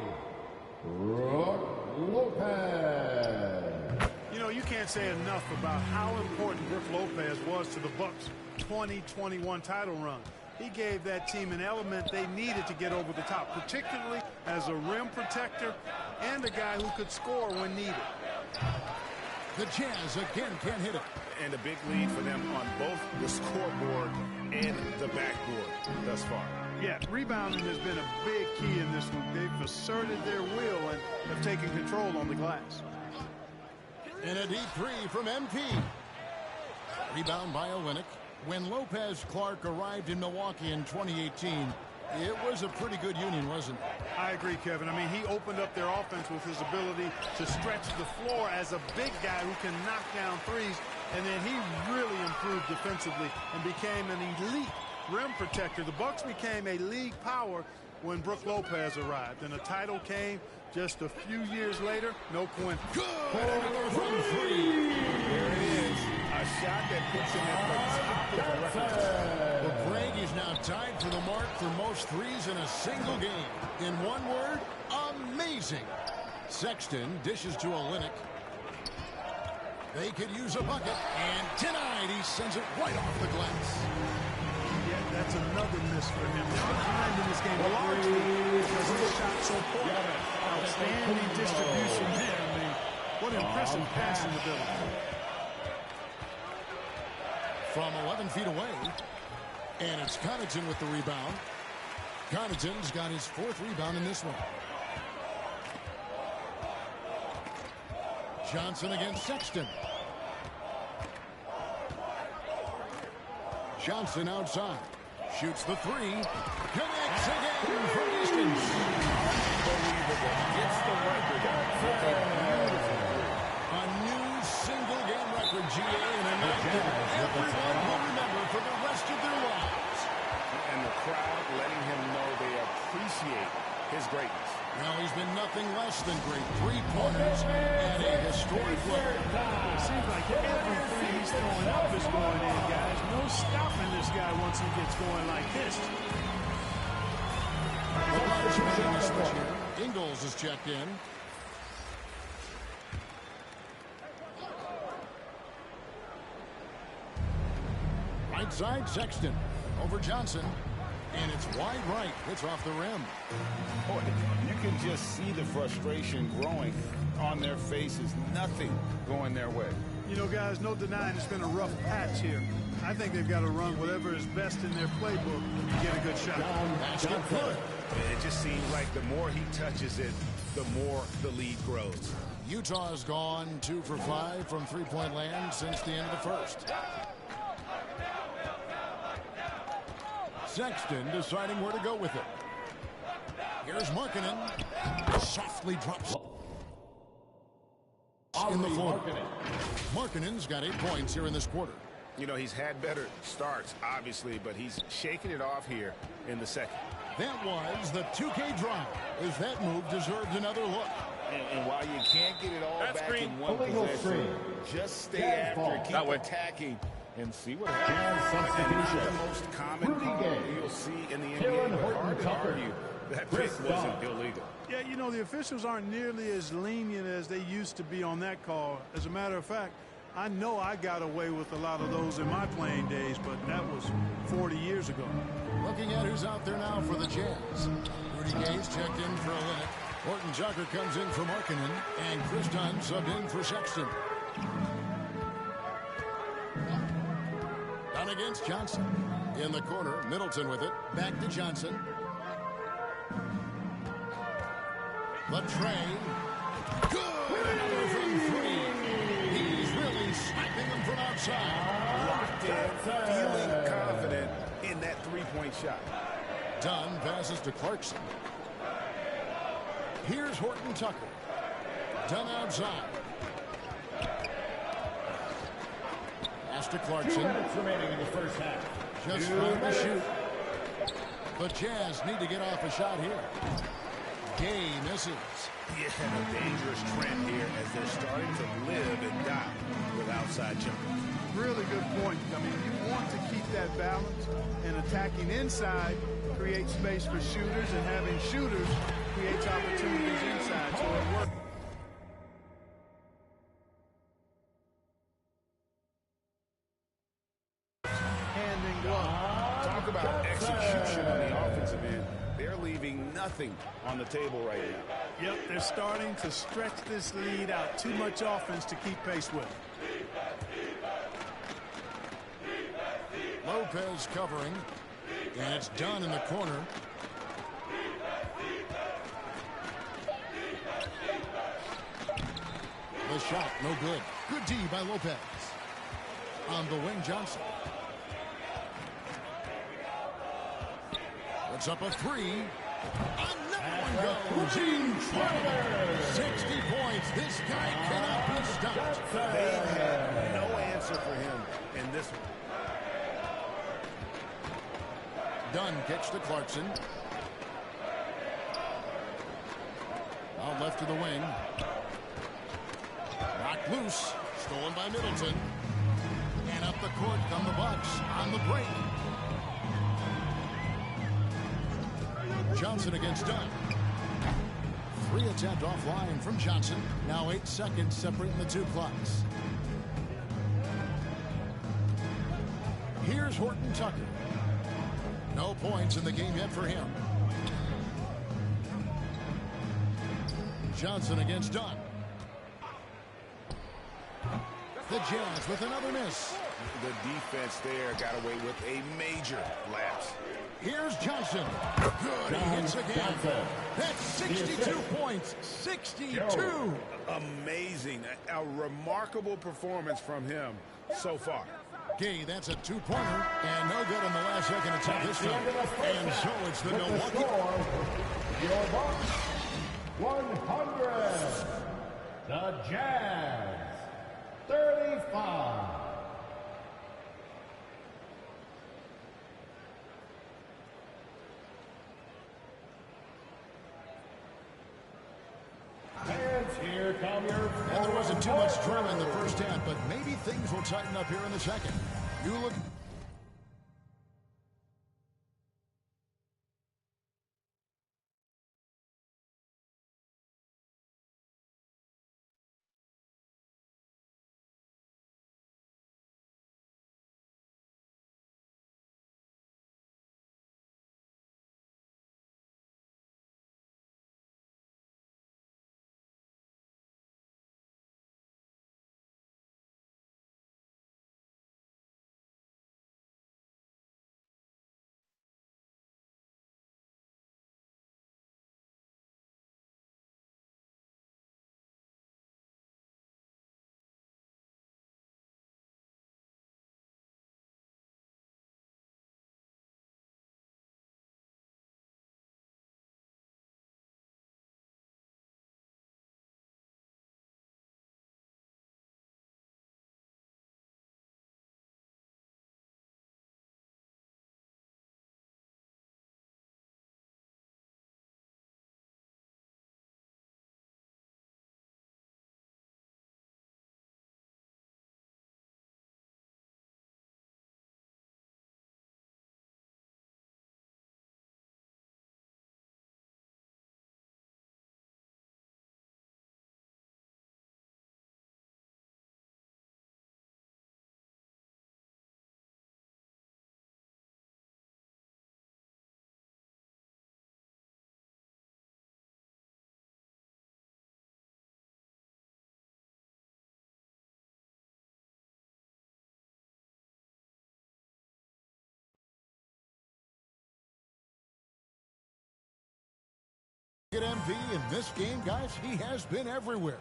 Brook Lopez. You know, you can't say enough about how important Brook Lopez was to the Bucks' 2021 title run. He gave that team an element they needed to get over the top, particularly as a rim protector and a guy who could score when needed. The Jazz again can't hit it. And a big lead for them on both the scoreboard and the backboard thus far. Yeah, rebounding has been a big key in this one. They've asserted their will and have taken control on the glass. And a deep three from MP. Rebound by Olynyk. When Lopez Clark arrived in Milwaukee in 2018, it was a pretty good union, wasn't it? I agree, Kevin. I mean, he opened up their offense with his ability to stretch the floor as a big guy who can knock down threes. And then he really improved defensively and became an elite rim protector. The Bucks became a league power when Brook Lopez arrived. And the title came just a few years later. No coincidence. Good from 3. There it is. A shot that puts him at the top of the record. Well, Greg is now tied for the mark for most threes in a single game. In one word, amazing. Sexton dishes to Olynyk. They could use a bucket, and denied. He sends it right off the glass. Yeah, that's another miss for him. They're behind in this game largely because his shot so poor. Outstanding distribution there. I mean, what impressive passing ability. From 11 feet away, and it's Connaughton with the rebound. Connaughton's got his 4th rebound in this one. Johnson against Sexton. Johnson outside. Shoots the 3. Connects again from distance. Unbelievable. Gets the record beautifully. A new single-game record, GA, and a night that everyone will remember for the rest of their lives. And the crowd letting him know they appreciate his greatness. Now he's been nothing less than great. 3-pointers at a historic level. It seems like everything he's throwing up is going in, guys. No stopping this guy once he gets going like this. Ingles is checked in. Right side, Sexton. Over Johnson. And it's wide right. It's off the rim. Boy, you can just see the frustration growing on their faces. Nothing going their way. You know, guys, no denying it's been a rough patch here. I think they've got to run whatever is best in their playbook to get a good shot. It just seems like the more he touches it, the more the lead grows. Utah's gone 2 for 5 from three-point land since the end of the first. Sexton deciding where to go with it. Here's Markkanen. Softly drops in the floor. Markkanen's got 8 points here in this quarter. You know, he's had better starts, obviously, but he's shaking it off here in the second. That was the 2K drive, as that move deserved another look. And while you can't get it all back in one possession, just stay after, keep attacking, and see what happens. Not the most common call you'll see in the NBA, but hard to argue that pick wasn't illegal. Yeah, you know, the officials aren't nearly as lenient as they used to be on that call. As a matter of fact, I know I got away with a lot of those in my playing days, but that was 40 years ago. Looking at who's out there now for the Jazz. Rudy Gay's checked in for Olynyk. Horton Tucker comes in for Markkanen, and Chris Dunn subbed in for Sexton. Dunn against Johnson. In the corner, Middleton with it. Back to Johnson. The tray. Good! Another from 3. He's really sniping them from outside. Locked in, feeling confident in that three-point shot. Dunn passes to Clarkson. Here's Horton Tucker. Dunn outside. Pass to Clarkson. 2 minutes remaining in the first half. Just trying to shoot. The Jazz need to get off a shot here. Gay misses. Yeah, a dangerous trend here as they're starting to live and die with outside jumpers. Really good point. I mean, you want to keep that balance, and attacking inside creates space for shooters, and having shooters creates opportunities inside. So it works. Hand in glove. Talk about execution on the offensive end. They're leaving nothing on the table right now. Yep, they're starting to stretch this lead out. Too much offense to keep pace with. Lopez covering, and it's Dunn in the corner. The shot, no good. Good D by Lopez. On the wing, Johnson. Puts up a 3. Another one goes. 60 points. This guy cannot be stopped. They've had no answer for him in this one. Dunn kicks to Clarkson. Out left to the wing. Knocked loose. Stolen by Middleton. And up the court come the Bucks on the break. Johnson against Dunn. 3 attempt offline from Johnson. Now 8 seconds separating the 2 clocks. Here's Horton Tucker. No points in the game yet for him. Johnson against Dunn. The Jazz with another miss. The defense there got away with a major lapse. Here's Johnson. Good, he hits again. That's 62 points. 62. Amazing. A remarkable performance from him so far. Gay, that's a two-pointer, and no good on the last second attempt this time. And so it's the Milwaukee. Your box, 100. The Jazz, 35. And here come your. And there wasn't too much drama in the first half, but maybe things will tighten up here in the second. You look. At MV in this game, guys, he has been everywhere.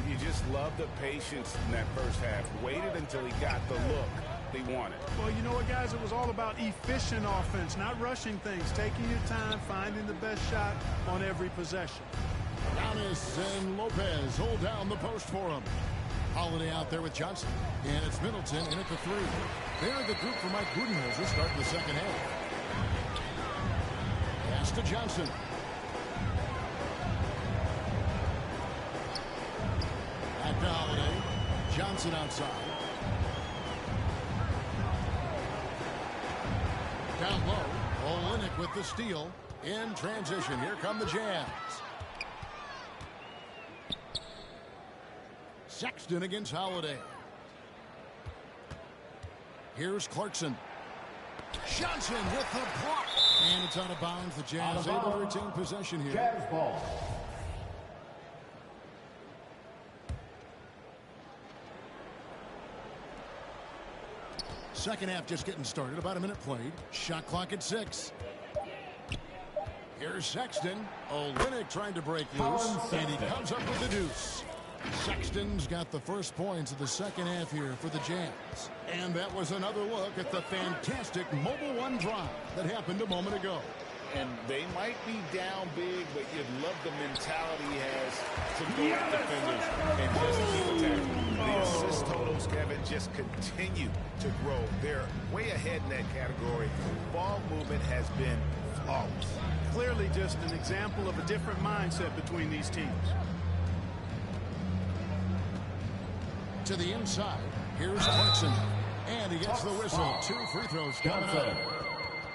You just love the patience in that first half. Waited until he got the look they wanted. Well, you know what, guys? It was all about efficient offense, not rushing things, taking your time, finding the best shot on every possession. Giannis and Lopez hold down the post for him. Holiday out there with Johnson. And it's Middleton in at the three. They're the group for Mike Budenholzer starting the second half. Pass to Johnson. Back to Holiday. Johnson outside. Down low. Olynyk with the steal. In transition. Here come the Jazz. Sexton against Holiday. Here's Clarkson. Johnson with the block. And it's out of bounds. The Jazz able to retain possession here. Jazz ball. Second half just getting started. About a minute played. Shot clock at 6. Here's Sexton. Olynyk trying to break loose. And he comes up with the deuce. Sexton's got the first points of the second half here for the Jazz. And that was another look at the fantastic Mobile One drive that happened a moment ago. And they might be down big, but you'd love the mentality he has to go at defenders and just keep attacking. The assist totals, Kevin, just continue to grow. They're way ahead in that category. Ball movement has been flawless. Clearly just an example of a different mindset between these teams. To the inside. Here's Clarkson. And he gets the whistle. 2 free throws coming up.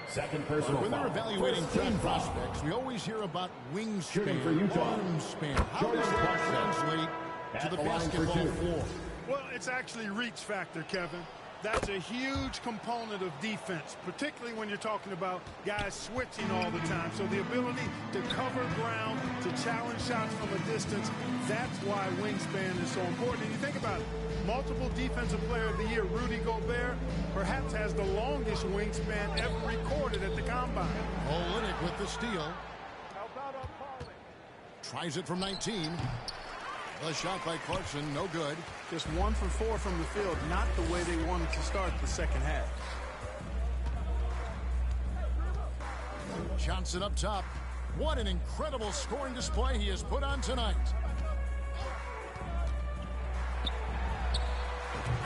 Second personal. When they're evaluating draft prospects, we always hear about wingspan, arm span. How does that translate to the basketball floor? Well, it's actually reach factor, Kevin. That's a huge component of defense, particularly when you're talking about guys switching all the time. So the ability to cover ground, to challenge shots from a distance, that's why wingspan is so important. And you think about it, multiple Defensive Player of the Year, Rudy Gobert, perhaps has the longest wingspan ever recorded at the Combine. Olynyk with the steal. Tries it from 19. The shot by Clarkson, no good. Just 1 for 4 from the field, not the way they wanted to start the second half. Johnson up top. What an incredible scoring display he has put on tonight.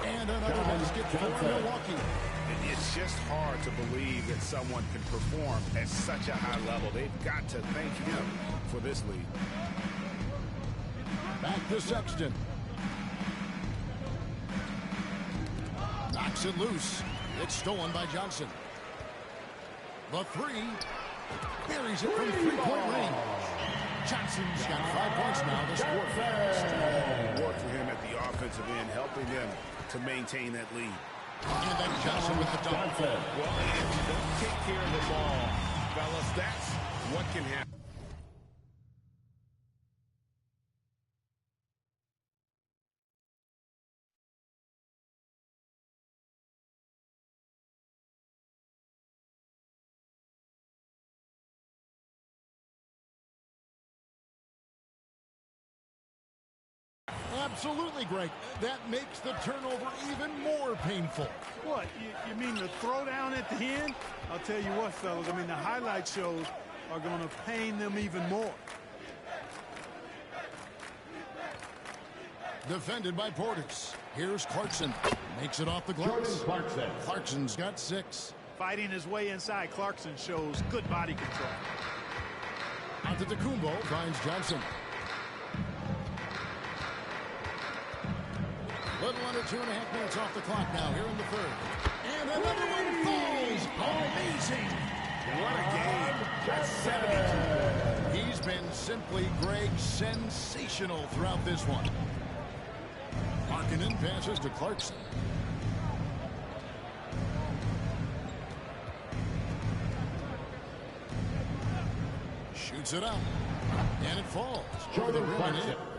And another basket for Milwaukee. It's just hard to believe that someone can perform at such a high level. They've got to thank him for this lead. Back to Sexton. Knocks it loose. It's stolen by Johnson. The three. Buries it from three-point range. Johnson's got 5 points now this quarter. Strong work for him at the offensive end, helping them to maintain that lead. And then Johnson with the dunk. Well, if you don't take care of the ball, fellas, that's what can happen. Absolutely, Greg. That makes the turnover even more painful. What, you mean the throwdown at the end? I'll tell you what, fellas, I mean, the highlight shows are going to pain them even more. Defended by Portis. Here's Clarkson. Makes it off the glass. Clarkson's got 6. Fighting his way inside, Clarkson shows good body control. Antetokounmpo finds Johnson. Little under 2.5 minutes off the clock now here in the third. And another one falls. Amazing. What a game. That's 72. He's been simply, Greg, sensational throughout this one. Markkanen passes to Clarkson. Shoots it up. And it falls. Over the rim and in.